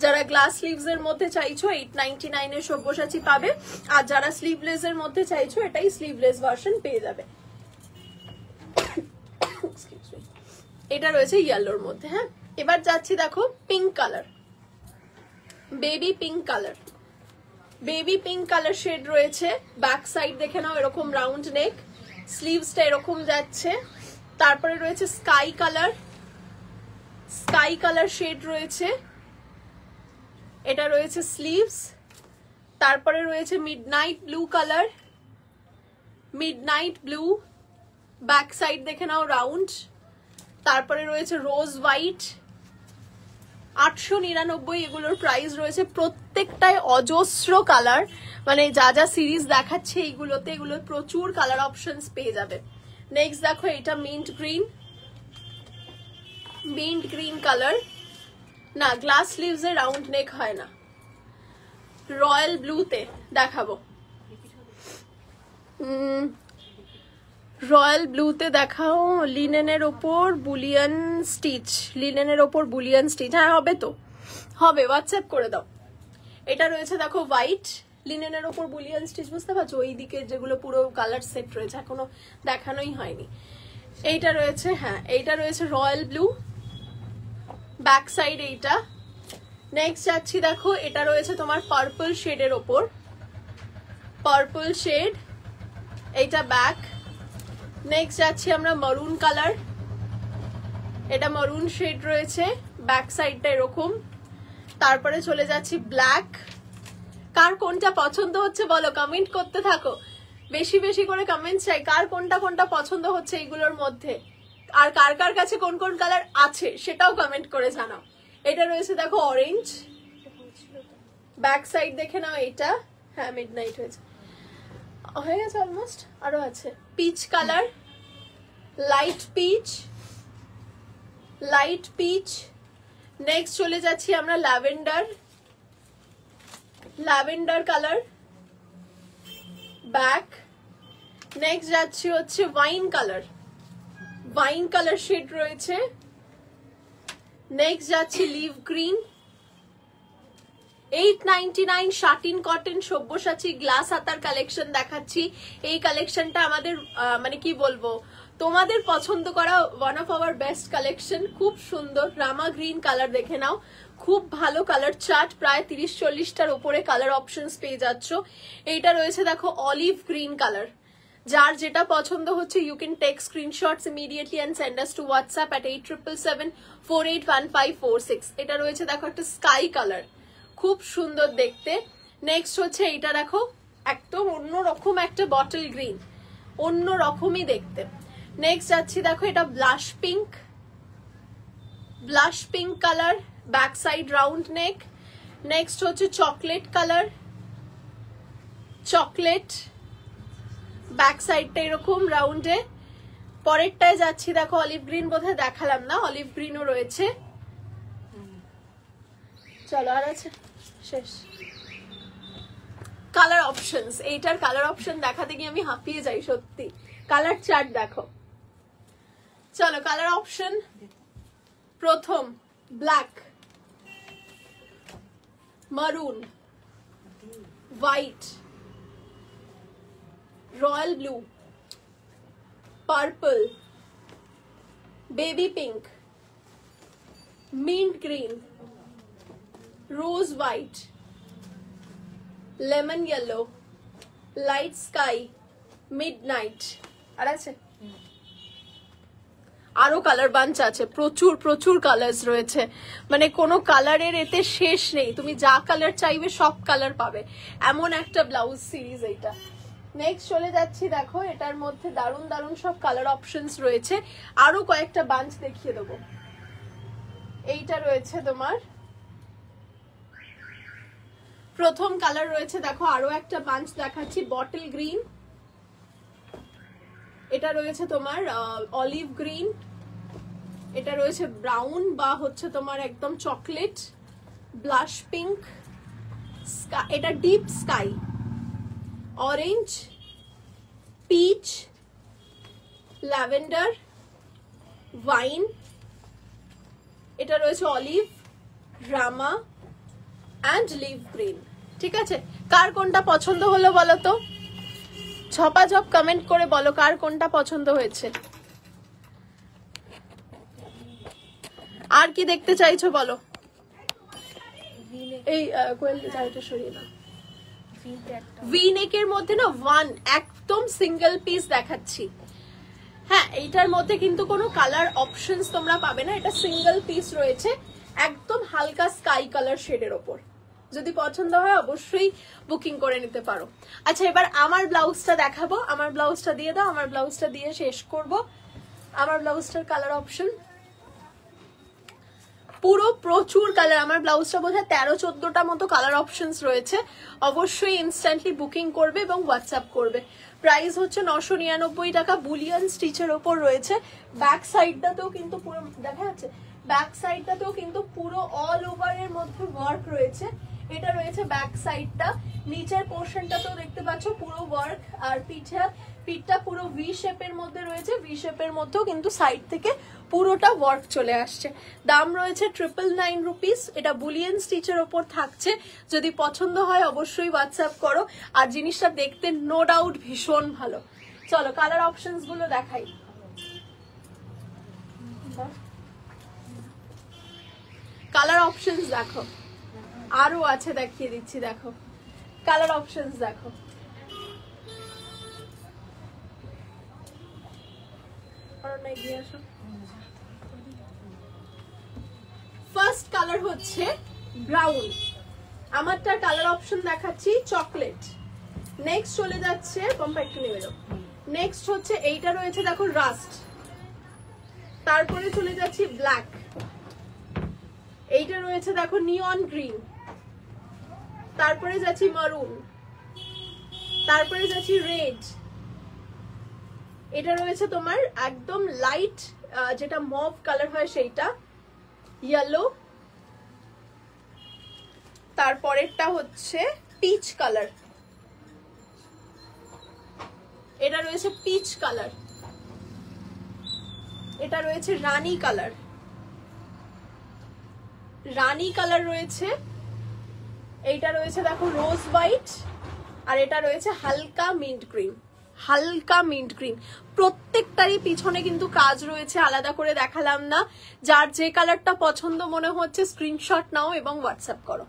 যারা গ্লাস স্লিভস এর মধ্যে চাইছো 899 এর সব্যসাচী পাবে, আর যারা স্লিভলেস এর মধ্যে চাইছো এটাই স্লিভলেস ভার্সন পেয়ে যাবে। এটা রয়েছে ইয়েলোর মধ্যে। হ্যাঁ, এবার যাচ্ছি দেখো pink colour, baby pink colour, baby pink colour shade রয়েছে। ব্যাক সাইড দেখে নাও এরকম রাউন্ড নেক, স্লিভসটা এরকম যাচ্ছে। তারপরে রয়েছে sky colour, sky colour shade রয়েছে, এটা রয়েছে স্লিভস, তারপরে রয়েছে midnight blue colour, midnight blue, back side দেখে নাও রাউন্ড, তারপরে রয়েছে রোজ হোয়াইট। 899 এগুলোর প্রাইস রয়েছে, প্রত্যেকটায় অজস্র কালার, মানে যা যা সিরিজ দেখাচ্ছে এইগুলোতে এগুলোর প্রচুর কালার অপশনস পেয়ে যাবে। নেক্সট দেখো এটা mint green, mint green colour, না গ্লাস স্লিভস এর রাউন্ড নেক হয় না। রয়্যাল ব্লুতে দেখাবো, রয়্যাল ব্লুতে দেখাও, লিনেনের ওপর বুলিয়ান স্টিচ, লিনেনের ওপর বুলিয়ান স্টিচ, হ্যাঁ হবে তো, হবে, হোয়াটসঅ্যাপ করে দাও। এটা রয়েছে দেখো হোয়াইট, লিনেনের ওপর বুলিয়ান স্টিচ, বুঝতে পারছো ওই দিকে যেগুলো পুরো কালার সেট রয়েছে এখনো দেখানোই হয়নি। এইটা রয়েছে, হ্যাঁ এইটা রয়েছে রয়্যাল ব্লু, ব্যাক সাইড এইটা। নেক্সট যাচ্ছি দেখো, এটা রয়েছে তোমার পার্পল শেডের ওপর, পার্পল শেড, এইটা ব্যাক। নেক্সট যাচ্ছি আমরা মারুন কালার, এটা মারুন শেড রয়েছে, ব্যাক সাইডটা এরকম। তারপরে চলে যাচ্ছি ব্ল্যাক। কার কোনটা পছন্দ হচ্ছে বলো, কমেন্ট করতে থাকো, বেশি বেশি করে কমেন্ট চাই, কার কোনটা কোনটা পছন্দ হচ্ছে এইগুলোর মধ্যে, আর কার কার কাছে কোন কোন কালার আছে সেটাও কমেন্ট করে জানাও। এটা রয়েছে দেখো অরেঞ্জ, ব্যাক সাইড দেখে নাও এইটা, হ্যাঁ মিডনাইট হয়েছে, হয়ে গেছে অলমোস্ট, আরো আছে peach colour, light peach, light peach. Next চলে যাচ্ছি আমরা lavender, lavender colour, back. Next যাচ্ছি হচ্ছে wine colour, wine colour shade রয়েছে। নেক্সট যাচ্ছি leaf green, 899 satin cotton Sabyasachi glass হাতার কালেকশন দেখাচ্ছি। এই কালেকশনটা আমাদের মানে কি বলবো, তোমাদের পছন্দ করা one of our best collection, খুব সুন্দর। রামা গ্রিন কালার দেখে নাও, খুব ভালো কালার চার্ট, প্রায় 30-40টার উপরে কালার অপশনস পেয়ে যাচ্ছ। এইটা রয়েছে দেখো অলিভ গ্রিন কালার, যার যেটা পছন্দ হচ্ছে you can take screenshots immediately and send us to WhatsApp at 8777481546। এটা রয়েছে দেখো একটা স্কাই কালার, খুব সুন্দর দেখতে। নেক্সট হচ্ছে এইটা দেখো একদম অন্যরকম একটা বটল গ্রিন, অন্য রকমই দেখতে। নেক্সট যাচ্ছি দেখো এটা blush pink, blush pink colour, back side round neck. Next হচ্ছে চকলেট কালার, চকলেট, ব্যাক সাইডটা এরকম রাউন্ডে। পরেরটায় যাচ্ছি দেখো অলিভ গ্রিন, বোধহয় দেখালাম না, অলিভ গ্রিনও রয়েছে। চলো আর আছে, শেষ। কালার অপশনস, এইটার কালার অপশন দেখাতে গিয়ে আমি হাঁপিয়ে যাই সত্যি, কালার চার্ট দেখো। চলো কালার অপশন, প্রথম ব্ল্যাক, মারুন, white, royal blue, purple, baby pink, mint green, rose white, lemon yellow, light sky, midnight। আর আছে আরো কালার বাঞ্চ আছে, প্রচুর প্রচুর কালার্স রয়েছে, মানে কোনো কালারের এতে শেষ নেই, তুমি যা কালার চাইবে সব কালার পাবে, এমন একটা ব্লাউজ সিরিজ এইটা। নেক্সট চলে যাচ্ছি দেখো, এটার মধ্যে দারুণ দারুণ সব কালার অপশনস রয়েছে, আরো কয়েকটা বাঞ্চ দেখিয়ে দেবো। এইটা রয়েছে তোমার প্রথম কালার রয়েছে দেখো, আরো একটা বাঞ্চ দেখাচ্ছি বটল গ্রিন, এটা রয়েছে তোমার অলিভ গ্রিন, এটা রয়েছে ব্রাউন বা হচ্ছে তোমার একদম চকলেট, ব্লাশ পিঙ্ক, এটা deep sky, orange, peach, lavender, wine, এটা রয়েছে অলিভ, রামা অ্যান্ড লিভ গ্রিন। ঠিক আছে, কার কোনটা পছন্দ হলো বলো তো, ঝপাঝপ কমেন্ট করে বলো কার কোনটা পছন্দ হয়েছে। আর কি দেখতে চাইছো বলো। এই কোয়েলটা চাইটা সরিয়ে নাও। ভি নেকের মধ্যে না ওয়ান একদম সিঙ্গেল পিস দেখাচ্ছি, হ্যাঁ, এইটার মধ্যে কিন্তু কোনো কালার অপশনস তোমরা পাবে না, এটা সিঙ্গেল পিস রয়েছে, একদম হালকা স্কাই কালার শেডের ওপর। যদি পছন্দ হয় অবশ্যই বুকিং করে নিতে পারো। আচ্ছা, এবার আমার ব্লাউজটা দেখাবো। আমার ব্লাউজটা দিয়ে দাও, আমার ব্লাউজটা দিয়ে শেষ করব। আমার ব্লাউজটার কালার অপশন পুরো প্রচুর কালার। আমার ব্লাউজটা বোধহয় 13-14টা মতো কালার অপশনস রয়েছে। অবশ্যই ইনস্ট্যান্টলি বুকিং করবে এবং হোয়াটসঅ্যাপ করবে। প্রাইস হচ্ছে 999 টাকা, বুলিয়ান স্টিচের ওপর রয়েছে। ব্যাক সাইডটাতেও কিন্তু পুরো দেখা যাচ্ছে, ব্যাক সাইডটাতেও কিন্তু পুরো অল ওভারের মধ্যে ওয়ার্ক রয়েছে। এটা রয়েছে ব্যাক সাইডটা, নিচের পোর্শনটাতেও দেখতে পাচ্ছ পুরো ওয়ার্ক, আর পিঠটা পুরো ভি শেপের মধ্যে রয়েছে। ভি শেপের মধ্যেও কিন্তু সাইড থেকে পুরোটা ওয়ার্ক চলে আসছে। দাম রয়েছে 999 রুপিস। এটা বুলিয়ান স্টিচের ওপর থাকছে। যদি পছন্দ হয় অবশ্যই হোয়াটসঅ্যাপ করো। আর জিনিসটা দেখতে নো ডাউট ভীষণ ভালো। চলো কালার অপশনস গুলো দেখাই। কালার অপশনস দেখো, আরো আছে, দেখিয়ে দিচ্ছি। দেখো কালার অপশনস দেখো, ফার্স্ট কালার হচ্ছে ব্রাউন, আমারটার কালার অপশন দেখাচ্ছি চকলেট। নেক্সট চলে যাচ্ছে পম্পা একটু নেমে যাও। নেক্সট হচ্ছে এইটা রয়েছে দেখো রাস্ট, তারপরে চলে যাচ্ছি ব্ল্যাক, এইটা রয়েছে দেখো নিয়ন গ্রিন, তারপরে যাচ্ছি মারুন, তারপরে যাচ্ছি রেড, এটা রয়েছে তোমার একদম লাইট যেটা মভ কালার হয় সেইটা, ইয়েলো, তারপরেরটা হচ্ছে পিচ কালার, এটা রয়েছে পিচ কালার, এটা রয়েছে রানী কালার, রানী কালার রয়েছে, এইটা রয়েছে দেখো রোজ হোয়াইট, আর এটা রয়েছে হালকা মিন্ট গ্রিন। হালকা মিন্ট গ্রিন, প্রত্যেকটারই পিছনে কিন্তু কাজ রয়েছে, আলাদা করে দেখালাম না। যার যে কালারটা পছন্দ মনে হচ্ছে স্ক্রিনশট নাও এবং হোয়াটসঅ্যাপ করো।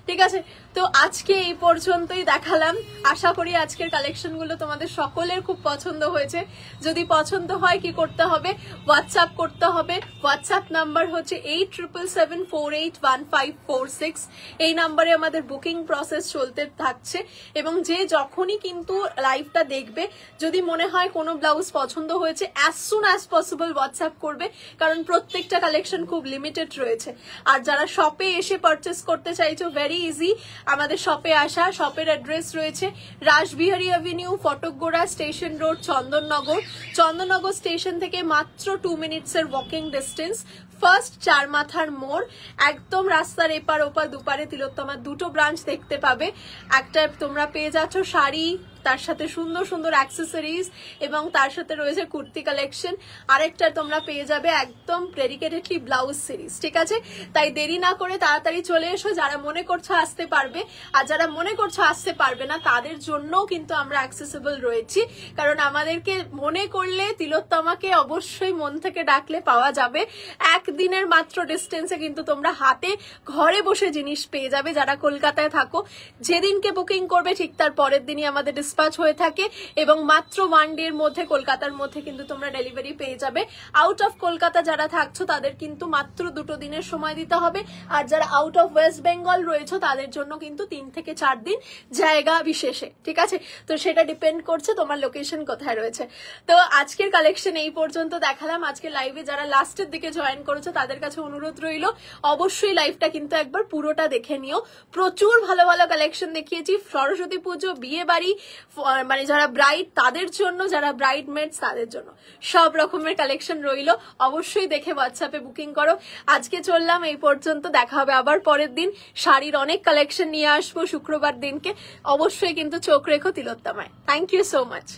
ঠিক আছে, তো আজকে এই পর্যন্তই দেখালাম। আশা করি আজকের কালেকশন গুলো তোমাদের সকলের খুব পছন্দ হয়েছে। যদি পছন্দ হয় কি করতে হবে, হোয়াটসঅ্যাপ করতে হবে। হোয়াটসঅ্যাপ নাম্বার হচ্ছে 8777481546। এই নাম্বারে আমাদের বুকিং প্রসেস চলতে থাকছে, এবং যে যখনই কিন্তু লাইভটা দেখবে, যদি মনে হয় কোনো ব্লাউজ পছন্দ হয়েছে, as soon as possible WhatsApp করবে, কারণ প্রত্যেকটা কালেকশন খুব লিমিটেড রয়েছে। আর যারা শপে এসে পারচেস করতে চাইছো, ভেরি ইজি আমাদের শপে আসা। শপের অ্যাড্রেস রয়েছে Rashbehari avenue, Phatakgora station road, Chandannagar. Chandannagar station থেকে মাত্র 2 মিনিটসের ওয়াকিং ডিস্টেন্স। ফার্স্ট চারমাথার মোড়, একদম রাস্তার এপার ওপার দুপারে তিলোত্তমার দুটো ব্রাঞ্চ দেখতে পাবে। একটা তোমরা পেয়ে যাচ্ছ শাড়ি, তার সাথে সুন্দর সুন্দর অ্যাক্সেসরিজ, এবং তার সাথে রয়েছে কুর্তি কালেকশন। আরেকটা তোমরা পেয়ে যাবে একদম ডেডিকেটেডলি ব্লাউজ সিরিজ। ঠিক আছে, তাই দেরি না করে তাড়াতাড়ি চলে এসো যারা মনে করছো আসতে পারবে, আর যারা মনে করছো আসতে পারবে না তাদের জন্যও কিন্তু আমরা অ্যাক্সেসিবল রয়েছি। কারণ আমাদেরকে মনে করলে তিলোত্তমাকে অবশ্যই মন থেকে ডাকলে পাওয়া যাবে। একদিনের মাত্র ডিস্টেন্সে কিন্তু তোমরা হাতে ঘরে বসে জিনিস পেয়ে যাবে। যারা কলকাতায় থাকো, যেদিনকে বুকিং করবে ঠিক তার পরের দিনই আমাদের ডিসপ্যাচ হয়ে থাকে, এবং মাত্র 1 ডে এর মধ্যে কলকাতার মধ্যে কিন্তু তোমরা ডেলিভারি পেয়ে যাবে। আউট অফ কলকাতা যারা থাকছো তাদের কিন্তু মাত্র 2 দিনের সময় দিতে হবে, আর যারা আউট অফ ওয়েস্ট বেঙ্গল রয়েছে তাদের জন্য কিন্তু 3 থেকে 4 দিন জায়গা বিশেষে। ঠিক আছে, তো সেটা ডিপেন্ড করছে তোমার লোকেশন কোথায় রয়েছে। তো আজকের কালেকশন এই পর্যন্ত দেখালাম। আজকে লাইভে যারা লাস্টের দিকে জয়েন করেছো তাদের কাছে অনুরোধ রইল, অবশ্যই লাইভটা কিন্তু একবার পুরোটা দেখে নিও। প্রচুর ভালো ভালো কালেকশন দেখিয়েছি, সরস্বতী পুজো, বিয়ে বাড়ি, মানে যারা ব্রাইড তাদের জন্য, যারা ব্রাইড মেডস তাদের জন্য সব রকমের কালেকশন রইল। অবশ্যই দেখে হোয়াটসঅ্যাপে বুকিং করো। আজকে চললাম এই পর্যন্ত, দেখা হবে আবার পরের দিন। শাড়ির অনেক কালেকশন নিয়ে আসবো শুক্রবার দিনকে, অবশ্যই কিন্তু চোখ রেখো তিলোত্তমায়। Thank you so much.